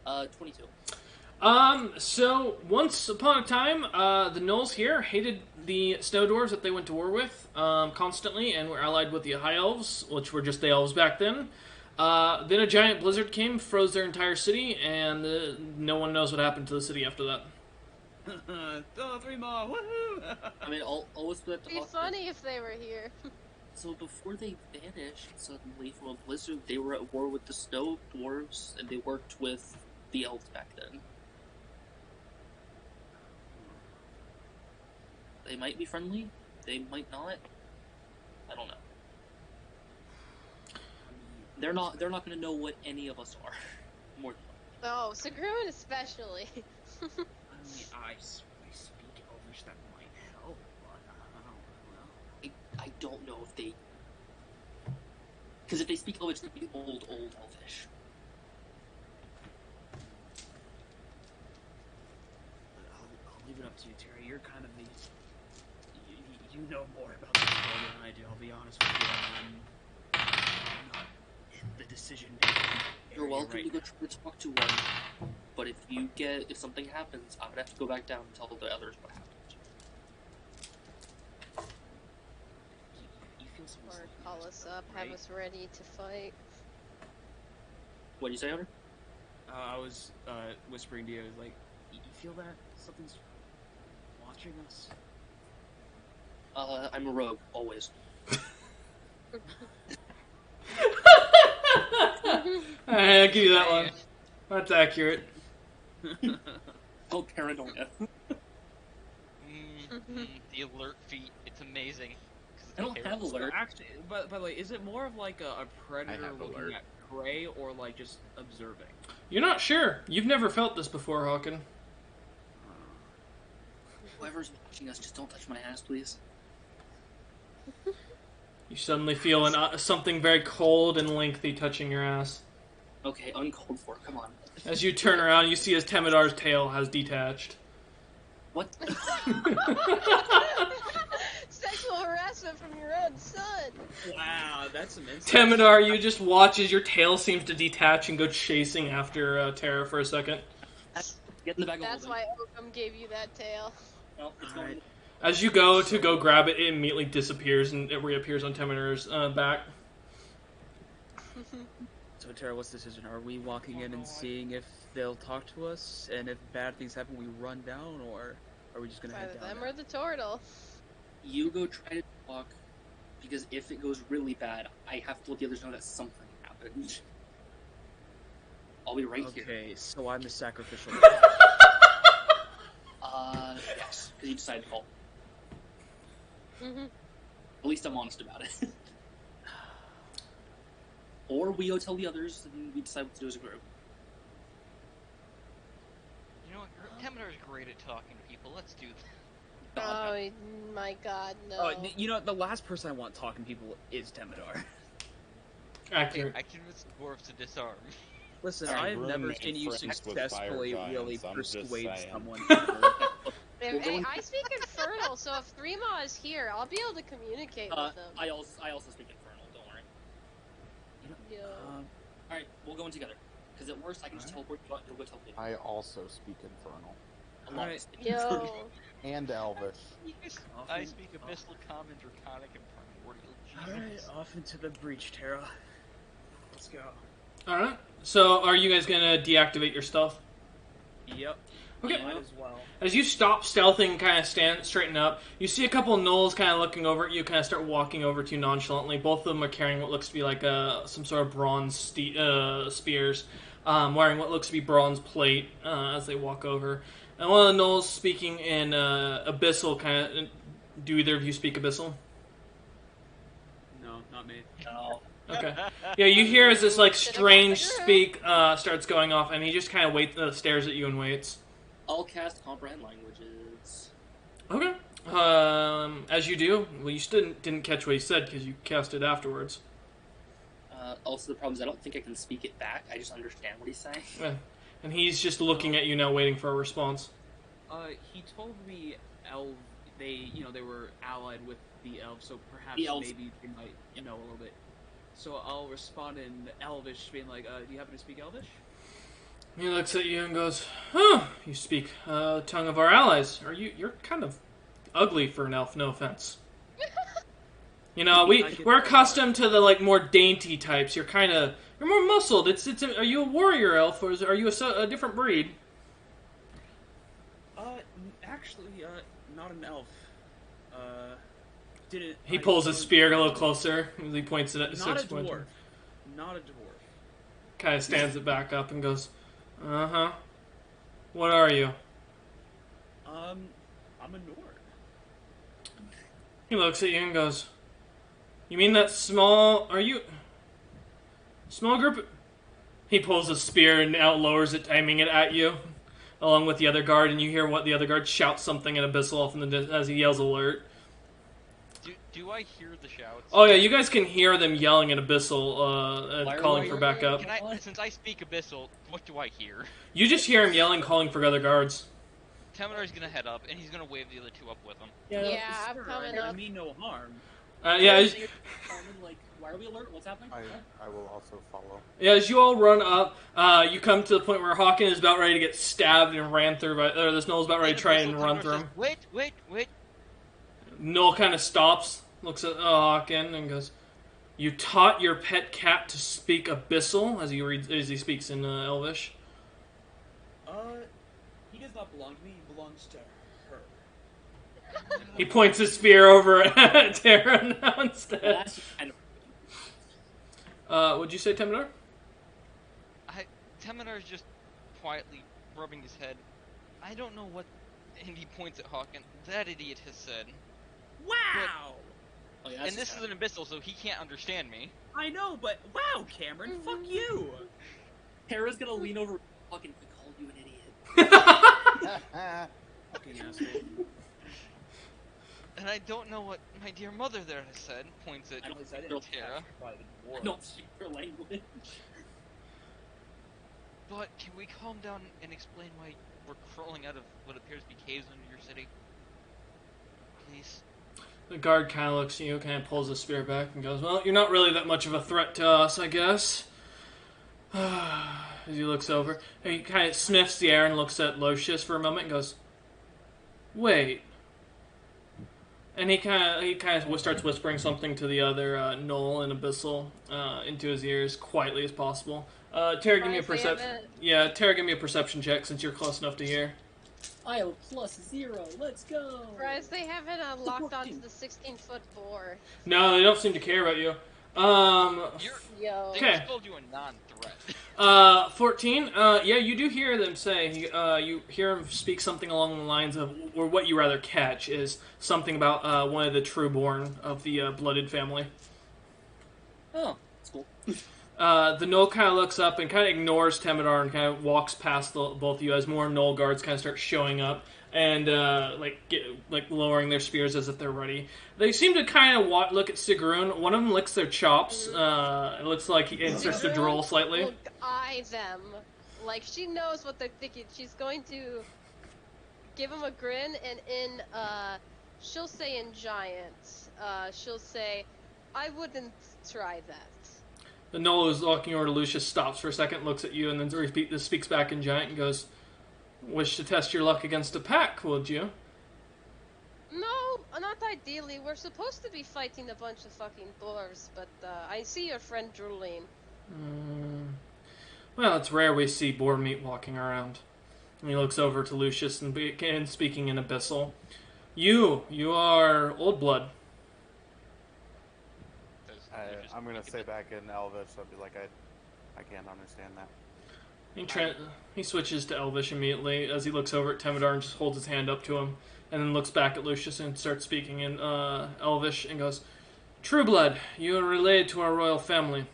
22. So once upon a time, the gnolls here hated the snow dwarves that they went to war with, constantly, and were allied with the high elves, which were just the elves back then. Then a giant blizzard came, froze their entire city, and no one knows what happened to the city after that. 3 more, woohoo! I mean, I'll always put that to It'd be Hawken. funny if they were here. So before they vanished suddenly from a blizzard, they were at war with the snow dwarves, and they worked with the elves back then. They might be friendly, they might not. I don't know. They're not going to know what any of us are. More than Oh, Sagruin especially. I mean, I speak Elvish, that might help, but I don't know. I don't know if they... Because if they speak Elvish, they'd be old Elvish. I'll leave it up to you, Terry. You're kind of the... You know more about this world than I do, I'll be honest with you. I'm not in the decision making. You're welcome to go try to talk to one, but if something happens, I'm gonna have to go back down and tell the others what happened. You feel some Or call us up, have us ready to fight. What did you say, Hunter? I was whispering to you, you feel that something's watching us? I'm a rogue, always. I'll give you that one. That's accurate. Oh, paranoia. The alert feat, it's amazing. 'Cause I don't the have hair- alert. Actually, but by the way, is it more of a predator have looking alert. at prey, or just observing? You're not sure. You've never felt this before, Hawken. Whoever's watching us, just don't touch my ass, please. You suddenly feel something very cold and lengthy touching your ass. Okay, uncalled for. Come on. As you turn around, you see as Temedar's tail has detached. What? Sexual harassment from your own son. Wow, that's some insight. Temedar, you just watch as your tail seems to detach and go chasing after Terra for a second. Get in the bag of That's holding. why Oakham gave you that tail. No, it's going. Alright. As you go to go grab it, it immediately disappears and it reappears on Temedar's back. So, Tara, what's the decision? Are we walking in and seeing if they'll talk to us, and if bad things happen, we run down, or are we just gonna It's head either down? them or the turtle. You go try to talk, because if it goes really bad, I have to let the others know that something happened. I'll be right here. Okay, so I'm the sacrificial. Yes, because you decided to call. Mm-hmm. At least I'm honest about it. Or we go tell the others, and we decide what to do as a group. You know what? Temedar's great at talking to people. Let's do that. Oh my god, no. Oh, you know, the last person I want talking to people is Temedar. Accurate. I convinced the dwarves to disarm. Listen, My I've never roommate seen you friends with successfully fire really giants, I'm just persuade saying. someone. ever. Hey, I speak Infernal, so if Threema is here, I'll be able to communicate with them. I also speak Infernal, don't worry. Yo. Alright, we'll go in together. Because at worst, I can just teleport you out and you'll go teleport. I also speak Infernal. Alright. Yo. And Elvish. I speak Abyssal, Common, Draconic, and Primordial. Alright, Jesus. off into the breach, Tara. Let's go. Alright. So, are you guys gonna deactivate your stealth? Yep. Okay. Might as well. As you stop stealthing, kind of straighten up, you see a couple of gnolls kind of looking over at you, kind of start walking over to you nonchalantly. Both of them are carrying what looks to be like some sort of bronze spears, wearing what looks to be bronze plate as they walk over. And one of the gnolls speaking in Abyssal, kind of. Do either of you speak Abyssal? No, not me. No. Okay. Yeah, you hear as this like strange speak starts going off, and he just kind of stares at you and waits. I'll cast Comprehend Languages. Okay. As you do, well, you still didn't catch what he said because you cast it afterwards. Also, the problem is I don't think I can speak it back. I just understand what he's saying. Yeah. And he's just looking at you now, waiting for a response. He told me they were allied with the elves, so perhaps The elves. maybe they might know a little bit. So I'll respond in Elvish, being like, do you happen to speak Elvish? He looks at you and goes, "Huh, you speak the tongue of our allies. You're kind of ugly for an elf, no offense. You know, we're accustomed to the like more dainty types. You're more muscled. Are you a warrior elf, or are you a different breed?" Actually, not an elf. He pulls his spear a little closer. As he points it at Not a dwarf. Not a dwarf. Kind of stands it back up and goes, "Uh-huh. What are you?" I'm a Nord. He looks at you and goes, "You mean that small... Small group..." He pulls a spear and out lowers it, aiming it at you, along with the other guard, and you hear what the other guard shouts something in Abyssal off in the as he yells alert. Do I hear the shouts? Oh yeah, you guys can hear them yelling in Abyssal, and calling for backup. Since I speak Abyssal, what do I hear? You just hear him yelling, calling for other guards. Temedar's gonna head up, and he's gonna wave the other two up with him. Yeah, I'm coming I up. mean no harm. Yeah, Like, why are we alert? What's happening? I will also follow. yeah, as you all run up, you come to the point where Hawken is about ready to get stabbed and ran through by... Or this Null's about ready to try and run through him. Wait! Null kind of stops, looks at Hawken, and goes, "You taught your pet cat to speak Abyssal," as he speaks in Elvish. He does not belong to me, he belongs to her. He points his spear over at Terra now instead. That's kind of... What'd you say, Temedar? Temedar's just quietly rubbing his head. I don't know what... And he points at Hawken. That idiot has said. Wow! Oh, yeah, And this is an Abyssal, so he can't understand me. I know, but wow, Cameron, fuck you! Tara's gonna lean over. Fucking called you an idiot. Fucking asshole. And I don't know what my dear mother there has said. Points at I don't At least I think didn't they'll- Tara. by the I dwarves. don't speak her language. But can we calm down and explain why we're crawling out of what appears to be caves under your city? Please. The guard kind of looks at you, kind of pulls his spear back, and goes, "Well, you're not really that much of a threat to us, I guess." As he looks over, he kind of sniffs the air and looks at Lucius for a moment and goes, "Wait." And he kind of starts whispering something to the other Noel and Abyssal into his ears, quietly as possible. Tara, give me a Surprised they perception. haven't- Yeah, Tara, give me a perception check since you're close enough to hear. I have a +0. Let's go. Surprised they haven't locked onto 14. the 16-foot boar. No, they don't seem to care about you. Yo. They Okay. just called you a non-threat. 14. Yeah, you do hear them say. You hear him speak something along the lines of, or what you rather catch is something about one of the trueborn of the blooded family. Oh, that's cool. The Knoll kind of looks up and kind of ignores Temidar and kind of walks past both of you as more Knoll guards kind of start showing up and lowering their spears as if they're ready. They seem to kind of look at Sigrun. One of them licks their chops. It looks like he starts to drool slightly. Will eye them. Like, she knows what they're thinking. She's going to give them a grin, and she'll say in giant, she'll say, "I wouldn't try that." The Knoll who's walking over to Lucius stops for a second, looks at you, and then speaks back in giant and goes, "Wish to test your luck against a pack, would you?" No, not ideally. We're supposed to be fighting a bunch of fucking dwarves, but I see your friend drooling. Well, it's rare we see boar meat walking around. And he looks over to Lucius and begins speaking in Abyssal. You are Old Blood. I'm gonna say back in Elvish, I'll be like, I can't understand that. He switches to Elvish immediately as he looks over at Temidar and just holds his hand up to him, and then looks back at Lucius and starts speaking in Elvish and goes, "True Blood, you are related to our royal family."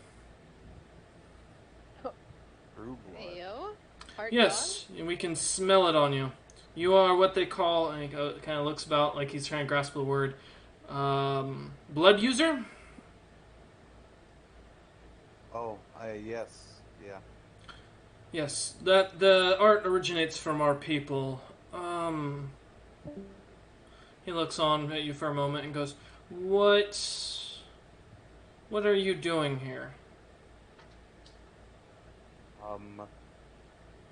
True blood. Ayo? Heart Yes, and we can smell it on you. You are what they call, and he kind of looks about like he's trying to grasp the word, blood user? Oh, yes, yeah. Yes, that the art originates from our people. He looks on at you for a moment and goes, What are you doing here?"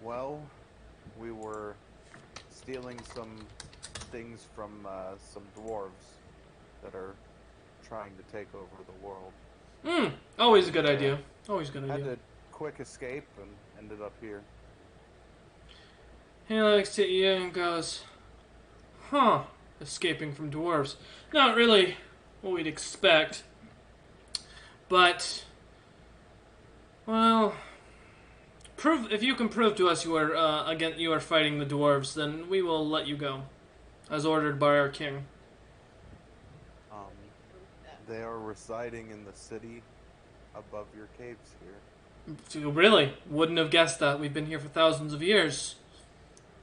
Well, we were stealing some things from some dwarves that are trying to take over the world. Always a good idea. Always a good Had idea. a quick escape and ended up here. He looks at you and goes, "Huh, escaping from dwarves. Not really what we'd expect. But, well, if you can prove to us you are fighting the dwarves, then we will let you go, as ordered by our king." They are residing in the city above your caves here. So really, wouldn't have guessed that. We've been here for thousands of years.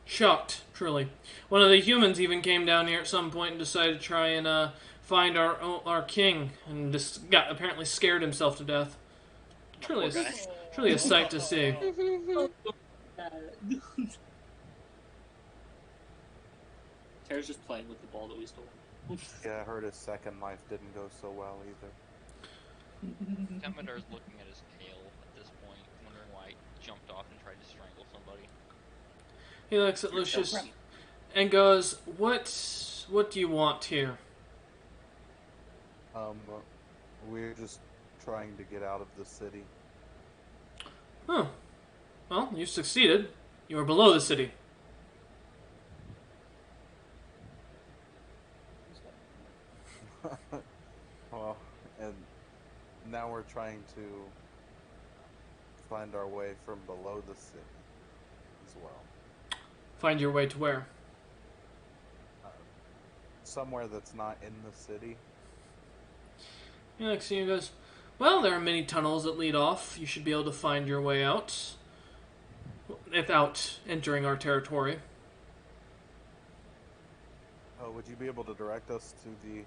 Shocked, truly. One of the humans even came down here at some point and decided to try and find our king, and just got apparently scared himself to death. Truly, Poor guy. truly a sight to see. Tara's just playing with the ball that we stole. Yeah, I heard his second life didn't go so well either. Temedar's looking at his tail at this point, wondering why he jumped off and tried to strangle somebody. He looks at Lucius and goes, What do you want here?" We're just trying to get out of the city. Huh. Well, you succeeded. You are below the city. Well, and now we're trying to find our way from below the city as well. Find your way to where? Somewhere that's not in the city. He looks at you and goes, "Well, there are many tunnels that lead off. You should be able to find your way out without entering our territory." Would you be able to direct us to the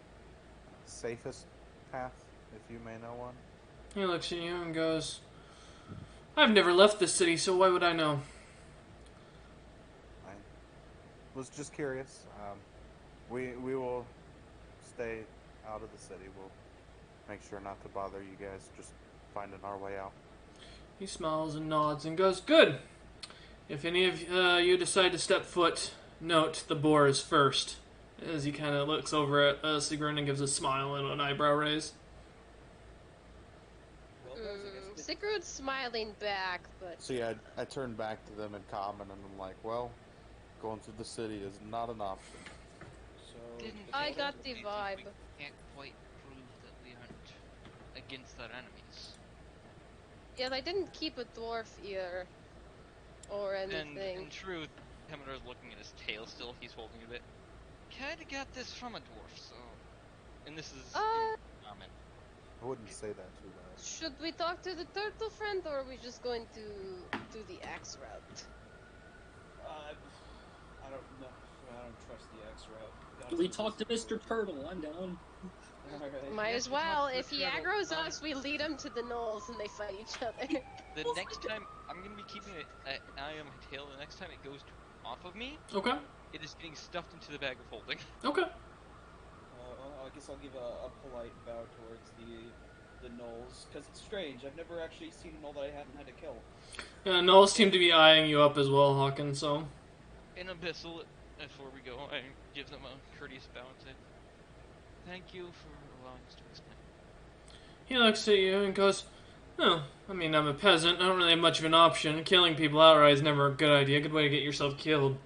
safest path, if you may know one? He looks at you and goes, I've never left this city, so why would I know? I was just curious. We will stay out of the city. We'll make sure not to bother you guys, just finding our way out. He smiles and nods and goes, good. If any of you decide to step foot, note the boar is first. As he kind of looks over at Sigrun and gives a smile and an eyebrow raise. Well, guys, I guess Sigrun's smiling back, but So yeah, I turned back to them in common, and I'm like, well, going through the city is not an option. so. Didn't I feel got that the we vibe. can't quite prove that we aren't against our enemies. yeah, I didn't keep a dwarf ear or And anything. in truth, Hemidor's looking at his tail still. He's holding it a bit. Kinda got this from a dwarf, so. And this is common. I wouldn't say that too loud. Should we talk to the turtle friend, or are we just going to do the axe route? I don't know. I don't trust the X route. Do we talk to Mr. Turtle? I'm down. Alright. Might Yeah, as we talk well. to If he the turtle. aggroes us, we lead him to the knolls and they fight each other. The next time, I'm gonna be keeping an eye on my tail. The next time it goes off of me, Okay. it is getting stuffed into the bag of holding. Okay. I guess I'll give a polite bow towards the gnolls, because it's strange. I've never actually seen a gnoll that I haven't had to kill. Knolls seem to be eyeing you up as well, Hawkins, so. In Abyssal, before we go, I give them a courteous bow and say, thank you for allowing us to explain. He looks at you and goes, oh, I mean, I'm a peasant. I don't really have much of an option. Killing people outright is never a good idea. Good way to get yourself killed.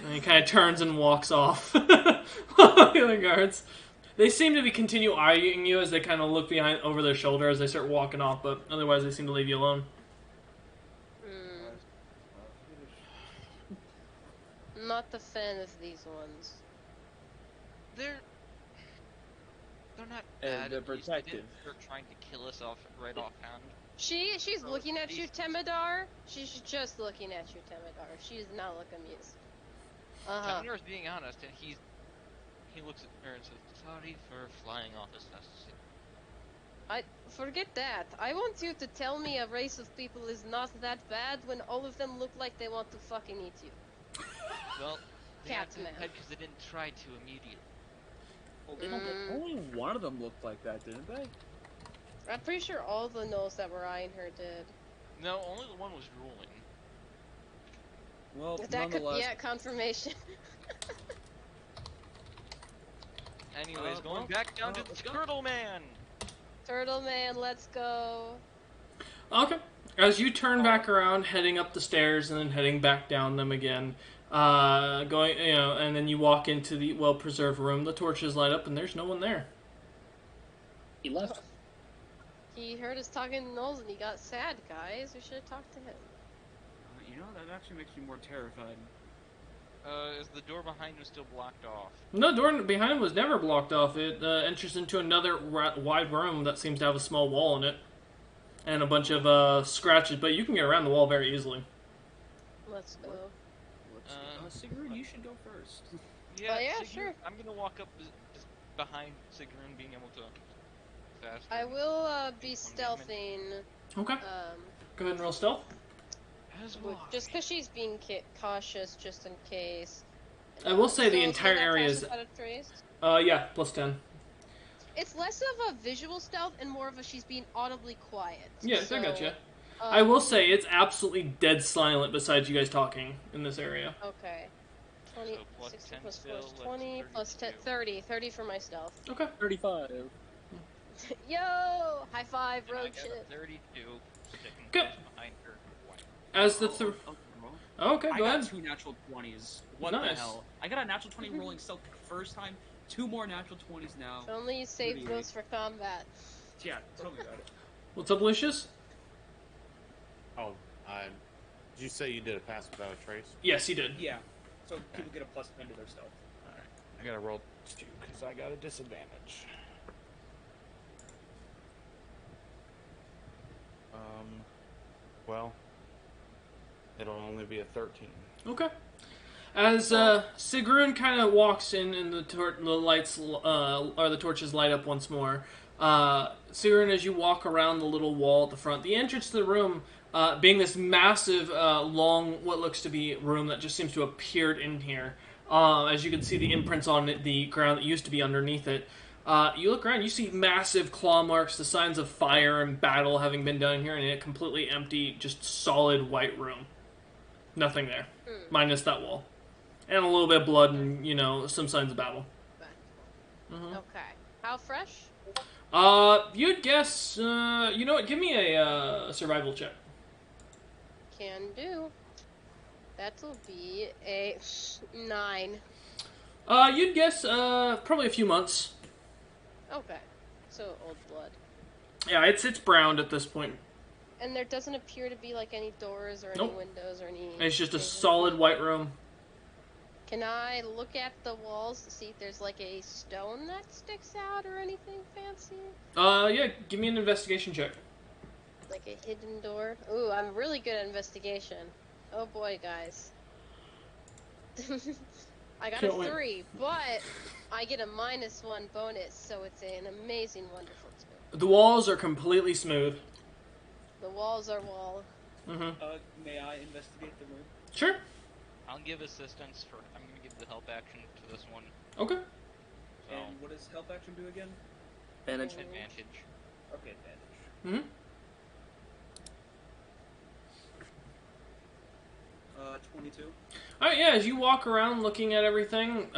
And he kind of turns and walks off. The guards. They seem to be continue eyeing you as they kind of look behind over their shoulder as they start walking off, but otherwise they seem to leave you alone. Not a fan of these ones. They're not And bad. they're at least. They protective. didn't start trying to kill us off right offhand. She's Oh, looking at you, Jesus. Temidar. She's just looking at you, Temidar. She does not look amused. Temenor's being honest, and he looks at her and says, sorry for flying off as fast as you. I forget that. I want you to tell me a race of people is not that bad when all of them look like they want to fucking eat you. Well, they Cat's acted man. because they didn't try to immediately. Well, they don't Mm. only one of them looked like that, didn't they? I'm pretty sure all the gnolls that were eyeing her did. No, only the one was ruling. Well, That could nonetheless, yeah, confirmation. Anyways, going well, back down to let's the go. Turtle Man. Turtle man, let's go. Okay. As you turn back around, heading up the stairs and then heading back down them again, and then you walk into the well-preserved room. The torches light up, and there's no one there. He left. He heard us talking to gnolls and he got sad, guys. We should have talked to him. you know, that actually makes me more terrified. Is the door behind him still blocked off? No, door behind him was never blocked off. It enters into another wide room that seems to have a small wall in it, and a bunch of scratches. But you can get around the wall very easily. Let's go. Sigurd, you should go first. Yeah, Oh, yeah, Sigrun- sure. I'm gonna walk up just behind Sigrun, being able to fast. I will be One movement. stealthing. Okay. Go ahead and roll stealth. As Just because she's being cautious, just in case. I will say the So, entire can I area pass is. without a trace? Yeah, plus 10. It's less of a visual stealth and more of a she's being audibly quiet. Yeah, so, I gotcha. I um, will say it's absolutely dead silent besides you guys talking in this area. Okay. 20, So plus 60 10 plus 4 still, is that's 20, plus 10, 32. 30. 30 for my stealth. Okay. 35. Yo! High five, And I road got shit. a 32, sticking Good. close behind her. As the okay, I go got ahead. 2 natural 20s. What Nice. the hell? I got a natural 20 rolling stealth the first time. 2 more natural 20s now. If only you saved Pretty those for combat. Yeah, tell me about it. What's up, Lucius? Oh, did you say you did a pass without a trace? Yes, he did. Yeah. So people get a plus 10 to their stealth. Alright. I gotta roll 2 because I got a disadvantage. Well, it'll only be a 13. Okay. As Sigrun kind of walks in and the lights or the torches light up once more, Sigrun, as you walk around the little wall at the front, the entrance to the room being this massive, long, what looks to be room that just seems to have appeared in here. As you can see the imprints on the ground that used to be underneath it. You look around, you see massive claw marks, the signs of fire and battle having been done here, and a completely empty, just solid white room. Nothing there, minus that wall. And a little bit of blood and, some signs of battle. Mm-hmm. Okay. How fresh? You'd guess, you know what, give me a survival check. Can do. That'll be a 9. You'd guess, probably a few months. Okay. So, old blood. Yeah, it's browned at this point. And there doesn't appear to be, like, any doors or Nope. any windows or any... It's just a solid white room. Can I look at the walls to see if there's, like, a stone that sticks out or anything fancy? Yeah, give me an investigation check. Like a hidden door? Ooh, I'm really good at investigation. Oh boy, guys. I got Can't a wait. 3, but I get a -1 bonus, so it's an amazing, wonderful 2. The walls are completely smooth. The walls are wall. Mm-hmm. May I investigate the room? Sure. I'll give assistance for. I'm gonna give the help action to this one. Okay. So And what does help action do again? Advantage. advantage. Okay, advantage. Mm-hmm. 22. Alright, yeah, as you walk around looking at everything,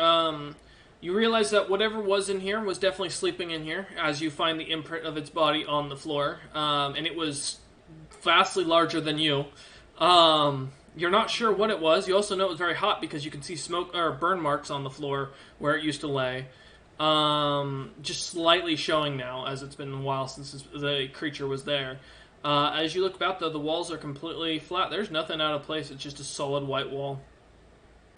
you realize that whatever was in here was definitely sleeping in here, as you find the imprint of its body on the floor. And it was vastly larger than you. You're not sure what it was. You also know it was very hot because you can see smoke or burn marks on the floor where it used to lay. Just slightly showing now, as it's been a while since the creature was there. As you look about, though, the walls are completely flat. There's nothing out of place. It's just a solid white wall.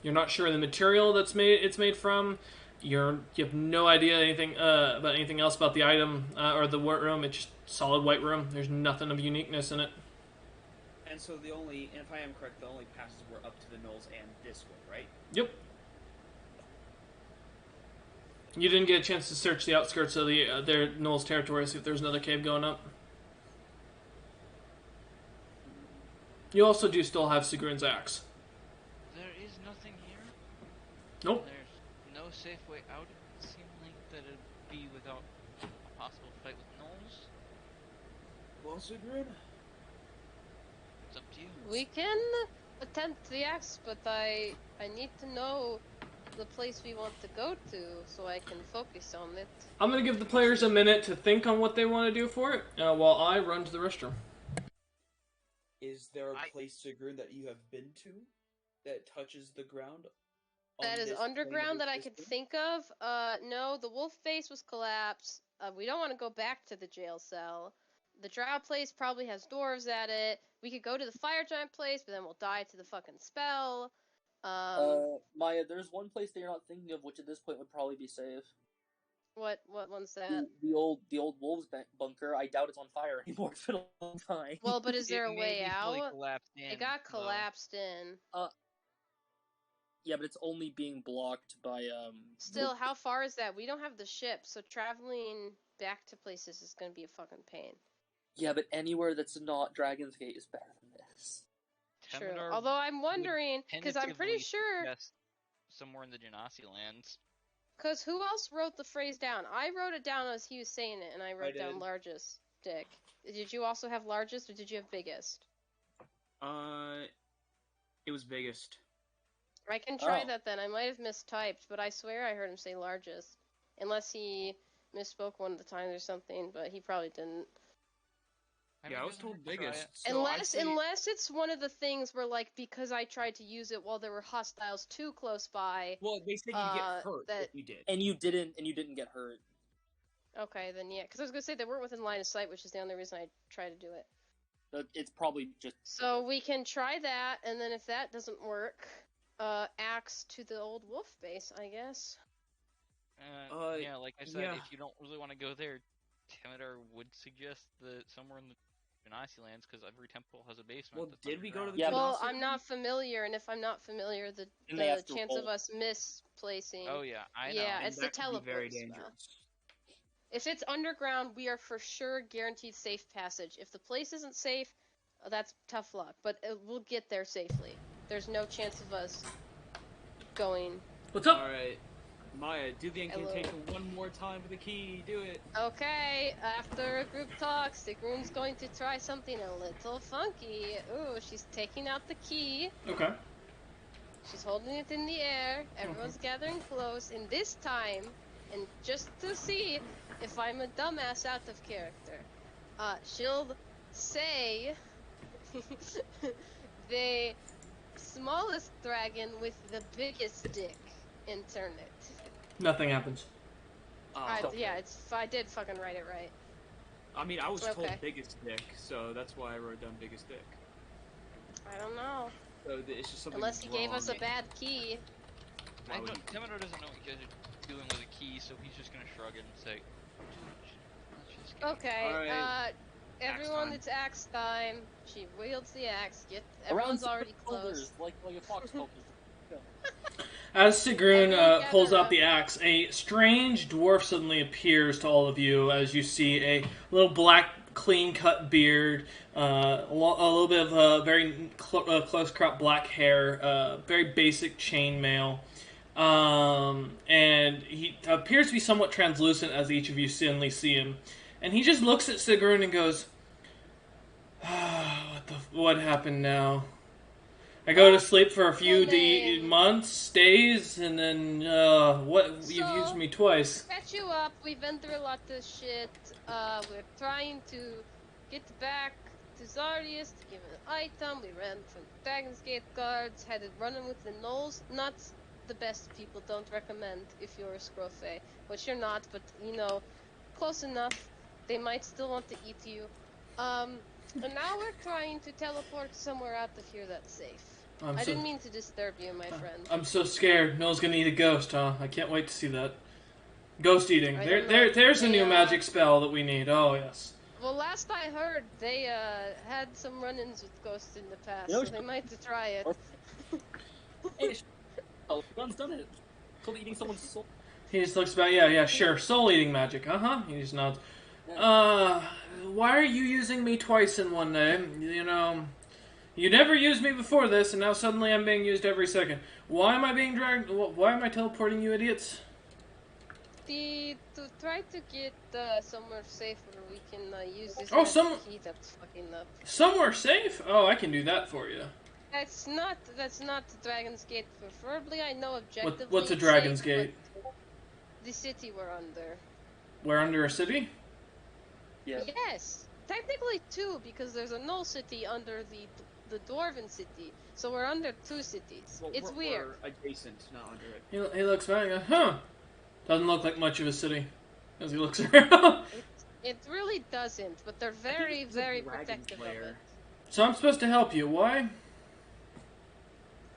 You're not sure the material it's made from. You have no idea anything about anything else about the item or the room. It's just solid white room. There's nothing of uniqueness in it. And so and if I am correct, the only passes were up to the knolls and this one, right? Yep. You didn't get a chance to search the outskirts of their Knoll's territory, see if there's another cave going up. You also do still have Sigrun's axe. There is nothing here. Nope. There's no safe way out. It seemed like that it'd be without a possible fight with gnolls. Well, Sigrun? It's up to you. We can attempt the axe, but I need to know the place we want to go to so I can focus on it. I'm going to give the players a minute to think on what they want to do for it while I run to the restroom. Is there a place, Sigrun, that you have been to that touches the ground? That is underground that I could think of? No, the wolf face was collapsed. We don't want to go back to the jail cell. The drow place probably has dwarves at it. We could go to the fire giant place, but then we'll die to the fucking spell. Maya, there's one place that you're not thinking of, which at this point would probably be safe. What one's that? The old wolves bunker. I doubt it's on fire anymore. It's been a long time. Well, but is there a way out? It got collapsed in. Yeah, but it's only being blocked by Still, how far is that? We don't have the ship, so traveling back to places is gonna be a fucking pain. Yeah, but anywhere that's not Dragon's Gate is better than this. True. Temidar Although I'm wondering, because I'm pretty tentatively sure. suggest somewhere in the Genasi lands. Because who else wrote the phrase down? I wrote it down as he was saying it, and I wrote down largest. Dick. Did you also have largest, or did you have biggest? It was biggest. I can try that then. I might have mistyped, but I swear I heard him say largest. Unless he misspoke one of the times or something, but he probably didn't. Yeah, I was told biggest. So unless it's one of the things where, like, because I tried to use it while there were hostiles too close by. Well, they said you get hurt if you did. And you didn't get hurt. Okay, then yeah, because I was gonna say they weren't within line of sight, which is the only reason I tried to do it. But it's probably just. So we can try that, and then if that doesn't work, axe to the old wolf base, I guess. Yeah, like I said, if you don't really want to go there, Temidar would suggest that somewhere in the Genasi lands because every temple has a basement. Well, that's did we go to the Yeah, but- Well, Genasi I'm not one? familiar, and if I'm not familiar, the And they have to chance of roll. us misplacing. Oh yeah, I know. Yeah, And it's the that could be very teleport spell. dangerous. If it's underground, we are for sure guaranteed safe passage. If the place isn't safe, that's tough luck. But we'll get there safely. There's no chance of us going. What's up? Alright. Maya, do the Hello. incantation one more time for the key. Do it. Okay, after a group talk, Sigrun's going to try something a little funky. Ooh, she's taking out the key. Okay. She's holding it in the air. Everyone's gathering close. And this time, and just to see if I'm a dumbass out of character, she'll say the smallest dragon with the biggest dick and turn it. Nothing happens. Yeah, I did fucking write it right. I mean, I was told Okay. biggest dick, so that's why I wrote down biggest dick. I don't know. So it's just something Unless he gave us a wrong. bad key. Why I would don't. Temidor doesn't know what you guys are doing with a key, so he's just gonna shrug it and say, "Let's just get Okay, Alright. everyone, time. it's axe time. She wields the axe. Around Everyone's already shoulders, close. like a fox focus. As Sigrun Everyone pulls gather out the axe, a strange dwarf suddenly appears to all of you as you see a little black, clean-cut beard, a little bit of very close-cropped black hair, very basic chainmail, and he appears to be somewhat translucent as each of you suddenly see him. And he just looks at Sigrun and goes, what happened now? I go to sleep for a few Nothing. months, days, and then, you've used So- me twice. Catch you up. We've been through a lot of shit. We're trying to get back to Zardius to give an item. We ran from Dragon's Gate guards, had it running with the gnolls. Not the best people, don't recommend if you're a Scrofey. Which you're not, but, you know, close enough. They might still want to eat you. And now we're trying to teleport somewhere out of here that's safe. I didn't mean to disturb you, my friend. I'm so scared. Noel's gonna eat a ghost, huh? I can't wait to see that. Ghost eating. I don't know. There's a new Yeah. magic spell that we need. Oh, yes. Well, last I heard, they had some run-ins with ghosts in the past, You know, so they might try it. Hey, Gun's done it. Called eating someone's soul. He just looks about, yeah, sure. Soul-eating magic, He just nods. Why are you using me twice in one day? You know, you never used me before this, and now suddenly I'm being used every second. Why am I being dragged? Why am I teleporting, you idiots? To try to get somewhere safe where we can use this Oh, magic key that's fucking up. Somewhere safe? Oh, I can do that for you. That's not the Dragon's Gate, preferably. I know objectively. What's a it's Dragon's safe, Gate? but the city we're under. We're under a city? Yeah. Yes, technically two, because there's a null city under the Dwarven city, so we're under two cities. Well, It's we're weird. adjacent, not under it. He looks back and goes, huh. Doesn't look like much of a city. As he looks around. It really doesn't, but they're very, it's a very dragon protective of player. it. So I'm supposed to help you. Why?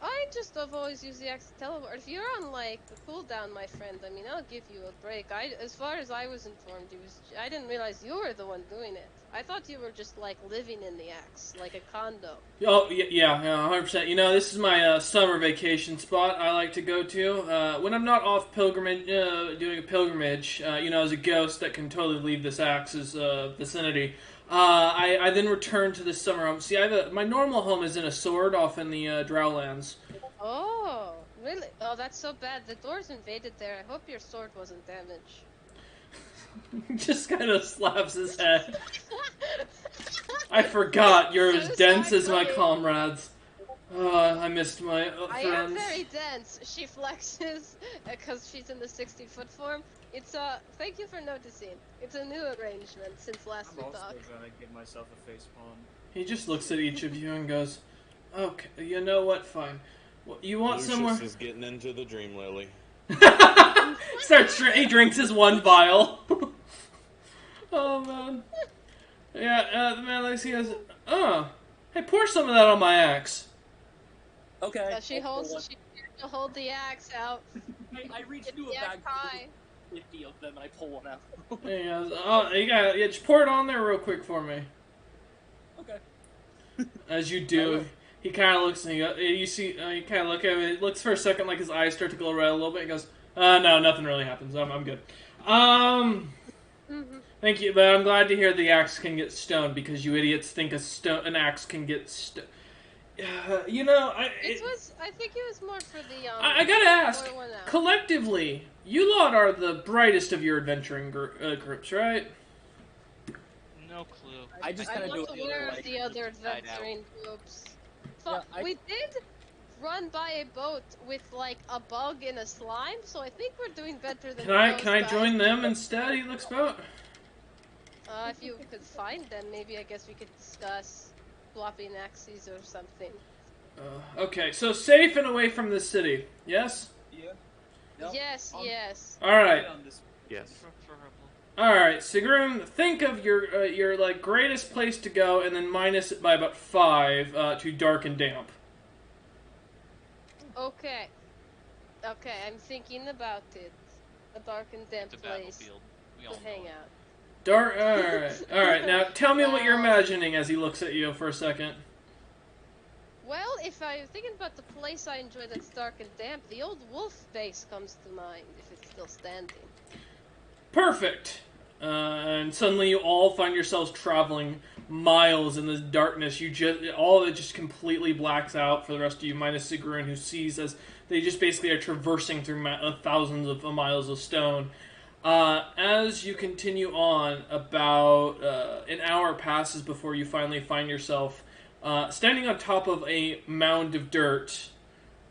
I just have always used the axe to teleport. If you're on like the cooldown, my friend, I mean, I'll give you a break. As far as I was informed, I didn't realize you were the one doing it. I thought you were just like living in the axe, like a condo. Oh, yeah, 100%. You know, this is my summer vacation spot I like to go to. When I'm not off pilgrimage, doing a pilgrimage, you know, as a ghost that can totally leave this axe's vicinity. I then return to this summer home. See, my normal home is in a sword off in the Drowlands. Oh, really? Oh, that's so bad. The doors invaded there. I hope your sword wasn't damaged. Just kind of slaps his head. I forgot you're as dense as my comrades. I missed my I am friends. very dense. She flexes because she's in the 60-foot form. It's thank you for noticing. It's a new arrangement since last I'm we also talked. gonna give myself a face palm. He just looks at each of you and goes, "Okay, you know what? Fine. Well, you want Lucius somewhere?" is getting into the dream lily. He drinks his one vial. Oh man. Yeah, the man looks. He goes, "Oh, hey, pour some of that on my axe." Okay. She holds. She to hold the axe out. I reach Get into the a bag axe high. with 50 of them and I pull one out. And he goes, "Oh, you got just pour it on there real quick for me." Okay. As you do, he kind of looks and you see, you kind of look at him. It looks for a second like his eyes start to glow red a little bit. He goes, no, nothing really happens. I'm good. Thank you, but I'm glad to hear the axe can get stoned because you idiots think an axe can get stoned. You know, I think it was more for the I gotta ask, lower one out. collectively, you lot are the brightest of your adventuring groups, right? No clue. I just I'm kind of not do it aware like of the other side out. adventuring groups. Yeah, I- We did run by a boat with like a bug and a slime, so I think we're doing better than Can I those join guys. them instead? He looks about. If you could find them, maybe I guess we could discuss swapping axes or something. Okay, so safe and away from the city. Yes. Yeah. Yep. Yes, I'm- yes. All right. on this. Yes. Preferable. All right, Sigrun, think of your like greatest place to go, and then minus it by about 5 to dark and damp. Okay. Okay, I'm thinking about it. A dark and damp It's a place battlefield. We to all hang know. out. Dark. All right. Now tell me what you're imagining as he looks at you for a second. Well, if I'm thinking about the place I enjoy that's dark and damp, the old wolf base comes to mind, if it's still standing. Perfect. And suddenly you all find yourselves traveling miles in this darkness. All of it just completely blacks out for the rest of you, minus Sigrun, who sees as they just basically are traversing through thousands of miles of stone. As you continue on, about an hour passes before you finally find yourself standing on top of a mound of dirt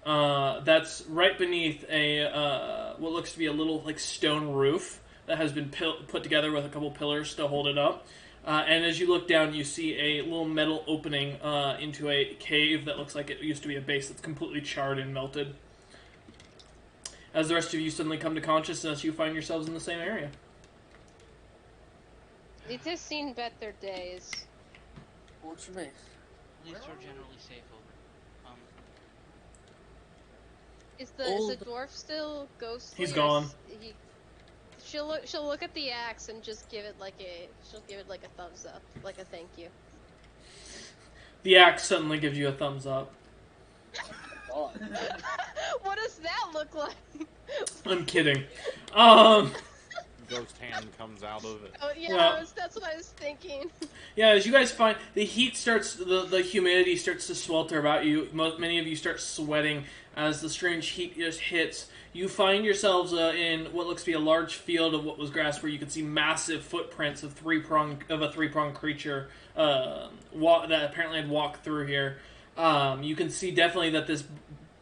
that's right beneath a what looks to be a little like stone roof that has been put together with a couple pillars to hold it up. And as you look down, you see a little metal opening into a cave that looks like it used to be a base that's completely charred and melted. As the rest of you suddenly come to consciousness, you find yourselves in the same area. It has seen better days. Works for me. At least we're generally safe over. Is the dwarf still ghostly? He's or gone. She'll look at the axe and just give it like a thumbs up, like a thank you. The axe suddenly gives you a thumbs up. God. What does that look like? I'm kidding. Ghost hand comes out of it. Oh yeah, Well- that's what I was thinking. Yeah, as you guys find, the heat starts, the humidity starts to swelter about you. Many of you start sweating as the strange heat just hits. You find yourselves in what looks to be a large field of what was grass, where you can see massive footprints of a three-pronged creature that apparently had walked through here. You can see definitely that this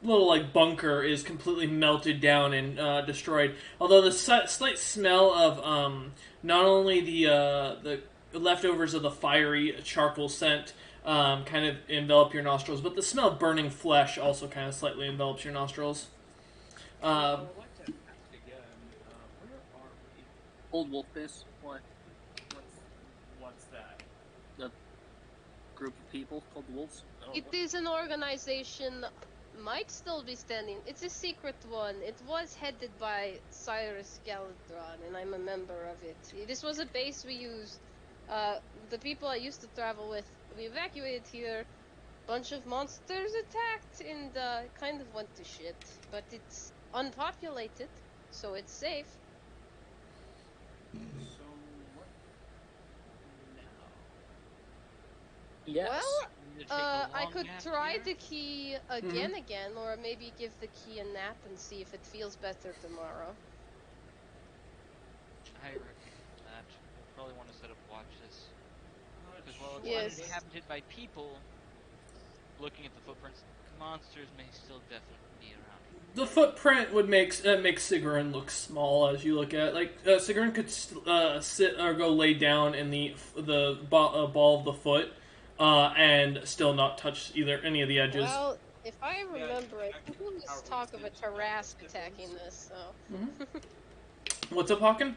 little like bunker is completely melted down and destroyed. Although the slight smell of not only the leftovers of the fiery charcoal scent kind of envelop your nostrils, but the smell of burning flesh also kind of slightly envelops your nostrils. I'd like to ask again, where are we? Old wolf base. What? What's that? The group of people called the wolves. It is an organization, might still be standing. It's a secret one. It was headed by Cyrus Galadron, and I'm a member of it. This was a base we used. The people I used to travel with, we evacuated here. Bunch of monsters attacked, and kind of went to shit. But it's unpopulated, so it's safe. So what now? Yes. Well, It'd take a I long could nap try here. the key again, or maybe give the key a nap and see if it feels better tomorrow. I recommend that. Probably want to set up watches. Because while it's Yes. uninhabited by people, looking at the footprints, monsters may still definitely be around. The footprint would make Sigrun look small as you look at it. Like Sigrun could sit or go lay down in the ball of the foot and still not touch any of the edges. Well, if I remember it, there was talk of a Tarask attacking this, so... What's up, Hawken?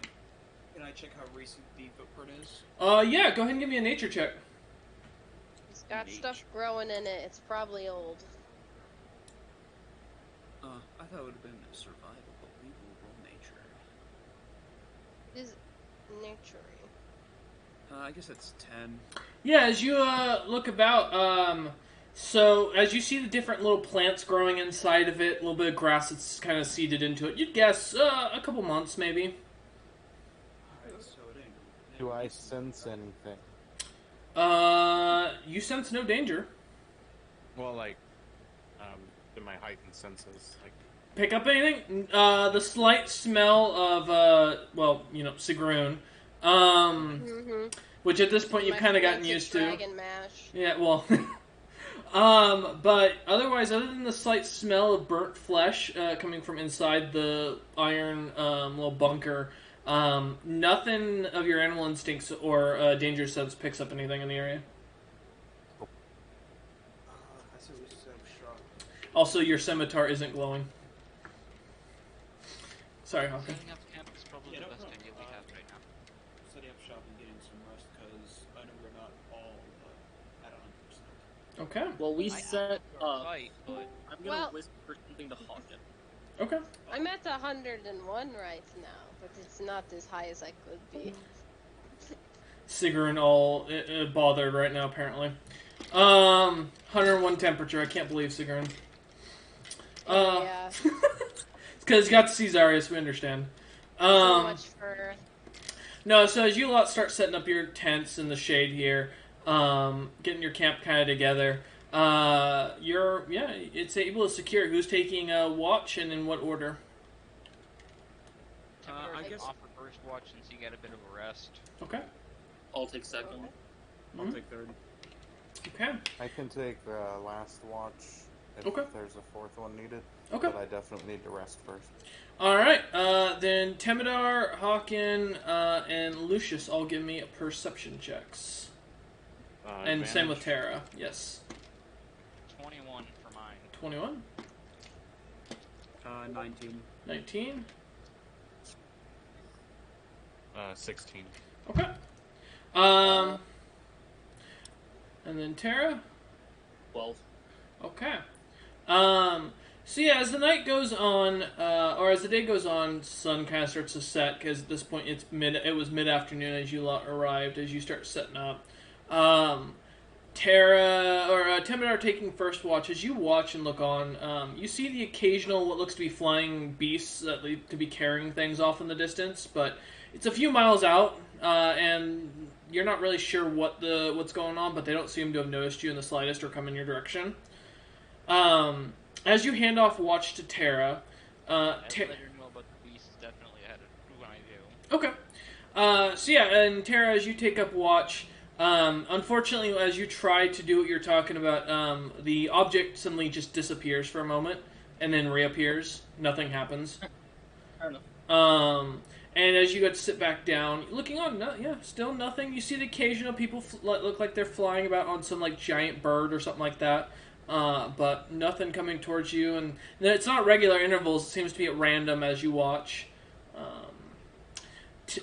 Can I check how recent the footprint is? Yeah, go ahead and give me a nature check. It's got stuff growing in it. It's probably old. I thought it would have been a survival, but we will roll nature. It is nurturing. I guess that's 10. Yeah, as you look about, so as you see the different little plants growing inside of it, a little bit of grass that's kind of seeded into it, you'd guess a couple months maybe. Alright, so it ain't. Do I sense anything? You sense no danger. Well, like, in my heightened senses, like. Pick up anything? The slight smell of, Sigrun. Which at this point you've My kind of gotten fermented used to. dragon mash. Yeah, well. But otherwise, other than the slight smell of burnt flesh coming from inside the iron little bunker, nothing of your animal instincts or danger sense picks up anything in the area. I said we set up shop. Also, your scimitar isn't glowing. Sorry, Hawken. Setting up camp is probably Yeah, the no best problem. idea we have right now. Setting up shop and getting some rest because I know we're not all at 100%. Okay. Well, we I set have up. fight, but I'm gonna Well- whisper something to Hawken. Okay. I'm at 101 right now, but it's not as high as I could be. Sigrun all bothered right now, apparently. 101 temperature. I can't believe Sigrun. Yeah, It's because you got to see Zarius, we understand. so much for... No, so as you lot start setting up your tents in the shade here, getting your camp kind of together, it's able to secure who's taking a watch and in what order. Timur I can guess- offer first watch since you get a bit of a rest. Okay. I'll take second. I'll take third. Okay. I can take the last watch if Okay. there's a fourth one needed. Okay. But I definitely need to rest first. All right. Then Temidar, Hawken, and Lucius all give me perception checks, and same with Advantage? Terra. Yes. 21 for mine. 21, 19. 19. 16. Okay. And then Terra. 12. Okay. So yeah, as the night goes on, or as the day goes on, sun kind of starts to set because at this point it was mid-afternoon as you lot arrived, as you start setting up. Terra or Temidar taking first watch. As you watch and look on, you see the occasional what looks to be flying beasts that lead to be carrying things off in the distance, but it's a few miles out, and you're not really sure what's going on. But they don't seem to have noticed you in the slightest or come in your direction. As you hand off watch to Terra, I let her know about the beasts. Definitely had a good idea. okay. So yeah, and Terra, as you take up watch, unfortunately, as you try to do what you're talking about, the object suddenly just disappears for a moment and then reappears. Nothing happens. Fair enough. And as you go to sit back down, looking on, still nothing. You see the occasional people look like they're flying about on some like giant bird or something like that. But nothing coming towards you, and it's not regular intervals. It seems to be at random as you watch.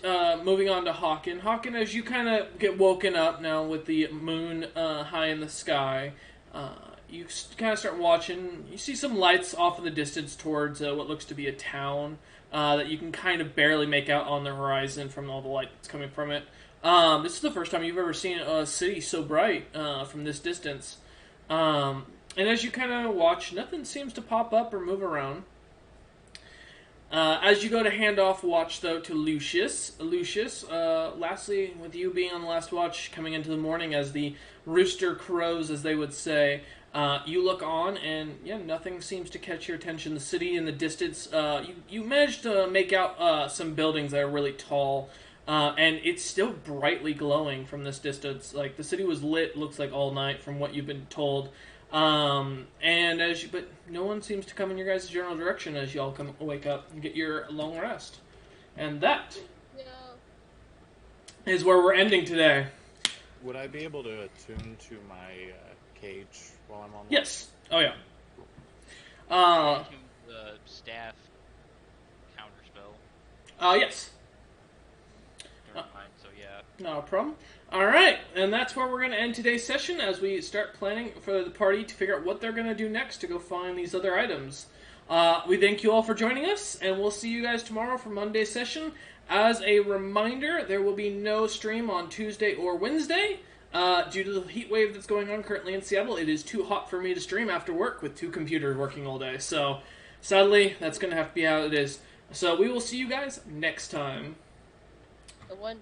Moving on to Hawken. Hawken, as you kind of get woken up now with the moon high in the sky, you kind of start watching. You see some lights off in the distance towards what looks to be a town that you can kind of barely make out on the horizon from all the light that's coming from it. This is the first time you've ever seen a city so bright from this distance. And as you kind of watch, nothing seems to pop up or move around. As you go to hand off watch, though, to Lucius, lastly, with you being on the last watch, coming into the morning as the rooster crows, as they would say, you look on, and nothing seems to catch your attention. The city in the distance, you managed to make out some buildings that are really tall, and it's still brightly glowing from this distance. Like, the city was lit, looks like all night from what you've been told. But no one seems to come in your guys' general direction as y'all wake up and get your long rest. And that is where we're ending today. Would I be able to attune to my cage while I'm on? Yes. Oh yeah. To the staff counterspell. Yes. Never mind. So yeah. No problem. All right, and that's where we're going to end today's session as we start planning for the party to figure out what they're going to do next to go find these other items. We thank you all for joining us, and we'll see you guys tomorrow for Monday's session. As a reminder, there will be no stream on Tuesday or Wednesday, Due to the heat wave that's going on currently in Seattle, it is too hot for me to stream after work with 2 computers working all day. So, sadly, that's going to have to be how it is. So, we will see you guys next time. The one